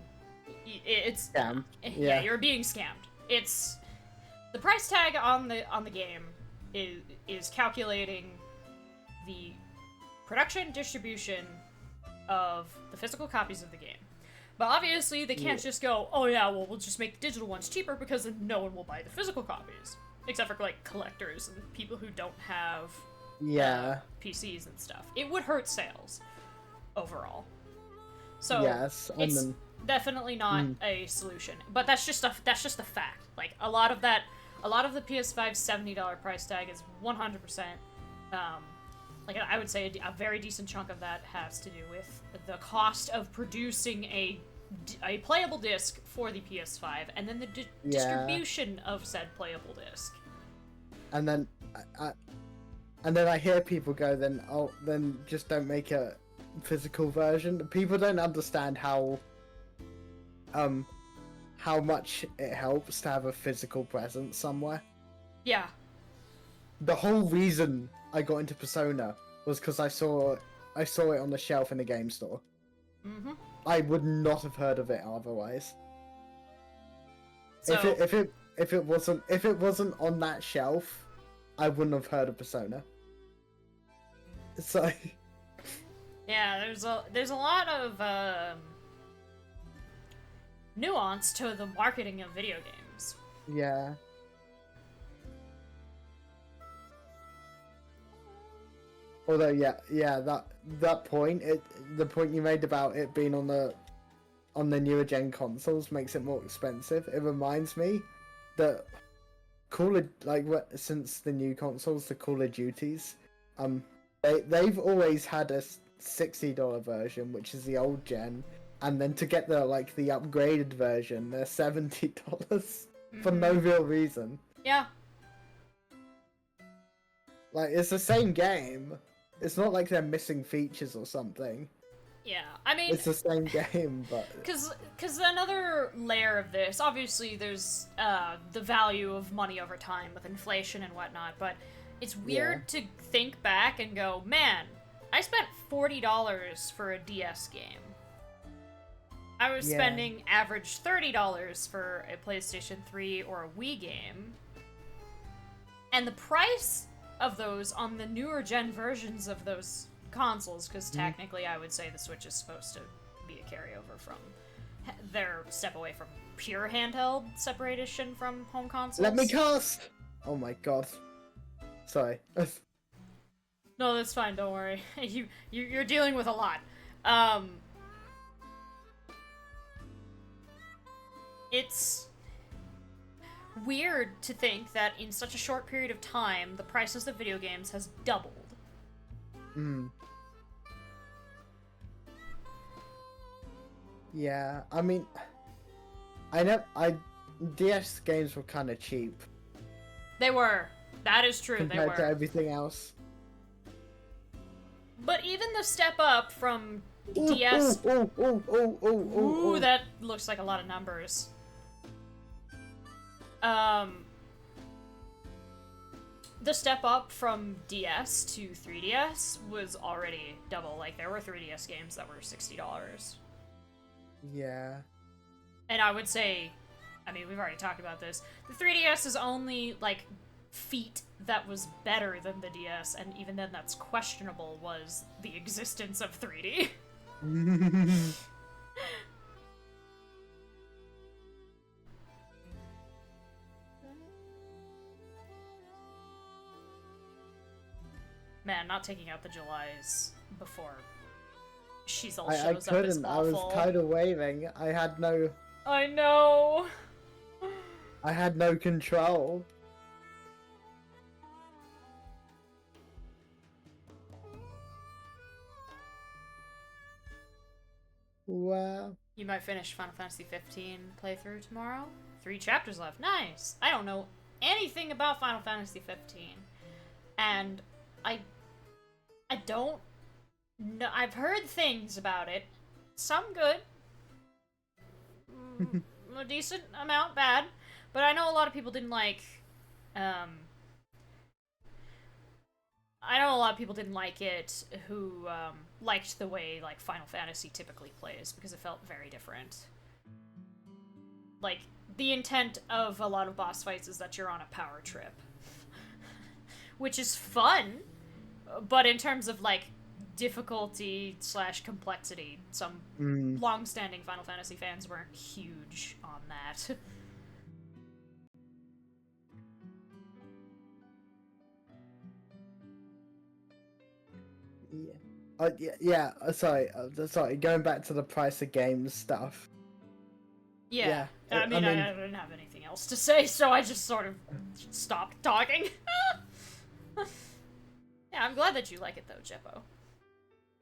Speaker 1: it's
Speaker 2: scammed.
Speaker 1: Yeah, you're being scammed. It's the price tag on the game is calculating the production distribution of the physical copies of the game. But obviously, they can't just go, oh yeah, well, we'll just make the digital ones cheaper because then no one will buy the physical copies. Except for, like, collectors and people who don't have PCs and stuff. It would hurt sales overall. So,
Speaker 2: yes,
Speaker 1: it's definitely not a solution. But that's just a fact. Like, a lot of the PS5's $70 price tag is 100%, like, I would say a very decent chunk of that has to do with the cost of producing a playable disc for the PS5, and then the distribution of said playable disc.
Speaker 2: And then I hear people go, then just don't make a physical version. People don't understand how much it helps to have a physical presence somewhere.
Speaker 1: Yeah.
Speaker 2: The whole reason I got into Persona was because I saw it on the shelf in the game store. Mm-hmm. I would not have heard of it otherwise.
Speaker 1: So,
Speaker 2: if it wasn't on that shelf, I wouldn't have heard of Persona. So
Speaker 1: yeah, there's a lot of nuance to the marketing of video games.
Speaker 2: Yeah. Although, that point, the point you made about it being on the newer gen consoles makes it more expensive. It reminds me that since the new consoles, the Call of Duties, they've always had a $60 version, which is the old gen, and then to get the upgraded version, they're $70 for no real reason.
Speaker 1: Yeah.
Speaker 2: Like, it's the same game. It's not like they're missing features or something.
Speaker 1: Yeah, I mean,
Speaker 2: It's the same game, but...
Speaker 1: Because another layer of this, obviously there's the value of money over time with inflation and whatnot, but it's weird to think back and go, man, I spent $40 for a DS game. I was spending average $30 for a PlayStation 3 or a Wii game. And the price of those on the newer gen versions of those consoles, because technically I would say the Switch is supposed to be a carryover from their step away from pure handheld separation from home consoles.
Speaker 2: Let me cast! Oh my god. Sorry.
Speaker 1: No, that's fine, don't worry. You're dealing with a lot. It's weird to think that in such a short period of time, the prices of video games has doubled.
Speaker 2: Yeah, I mean... DS games were kind of cheap.
Speaker 1: They were. That is true, they
Speaker 2: compared
Speaker 1: were.
Speaker 2: to everything else.
Speaker 1: But even the step up from DS... Ooh, that looks like a lot of numbers. The step up from DS to 3DS was already double. Like, there were 3DS games that were $60.
Speaker 2: Yeah.
Speaker 1: And I would say, I mean, we've already talked about this, the 3DS only, like, feat that was better than the DS, and even then that's questionable, was the existence of 3D. Man, not taking out the Julys before she's all
Speaker 2: I
Speaker 1: shows up is
Speaker 2: couldn't,
Speaker 1: awful.
Speaker 2: I was kind of waving. I had no control. Wow.
Speaker 1: You might finish Final Fantasy 15 playthrough tomorrow. 3 chapters left. Nice! I don't know anything about Final Fantasy 15. And I don't know. I've heard things about it. Some good. A decent amount bad. But I know a lot of people didn't like, I know a lot of people didn't like it who liked the way like Final Fantasy typically plays because it felt very different. Like, the intent of a lot of boss fights is that you're on a power trip. Which is fun, but in terms of like difficulty / complexity, some long-standing Final Fantasy fans weren't huge on that.
Speaker 2: Sorry. Going back to the price of games stuff.
Speaker 1: Yeah. I mean, I didn't have anything else to say, so I just sort of stopped talking. Yeah, I'm glad that you like it though, Jeppo.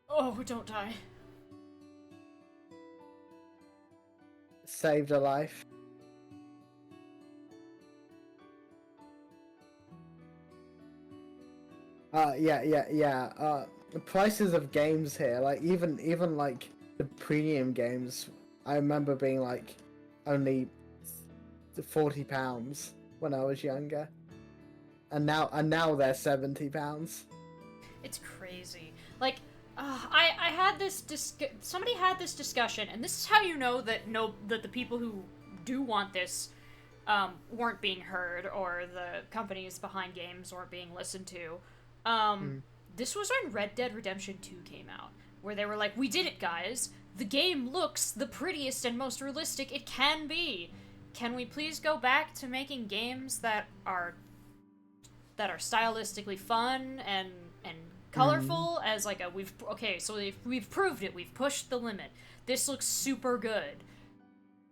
Speaker 1: Oh, don't die.
Speaker 2: Saved a life. The prices of games here, like even like the premium games, I remember being like only £40 when I was younger, and now they're £70.
Speaker 1: It's crazy. Like, I had this somebody had this discussion, and this is how you know that the people who do want this weren't being heard, or the companies behind games weren't being listened to. This was when Red Dead Redemption 2 came out, where they were like, we did it, guys. The game looks the prettiest and most realistic it can be. Can we please go back to making games that are stylistically fun and colorful as like we've proved it. We've pushed the limit. This looks super good.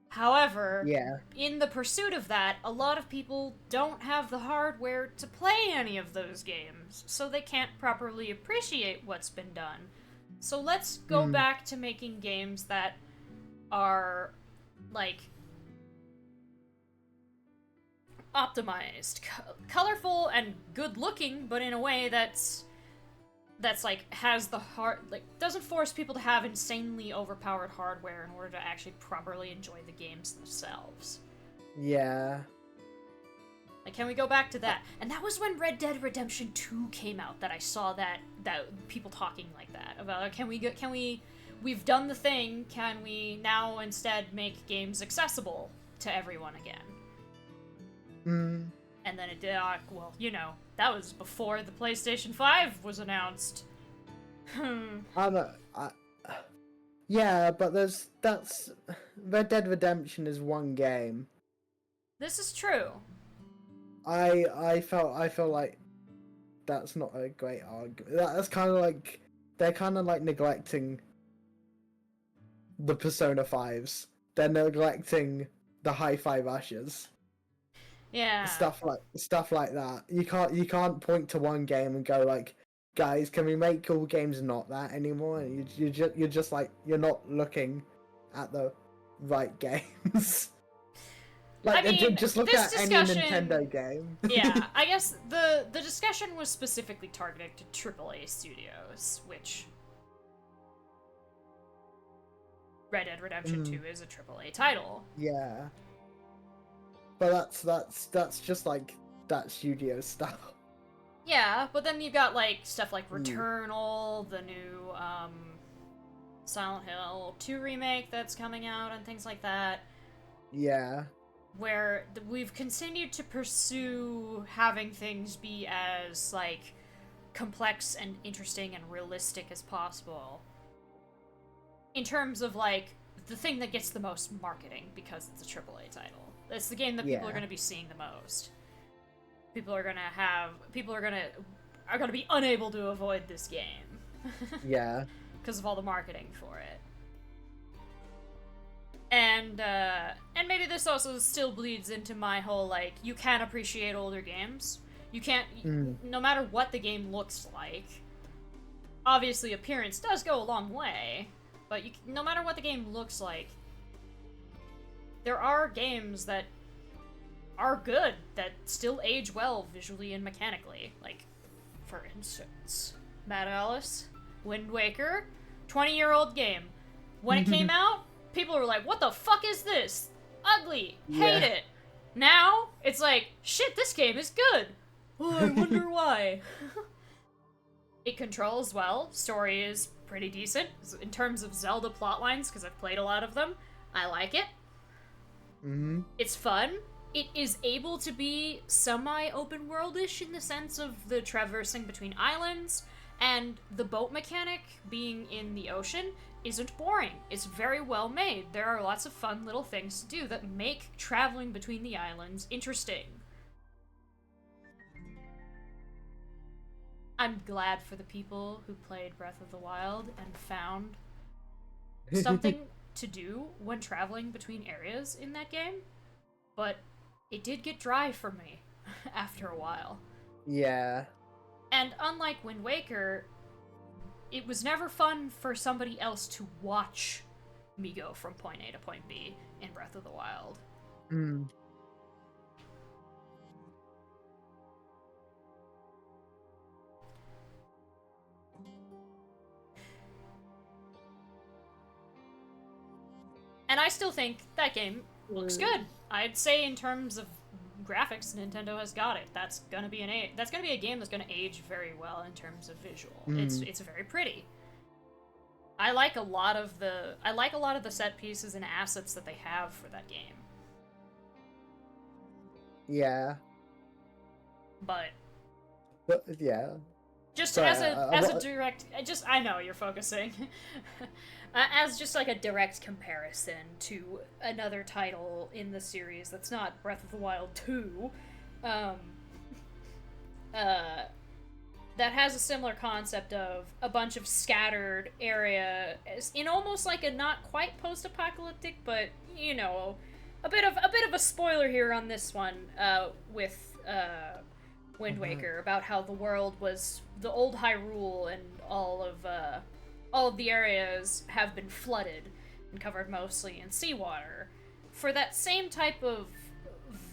Speaker 1: However, in the pursuit of that, a lot of people don't have the hardware to play any of those games, so they can't properly appreciate what's been done. So let's go back to making games that are, like, optimized, colorful and good looking, but in a way that's like has the doesn't force people to have insanely overpowered hardware in order to actually properly enjoy the games themselves.
Speaker 2: Yeah.
Speaker 1: Like, can we go back to that? And that was when Red Dead Redemption 2 came out that I saw that people talking like that about we've done the thing, can we now instead make games accessible to everyone again? And then it did, well, you know, that was before the PlayStation 5 was announced.
Speaker 2: Yeah, but that's Red Dead Redemption is one game.
Speaker 1: This is true.
Speaker 2: I feel like that's not a great argument. That's kind of like they're kind of like neglecting the Persona 5s. They're neglecting the Hi-Fi Rushes.
Speaker 1: Yeah.
Speaker 2: Stuff like that. You can't point to one game and go like, guys, can we make cool games not that anymore? And you're just like, you're not looking at the right games. Like,
Speaker 1: I mean,
Speaker 2: just look at any Nintendo game.
Speaker 1: Yeah, I guess the discussion was specifically targeted to AAA studios, which Red Dead Redemption 2 is a AAA title.
Speaker 2: Yeah. But that's just like that studio stuff.
Speaker 1: Yeah, but then you've got like stuff like Returnal, the new Silent Hill 2 remake that's coming out and things like that.
Speaker 2: Yeah.
Speaker 1: Where we've continued to pursue having things be as like complex and interesting and realistic as possible. In terms of like the thing that gets the most marketing because it's a AAA title. It's the game that people are going to be seeing the most. People are going to be unable to avoid this game.
Speaker 2: Yeah.
Speaker 1: Because of all the marketing for it. And maybe this also still bleeds into my whole, like, you can appreciate older games. You can't, no matter what the game looks like. Obviously, appearance does go a long way, but no matter what the game looks like, there are games that are good, that still age well visually and mechanically. Like, for instance, Mad Alice, Wind Waker, 20-year-old game. When it came out, people were like, what the fuck is this? Ugly. Hate it. Now, it's like, shit, this game is good. Oh, I wonder why. It controls well. Story is pretty decent. In terms of Zelda plotlines, because I've played a lot of them, I like it. It's fun. It is able to be semi-open worldish in the sense of the traversing between islands, and the boat mechanic being in the ocean isn't boring. It's very well made. There are lots of fun little things to do that make traveling between the islands interesting. I'm glad for the people who played Breath of the Wild and found something to do when traveling between areas in that game, but it did get dry for me after a while.
Speaker 2: Yeah.
Speaker 1: And unlike Wind Waker, it was never fun for somebody else to watch me go from point A to point B in Breath of the Wild. And I still think that game looks good. I'd say in terms of graphics, Nintendo has got it. That's gonna be a game that's gonna age very well in terms of visual. It's very pretty. I like a lot of the set pieces and assets that they have for that game.
Speaker 2: Yeah.
Speaker 1: But
Speaker 2: yeah.
Speaker 1: just
Speaker 2: Sorry,
Speaker 1: as a direct, I know you're focusing. As just like a direct comparison to another title in the series that's not Breath of the Wild 2, that has a similar concept of a bunch of scattered area in almost like a not quite post-apocalyptic, but you know, a bit of a spoiler here on this one with Wind Waker about how the world was the old Hyrule and all of the areas have been flooded and covered mostly in seawater. For that same type of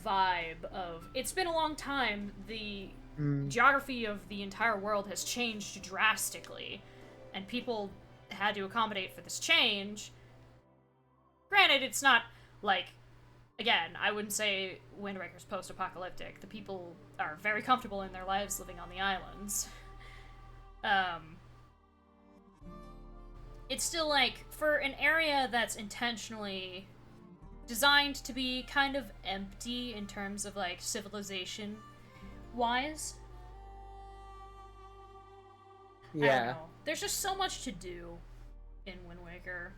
Speaker 1: vibe of, it's been a long time, the geography of the entire world has changed drastically, and people had to accommodate for this change. Granted, it's not, like, again, I wouldn't say Wind Waker's post-apocalyptic. The people are very comfortable in their lives living on the islands. It's still, like, for an area that's intentionally designed to be kind of empty in terms of, like, civilization-wise. I don't
Speaker 2: Yeah.
Speaker 1: know. There's just so much to do in Wind Waker.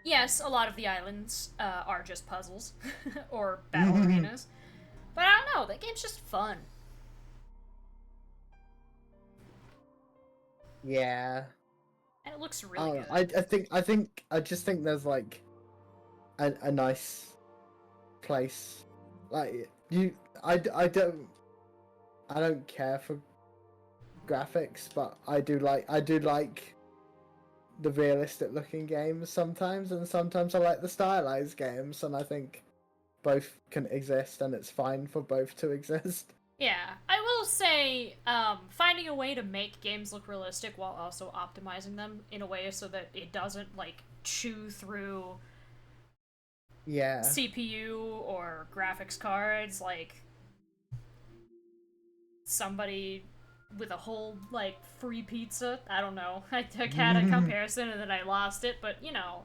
Speaker 1: Yes, a lot of the islands are just puzzles or battle arenas, but I don't know. That game's just fun.
Speaker 2: Yeah.
Speaker 1: And it looks really good.
Speaker 2: I just think there's like a nice place. Like I don't care for graphics, but I do like the realistic looking games sometimes, and sometimes I like the stylized games, and I think both can exist, and it's fine for both to exist.
Speaker 1: Yeah, I will say, finding a way to make games look realistic while also optimizing them in a way so that it doesn't, like, chew through
Speaker 2: Yeah.
Speaker 1: CPU or graphics cards, like, somebody with a whole, like, free pizza. I don't know. I had a comparison and then I lost it, but, you know,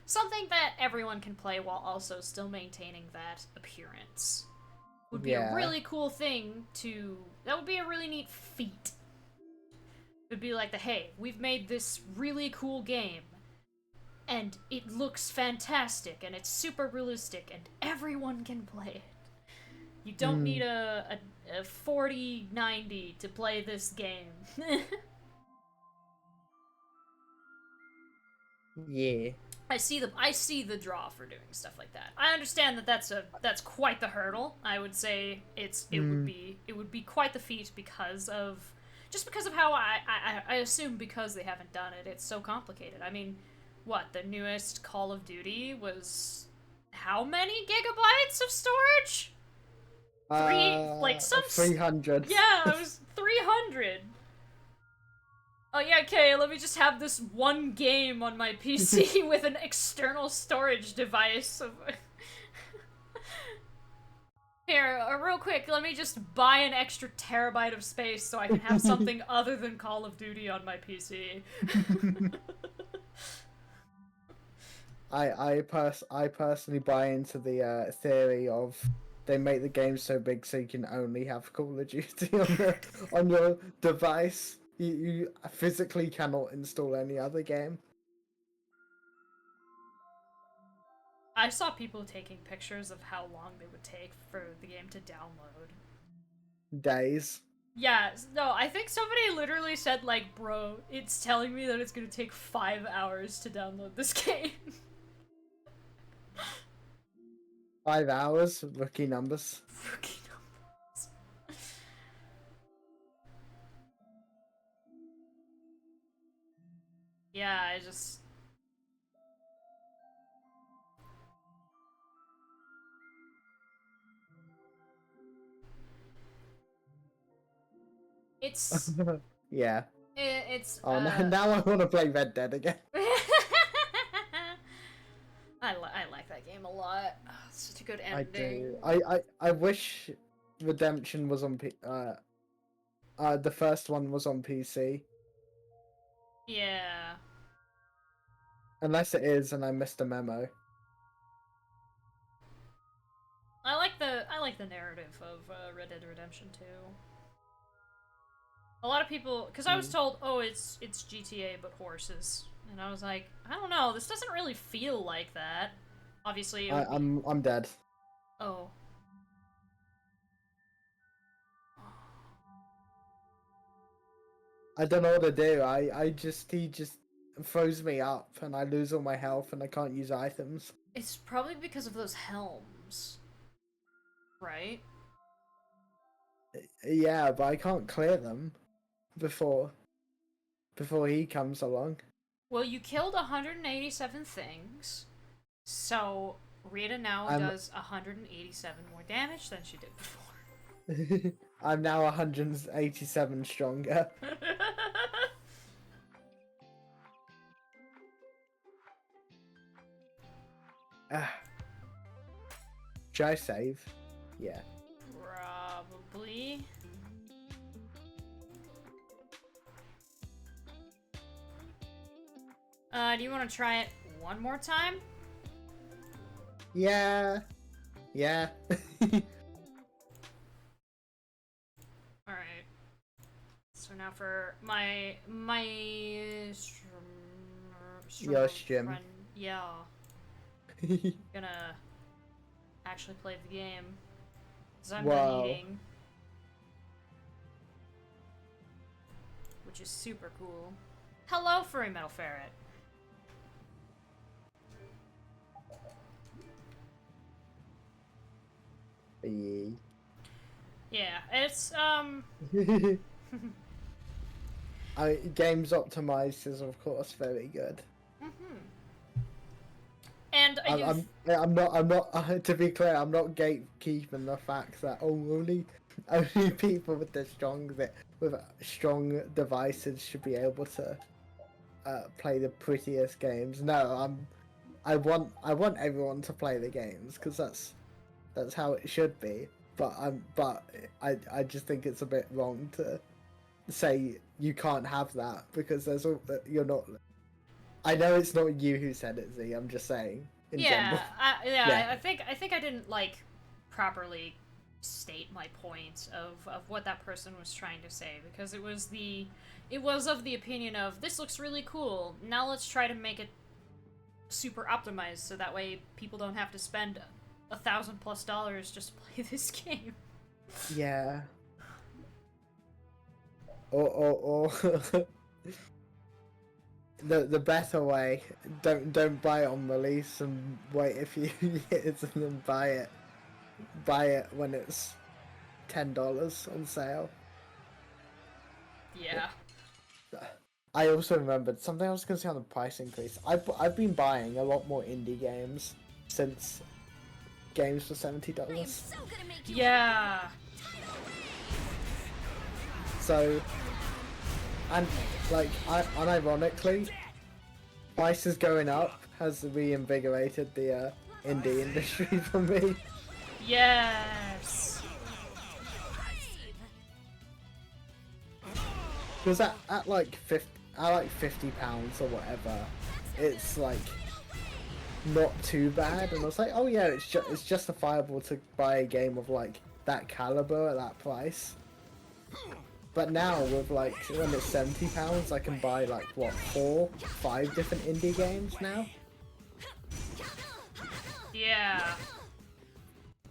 Speaker 1: something that everyone can play while also still maintaining that appearance would be a really cool thing to... That would be a really neat feat. It would be like hey, we've made this really cool game, and it looks fantastic, and it's super realistic, and everyone can play it. You don't need a 4090 to play this game.
Speaker 2: Yeah.
Speaker 1: I see the draw for doing stuff like that. I understand that that's quite the hurdle. I would say it would be quite the feat because of how I assume because they haven't done it. It's so complicated. I mean, what, the newest Call of Duty was how many gigabytes of storage?
Speaker 2: 300.
Speaker 1: Yeah, it was 300. Oh yeah, okay, let me just have this one game on my PC with an external storage device. Here, real quick, let me just buy an extra terabyte of space so I can have something other than Call of Duty on my PC.
Speaker 2: I personally buy into the theory of they make the game so big so you can only have Call of Duty on your device. You physically cannot install any other game.
Speaker 1: I saw people taking pictures of how long they would take for the game to download.
Speaker 2: Days.
Speaker 1: Yeah, no, I think somebody literally said, like, bro, it's telling me that it's gonna take 5 hours to download this game.
Speaker 2: 5 hours? Rookie numbers.
Speaker 1: Rookie numbers. Yeah, I just... It's...
Speaker 2: Yeah.
Speaker 1: It's...
Speaker 2: Oh, now I want to play Red Dead again.
Speaker 1: I like that game a lot. Oh, it's such a good ending.
Speaker 2: I do. I wish Redemption was on the first one was on PC.
Speaker 1: Yeah.
Speaker 2: Unless it is, and I missed a memo.
Speaker 1: I like the narrative of Red Dead Redemption 2. A lot of people, because I was told, oh, it's GTA but horses, and I was like, I don't know, this doesn't really feel like that. Obviously,
Speaker 2: I'm dead.
Speaker 1: Oh.
Speaker 2: I don't know what to do. He just throws me up, and I lose all my health, and I can't use items.
Speaker 1: It's probably because of those helms, right?
Speaker 2: Yeah, but I can't clear them before he comes along.
Speaker 1: Well, you killed 187 things, so Rita now does 187 more damage than she did before.
Speaker 2: I'm now 187 stronger. Should I save? Yeah.
Speaker 1: Probably. Do you want to try it one more time?
Speaker 2: Yeah. Yeah.
Speaker 1: Alright. So now for my
Speaker 2: Your stream.
Speaker 1: friend. Yeah. Gonna actually play the game. Because I'm
Speaker 2: Wow.
Speaker 1: done eating. Which is super cool. Hello, furry metal ferret. Yeah, it's
Speaker 2: Games optimized is of course very good.
Speaker 1: and
Speaker 2: I'm not. To be clear, I'm not gatekeeping the fact that only people with strong devices should be able to play the prettiest games. No, I want everyone to play the games because that's how it should be. But I just think it's a bit wrong to say you can't have that because you're not. I know it's not you who said it, Z. I'm just saying. In general.
Speaker 1: I think I didn't like properly state my point of what that person was trying to say because it was of the opinion of this looks really cool. Now let's try to make it super optimized so that way people don't have to spend $1,000+ just to play this game.
Speaker 2: Yeah. Or the better way, don't buy it on release and wait a few years and then buy it when it's $10 on sale.
Speaker 1: Yeah.
Speaker 2: I also remembered something I was gonna say on the price increase. I've been buying a lot more indie games since games for $70.
Speaker 1: Yeah.
Speaker 2: So, and like, unironically, prices going up has reinvigorated the indie industry for me.
Speaker 1: Yes.
Speaker 2: Because at like £50 or whatever, it's like not too bad, and I was like, oh yeah, it's justifiable to buy a game of like that caliber at that price. But now with like when it's £70, I can buy like what 4-5 different indie games now.
Speaker 1: Yeah.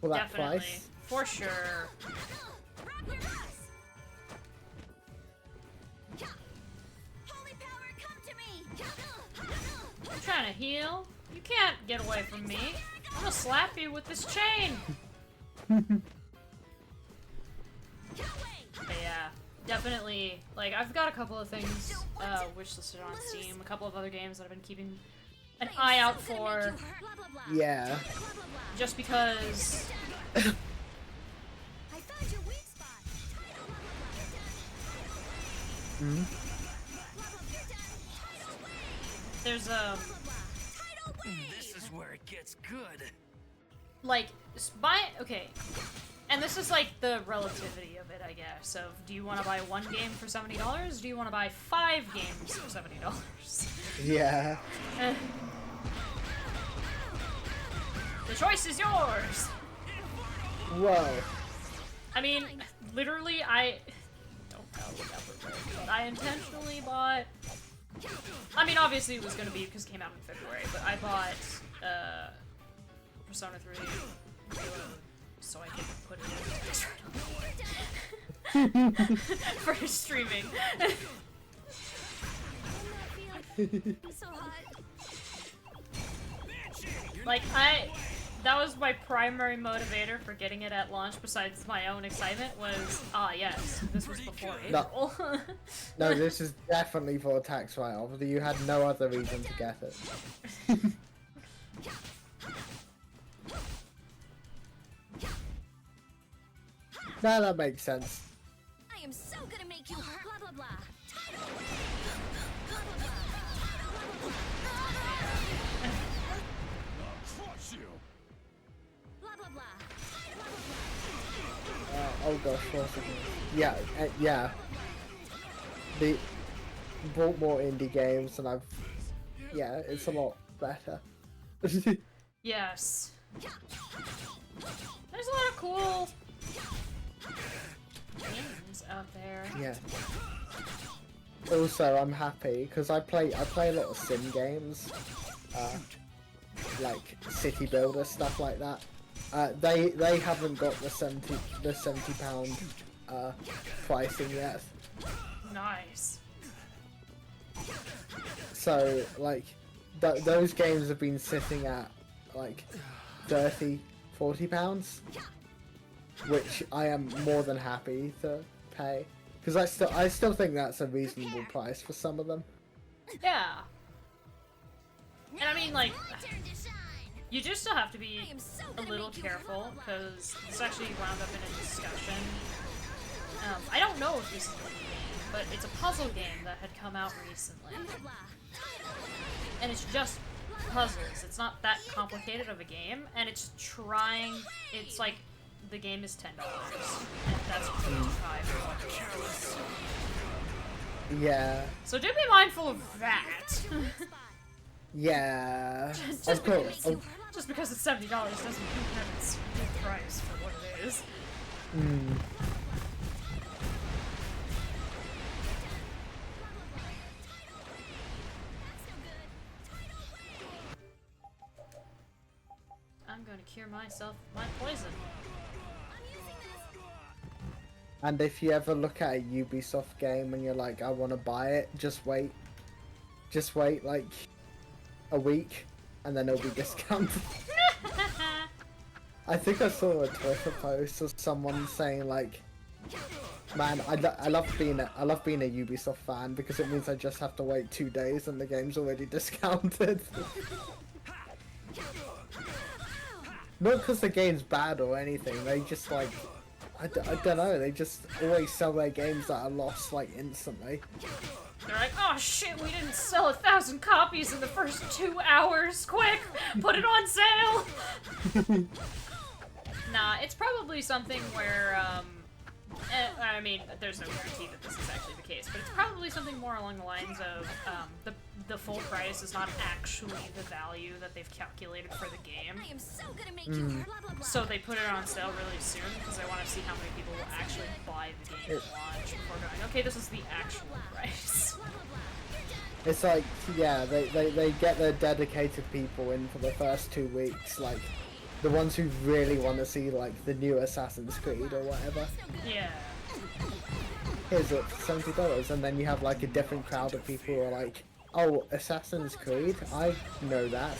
Speaker 2: For that
Speaker 1: Definitely.
Speaker 2: price.
Speaker 1: For sure. I'm trying to heal. You can't get away from me. I'm gonna slap you with this chain. But yeah, definitely. Like, I've got a couple of things wishlisted on Steam. A couple of other games that I've been keeping an eye out for.
Speaker 2: Yeah.
Speaker 1: Just because. There's
Speaker 8: This is where it gets good.
Speaker 1: like okay, and this is like the relativity of it, I guess. Of do you want to buy one game for $70? Do you want to buy 5 games for $70?
Speaker 2: Yeah.
Speaker 1: The choice is yours.
Speaker 2: Whoa.
Speaker 1: I mean, literally, I don't know whatever, but I intentionally bought. I mean, obviously it was gonna be because it came out in February, but I bought Persona 3 so I can put it in for streaming. Like, that was my primary motivator for getting it at launch, besides my own excitement, was, yes, this was before April.
Speaker 2: No, this is definitely for a tax write-off. You had no other reason to get it. Now that makes sense.
Speaker 6: I am so gonna make you hurt. Blah blah blah.
Speaker 4: Crush you.
Speaker 6: Blah blah blah.
Speaker 2: Oh gosh, yeah, yeah. They brought more indie games, and yeah, it's a lot better.
Speaker 1: Yes. There's a lot of cool games out there.
Speaker 2: Yeah. Also, I'm happy because I play a lot of sim games, like City Builder stuff like that. They haven't got the £70 pricing yet.
Speaker 1: Nice.
Speaker 2: So like those games have been sitting at like £30-40, which I am more than happy to pay because I still think that's a reasonable price for some of them.
Speaker 1: Yeah. And I mean, like,
Speaker 6: Turn to shine.
Speaker 1: you just still have to be
Speaker 6: I am so
Speaker 1: a
Speaker 6: gonna
Speaker 1: little
Speaker 6: make you
Speaker 1: careful
Speaker 6: hurt.
Speaker 1: because this actually wound up in a discussion. I don't know if this is the game, but it's a puzzle game that had come out recently.
Speaker 6: Blah blah blah.
Speaker 1: And it's just puzzles. It's not that complicated of a game, and it's like, the game is $10, and that's pretty high for what it is.
Speaker 2: Yeah,
Speaker 1: So do be mindful of that.
Speaker 2: yeah.
Speaker 1: Just
Speaker 2: Of course.
Speaker 1: Just because it's $70 doesn't mean that it's a good price for what it is. I'm going to cure myself of my poison.
Speaker 2: And if you ever look at a Ubisoft game and you're like, I want to buy it, just wait. Just wait like a week and then it'll be discounted. I think I saw a Twitter post of someone saying like, man, I love being a Ubisoft fan because it means I just have to wait 2 days and the game's already discounted. Not because the game's bad or anything, they just like, I don't know, they just always sell their games that are lost like instantly.
Speaker 1: They're like, oh shit, we didn't sell 1,000 copies in the first 2 hours. Quick, put it on sale. Nah, it's probably something where, I mean, there's no guarantee that this is actually the case, but it's probably something more along the lines of, the full price is not actually the value that they've calculated for the game.
Speaker 6: I am so gonna make you hurt. Blah blah blah.
Speaker 1: So they put it on sale really soon because they want to see how many people will actually buy the game at launch before going, okay, this is the actual price.
Speaker 2: It's like, yeah, they get their dedicated people in for the first 2 weeks, like, the ones who really want to see, like, the new Assassin's Creed or whatever.
Speaker 1: Yeah.
Speaker 2: Here's it for $70, and then you have, like, a different crowd of people who are like, oh, Assassin's Creed? I know that.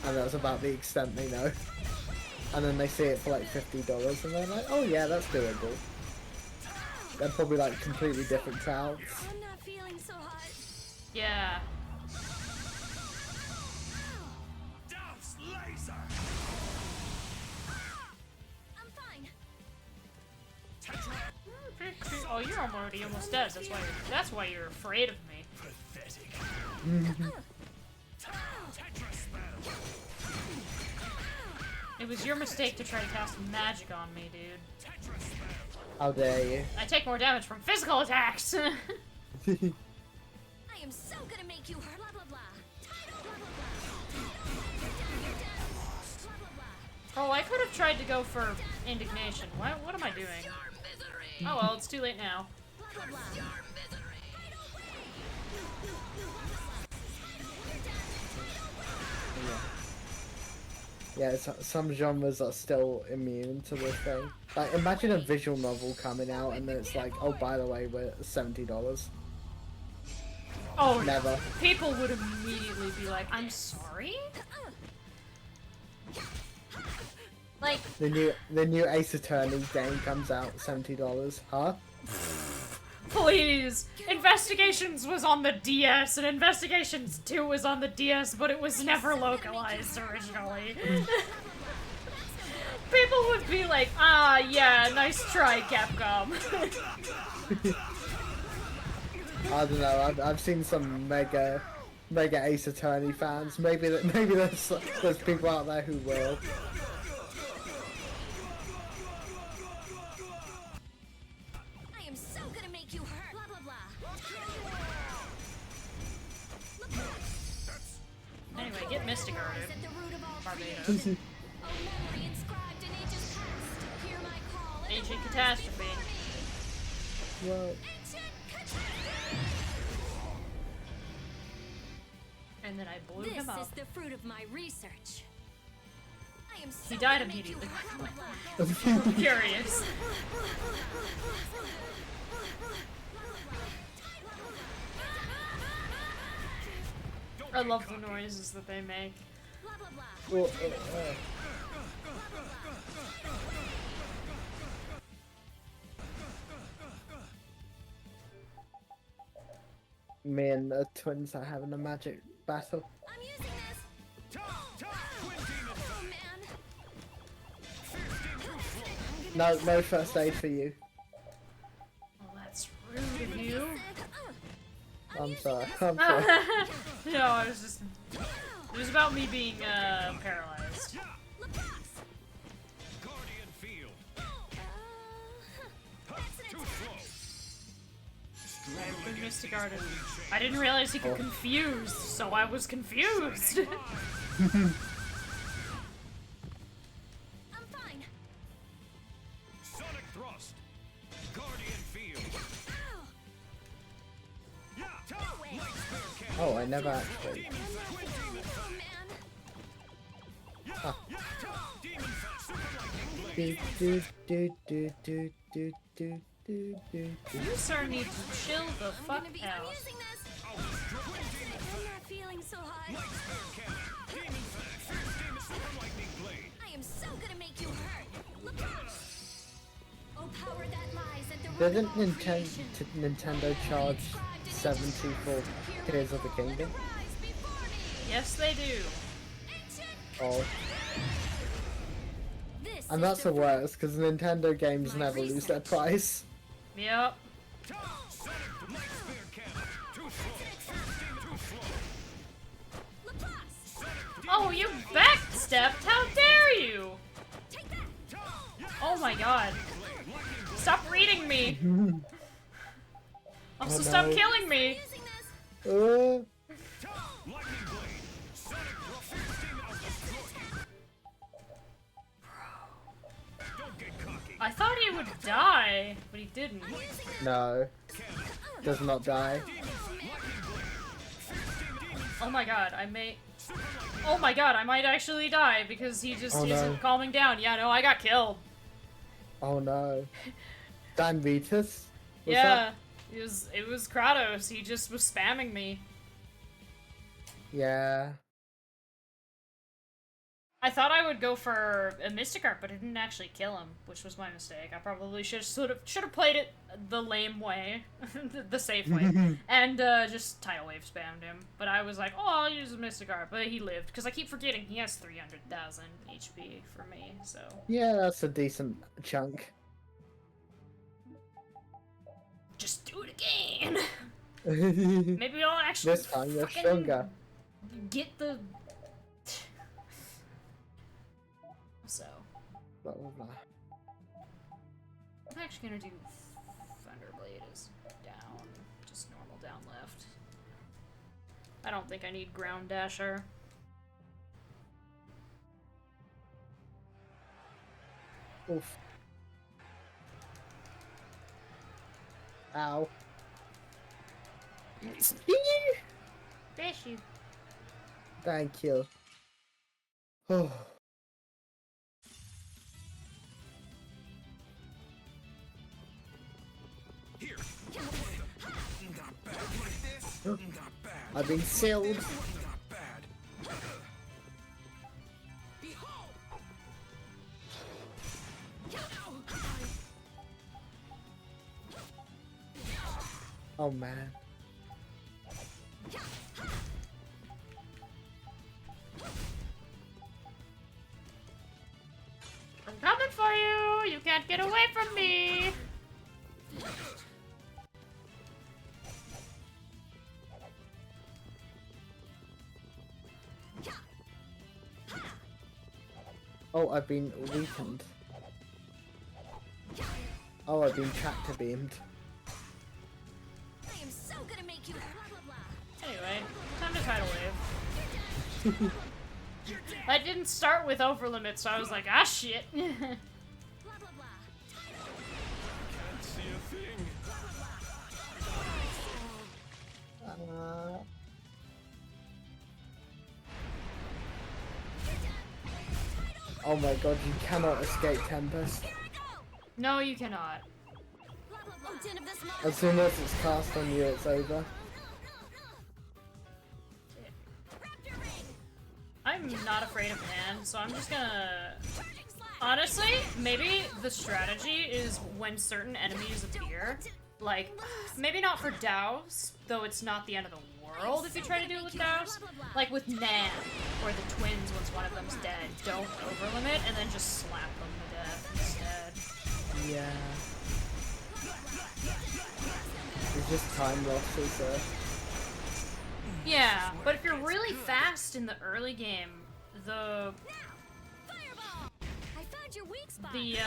Speaker 2: And that's about the extent they know. And then they see it for, like, $50, and they're like, oh yeah, that's doable. They're probably, like, completely different crowds.
Speaker 6: I'm not feeling so hot.
Speaker 1: Yeah.
Speaker 4: Douse laser.
Speaker 6: I'm fine.
Speaker 1: Oh, you're already almost dead. That's why you're afraid of me.
Speaker 4: Pathetic.
Speaker 1: It was your mistake to try to cast magic on me, dude.
Speaker 2: How dare you.
Speaker 1: I take more damage from physical attacks.
Speaker 6: I am so gonna make you hurt. Blah blah blah. Blah blah blah.
Speaker 1: Oh, I could have tried to go for indignation. What am I doing? Oh well, it's too late now.
Speaker 6: Blah blah blah.
Speaker 2: Yeah, some genres are still immune to this thing. Like, imagine a visual novel coming out and then it's like, oh, by the way, we're $70.
Speaker 1: Oh,
Speaker 2: Never.
Speaker 1: People would immediately be like, I'm sorry? Like,
Speaker 2: The new Ace Attorney game comes out, $70. Huh?
Speaker 1: please! Investigations was on the DS, and Investigations 2 was on the DS, but it was never localized originally. People would be like, ah, yeah, nice try, Capcom.
Speaker 2: I don't know. I've seen some mega Ace Attorney fans. Maybe there's people out there who will.
Speaker 6: I am so gonna make you hurt. Blah blah blah.
Speaker 1: Anyway, get Mystic Guarded.
Speaker 6: At the root of all
Speaker 1: Barbados.
Speaker 6: creation. Oh, memory inscribed in ages past. Hear my call. and the
Speaker 1: Ancient
Speaker 6: world
Speaker 1: catastrophe.
Speaker 2: Well,
Speaker 6: Ancient catastrophe.
Speaker 1: And then I blew
Speaker 6: This
Speaker 1: him
Speaker 6: is
Speaker 1: up.
Speaker 6: the fruit of my research. I am so
Speaker 1: He died
Speaker 6: gonna make you
Speaker 1: immediately.
Speaker 6: hurt. Blah, blah, blah.
Speaker 1: I'm curious. I love the noises that they make.
Speaker 6: Blah blah blah.
Speaker 2: well, me and the twins are having a magic battle.
Speaker 6: I'm using this. Oh man.
Speaker 2: No first aid for you.
Speaker 1: Well, that's rude of you.
Speaker 2: I'm sorry. I'm sorry.
Speaker 1: No, I was just... It was about me being, paralyzed.
Speaker 6: Lacrosse.
Speaker 3: Guardian field.
Speaker 6: That's an attack.
Speaker 1: I've been Mystic Guarded. I didn't realize he could confuse, so I was confused.
Speaker 6: I'm fine.
Speaker 3: Sonic thrust. Guardian field.
Speaker 6: Ow.
Speaker 2: Oh, I never actually.
Speaker 6: Oh man.
Speaker 2: Do do do do do do do do do.
Speaker 1: You, sir, need to chill the fuck
Speaker 6: I'm
Speaker 1: out.
Speaker 6: using this. I'm not feeling so hot. I am so gonna make you hurt. Lacrosse. Oh, power that lies at the root
Speaker 2: Didn't
Speaker 6: of all creation.
Speaker 2: Nintendo charge 70 for Tears of the Kingdom?
Speaker 6: Rise before me.
Speaker 1: Yes, they do.
Speaker 6: Ancient.
Speaker 2: Oh,
Speaker 6: This
Speaker 2: and
Speaker 6: is
Speaker 2: that's the
Speaker 6: fruit-
Speaker 2: worst because Nintendo games never lose their price.
Speaker 1: Yep.
Speaker 6: Lacrosse.
Speaker 1: Oh, you backstepped! How dare you!
Speaker 6: Take that.
Speaker 1: Oh my god. Stop reading me! Also,
Speaker 2: Oh,
Speaker 1: stop
Speaker 2: no.
Speaker 1: killing me!
Speaker 6: Using this.
Speaker 1: I thought he would die, but he didn't.
Speaker 2: No, does not die.
Speaker 1: Oh my god, I may... Oh my god, I might actually die because he just
Speaker 2: Oh,
Speaker 1: isn't
Speaker 2: no.
Speaker 1: calming down. Yeah, no, I got killed.
Speaker 2: Oh no. Dan Vitus? Was
Speaker 1: Yeah, it was Kratos. He just was spamming me.
Speaker 2: that- Yeah.
Speaker 1: I thought I would go for a Mystic Art, but it didn't actually kill him, which was my mistake. I probably should have played it the lame way, the safe way, and just tidal wave spammed him. But I was like, oh, I'll use a Mystic Art, but he lived because I keep forgetting he has 300,000 HP for me. So
Speaker 2: Yeah, that's a decent chunk.
Speaker 1: just do it again. Maybe I'll actually
Speaker 2: This time you're
Speaker 1: fucking
Speaker 2: stronger.
Speaker 1: get the. So
Speaker 2: Blah, blah, blah.
Speaker 1: I'm actually gonna do Thunderblade as down, just normal down left. I don't think I need Ground Dasher.
Speaker 2: Oof. Ow.
Speaker 1: Bless you.
Speaker 2: Thank you. Oh.
Speaker 3: Here. Not bad. Like this. Not bad.
Speaker 2: I've been sealed.
Speaker 3: Not bad. Behold.
Speaker 2: Oh man.
Speaker 1: I'm coming for you! You can't get away from me!
Speaker 2: Oh, I've been weakened. Oh, I've been tractor beamed.
Speaker 6: I am so gonna make you blah blah blah.
Speaker 1: Anyway, time to tidal wave. I didn't start with overlimit, so I was like, ah shit.
Speaker 6: Blah blah blah.
Speaker 3: Can't see a thing.
Speaker 2: Oh my god, you cannot escape Tempest.
Speaker 1: No, you cannot.
Speaker 6: Blah blah blah. Den of this monster.
Speaker 2: As soon as it's cast on you, it's over.
Speaker 1: I'm not afraid of man, so I'm just gonna... Honestly, maybe the strategy is when certain enemies appear, like, maybe not for Dows, though it's not the end of the world if you try to do it with Dows. Like with Nan, or the twins once one of them's dead, don't overlimit and then just slap them to death instead.
Speaker 2: Yeah. It's just time losses there.
Speaker 1: Yeah, but if you're really fast in the early game, the...
Speaker 6: Fireball. I found your weak spot.
Speaker 1: the,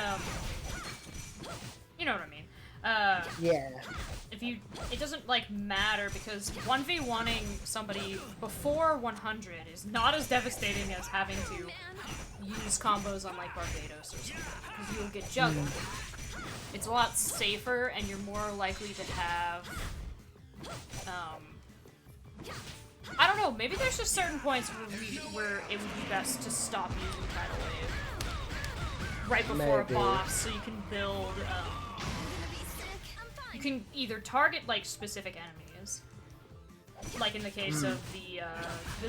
Speaker 1: you know what I mean.
Speaker 2: Yeah.
Speaker 1: If you, it doesn't, like, matter, because 1v1ing somebody before 100 is not as devastating as having to use combos on, like, Barbados or something, because you'll get juggled. It's a lot safer, and you're more likely to have, I don't know, maybe there's just certain points where it would be best to stop using Tidal Wave right before
Speaker 2: Maybe.
Speaker 1: a boss, so you can build, you can either target, like, specific enemies, like in the case of the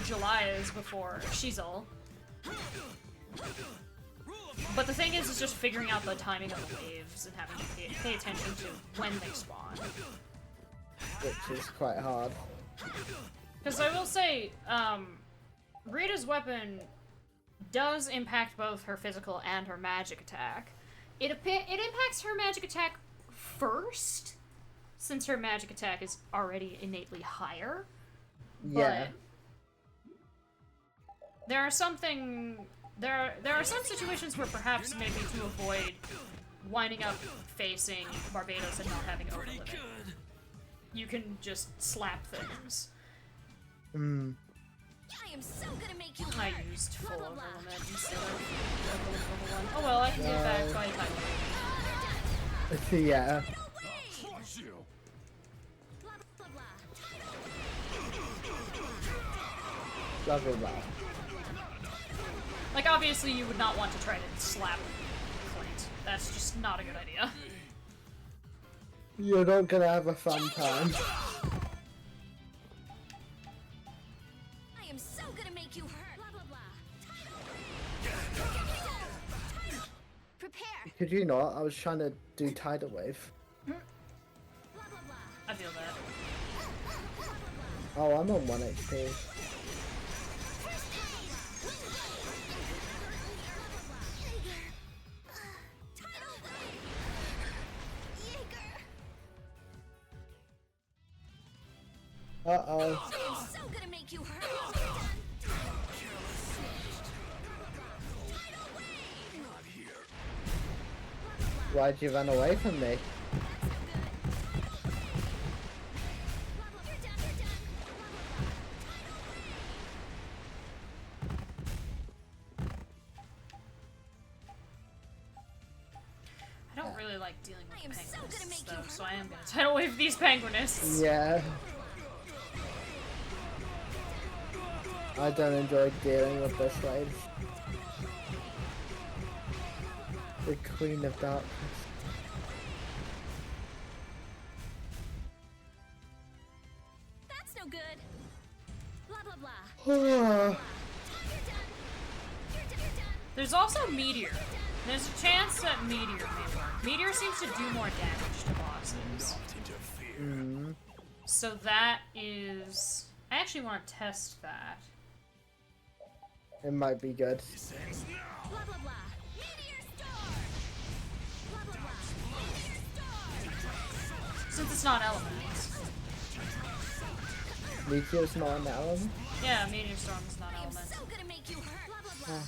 Speaker 1: Julias before Shizel. But the thing is, it's just figuring out the timing of the waves and having to pay attention to when they spawn.
Speaker 2: Which is quite hard.
Speaker 1: Because I will say, Rita's weapon does impact both her physical and her magic attack. It impacts her magic attack first, since her magic attack is already innately higher.
Speaker 2: Yeah.
Speaker 1: But there are some situations where perhaps maybe to avoid winding up facing Barbados and not having overlimit, you can just slap things.
Speaker 6: I am so gonna make you
Speaker 1: I
Speaker 6: hurt.
Speaker 1: used full
Speaker 6: Blah, blah, blah.
Speaker 1: overlimit instead of level 1. Oh well, I can get it back by time.
Speaker 2: Yeah.
Speaker 3: Crush you.
Speaker 6: Blah blah blah.
Speaker 2: Blah blah blah.
Speaker 1: Like, obviously you would not want to try to slap Clint. That's just not a good idea.
Speaker 2: You're not gonna have a fun time.
Speaker 6: I am so gonna make you hurt. Blah blah blah. Prepare.
Speaker 2: Could you not? I was trying to do Tidal Wave.
Speaker 6: Blah blah blah.
Speaker 1: I feel that.
Speaker 2: Oh, I'm on 1 HP. Uh-oh.
Speaker 6: I am so gonna make you hurt.
Speaker 2: Why'd you run away from me?
Speaker 1: I don't really like dealing with
Speaker 6: I am so gonna
Speaker 1: penguins,
Speaker 6: make
Speaker 1: though,
Speaker 6: you
Speaker 1: so I am gonna tidal wave these penguinists.
Speaker 2: Yeah. I don't enjoy dealing with this lady. The Queen of Darkness.
Speaker 6: That's no good. Blah blah blah.
Speaker 2: Oh,
Speaker 6: You're done. You're done.
Speaker 1: There's also Meteor. There's a chance that Meteor may work. Meteor seems to do more damage to bosses. So that is... I actually want to test that.
Speaker 2: it might be good.
Speaker 6: Blah blah blah. Meteor storm.
Speaker 1: It's not element.
Speaker 2: Meteor's not an element?
Speaker 1: Yeah, Meteor Storm is not
Speaker 6: I am
Speaker 1: element.
Speaker 6: so gonna make you hurt. Blah blah blah.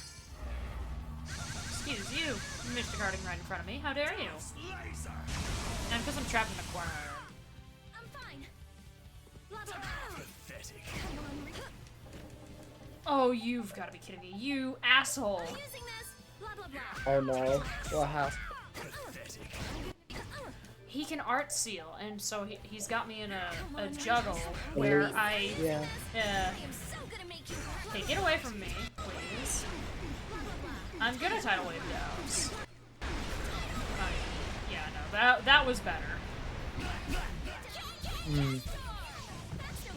Speaker 1: Excuse you, Mr. Guarding right in front of me. How dare you? And because I'm trapped in a corner.
Speaker 6: I'm fine. Blah blah blah.
Speaker 8: Pathetic.
Speaker 6: Come on, Rika.
Speaker 1: Oh, you've got to be kidding me. You asshole.
Speaker 6: I'm using this. Blah blah blah.
Speaker 2: Oh no. What happened?
Speaker 8: Pathetic.
Speaker 1: He can art seal, and so he's got me in a juggle where I.
Speaker 2: Yeah.
Speaker 6: I am so gonna make you hurt.
Speaker 1: Hey, get away from me, please. I'm good at tidal wave dows. Yeah, no, that was better.
Speaker 6: That's no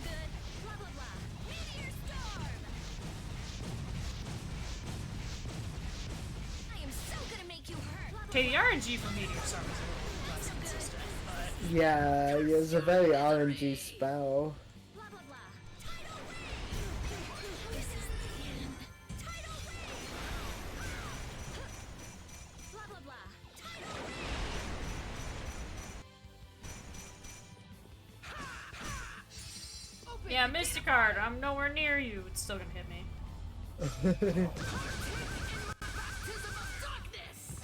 Speaker 6: good. Blah blah blah. Meteor storm. I am so gonna make you hurt.
Speaker 1: Okay, the RNG for Meteor Storm is a little less consistent, but
Speaker 2: Yeah, it's a very RNG spell.
Speaker 6: Blah blah blah. This is the end. Tidal wave. Blah blah blah.
Speaker 1: yeah, Mystic Card, I'm nowhere near you. It's still gonna hit me.
Speaker 6: Baptism of darkness.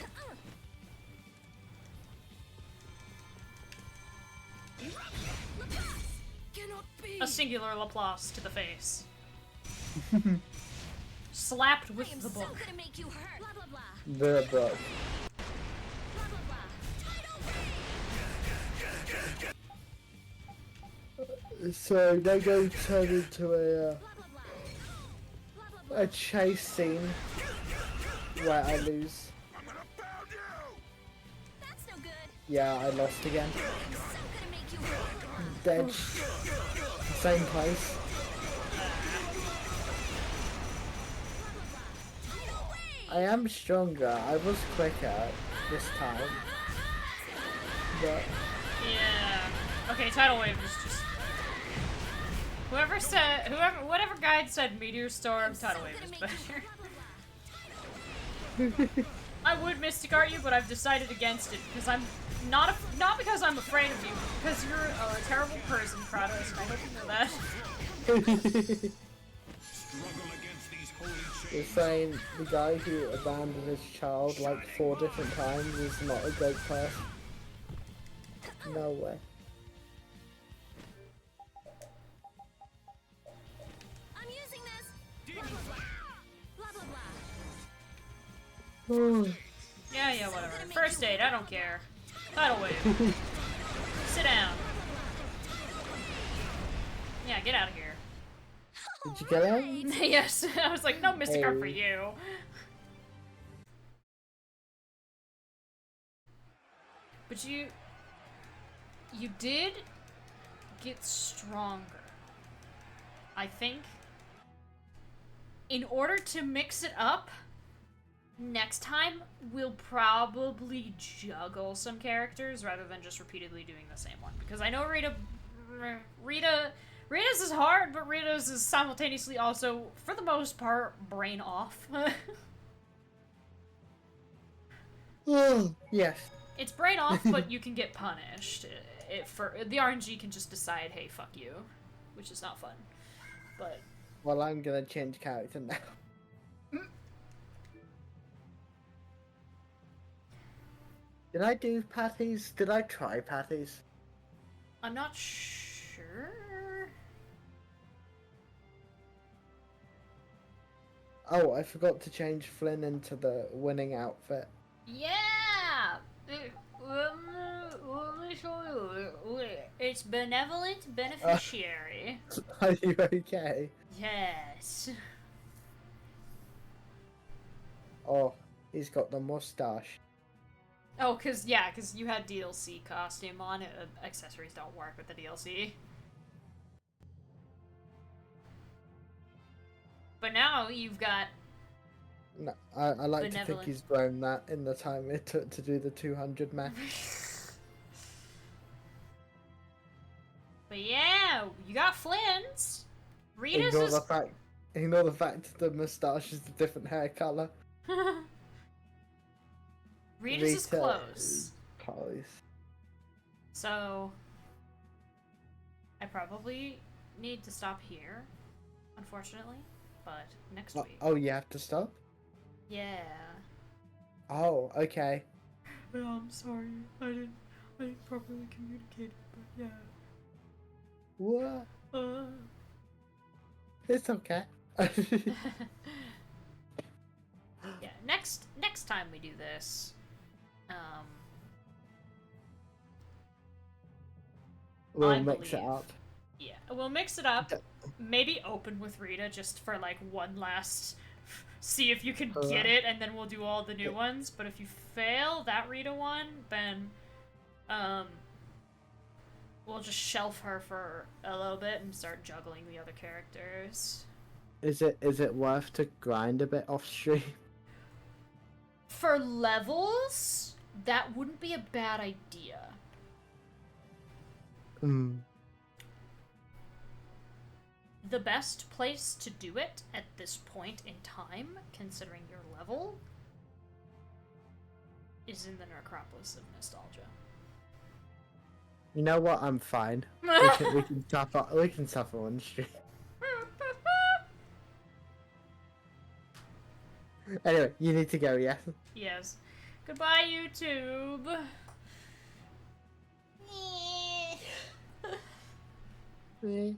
Speaker 6: Cannot be.
Speaker 1: A singular Laplace to the face. Slapped
Speaker 6: I am
Speaker 1: with the
Speaker 6: so
Speaker 1: book.
Speaker 6: gonna make you hurt. Blah blah blah.
Speaker 2: The book.
Speaker 6: Blah blah blah. Tidal wave.
Speaker 2: So they're going to turn into
Speaker 6: Blah blah blah. Blah blah blah.
Speaker 2: a chase scene where I lose.
Speaker 4: I'm gonna pound you!
Speaker 6: That's no good.
Speaker 2: Yeah, I lost again.
Speaker 6: I'm so gonna make you hurt.
Speaker 2: Dead. Same place.
Speaker 6: Tidal wave.
Speaker 2: I am stronger. I was quicker this time. But
Speaker 1: Yeah. Okay, tidal wave is just. Whatever guide said Meteor Storm, tidal wave is better. I would Mystic Art you, but I've decided against it because I'm not because I'm afraid of you, because you're a terrible person, Kratos, and I hope you know that.
Speaker 5: Struggle against these holy
Speaker 2: you're
Speaker 5: chains.
Speaker 2: saying the guy who abandoned his child like 4 different times is not a great person? No way.
Speaker 6: I'm using this. Blah blah blah. Blah blah blah.
Speaker 1: Yeah, whatever. First aid, I don't care. Tidal wave. Sit down. Yeah, get out of here.
Speaker 2: Did you get out?
Speaker 1: Yes, I was like, no Mystic Art for
Speaker 2: Hey.
Speaker 1: you. But you did get stronger. I think. In order to mix it up, next time we'll probably juggle some characters rather than just repeatedly doing the same one. Because I know Rita's is hard, but Rita's is simultaneously also, for the most part, brain off.
Speaker 2: Yes.
Speaker 1: It's brain off, but you can get punished. The RNG can just decide, hey, fuck you, which is not fun. But
Speaker 2: Well, I'm gonna change character now. Did I do patties? Did I try patties?
Speaker 1: I'm not sure.
Speaker 2: Oh, I forgot to change Flynn into the winning outfit.
Speaker 1: Yeah! Let me show you. It's benevolent beneficiary.
Speaker 2: Are you okay?
Speaker 1: Yes.
Speaker 2: Oh, he's got the mustache.
Speaker 1: Oh, cause you had DLC costume on. Accessories don't work with the DLC. But now you've got.
Speaker 2: No, I like to think
Speaker 1: Benevolent.
Speaker 2: he's grown that in the time it took to do the 200 match.
Speaker 1: But yeah, you got Flynn's. Rita's
Speaker 2: Ignore
Speaker 1: is.
Speaker 2: the fact the mustache is a different hair color.
Speaker 1: Rita's is
Speaker 2: Rita
Speaker 1: close.
Speaker 2: is close.
Speaker 1: So, I probably need to stop here, unfortunately, but next
Speaker 2: Oh,
Speaker 1: week.
Speaker 2: oh, you have to stop?
Speaker 1: Yeah.
Speaker 2: Oh, okay.
Speaker 1: I'm sorry. I didn't properly communicate, but yeah.
Speaker 2: What?
Speaker 1: Uh.
Speaker 2: It's okay.
Speaker 1: Yeah, next time we do this,
Speaker 2: We'll
Speaker 1: I
Speaker 2: mix it
Speaker 1: believe-
Speaker 2: up.
Speaker 1: yeah, we'll mix it up. Maybe open with Rita just for like one last see if you can get it, and then we'll do all the new ones. But if you fail that Rita one, then we'll just shelf her for a little bit and start juggling the other characters.
Speaker 2: Is it worth to grind a bit off stream?
Speaker 1: For levels, that wouldn't be a bad idea.
Speaker 2: Hmm.
Speaker 1: The best place to do it at this point in time, considering your level, is in the Necropolis of Nostalgia.
Speaker 2: You know what? I'm fine. We can suffer. We can suffer on stream. Anyway, you need to go. Yes.
Speaker 1: Yes. Goodbye, YouTube.
Speaker 2: Eh.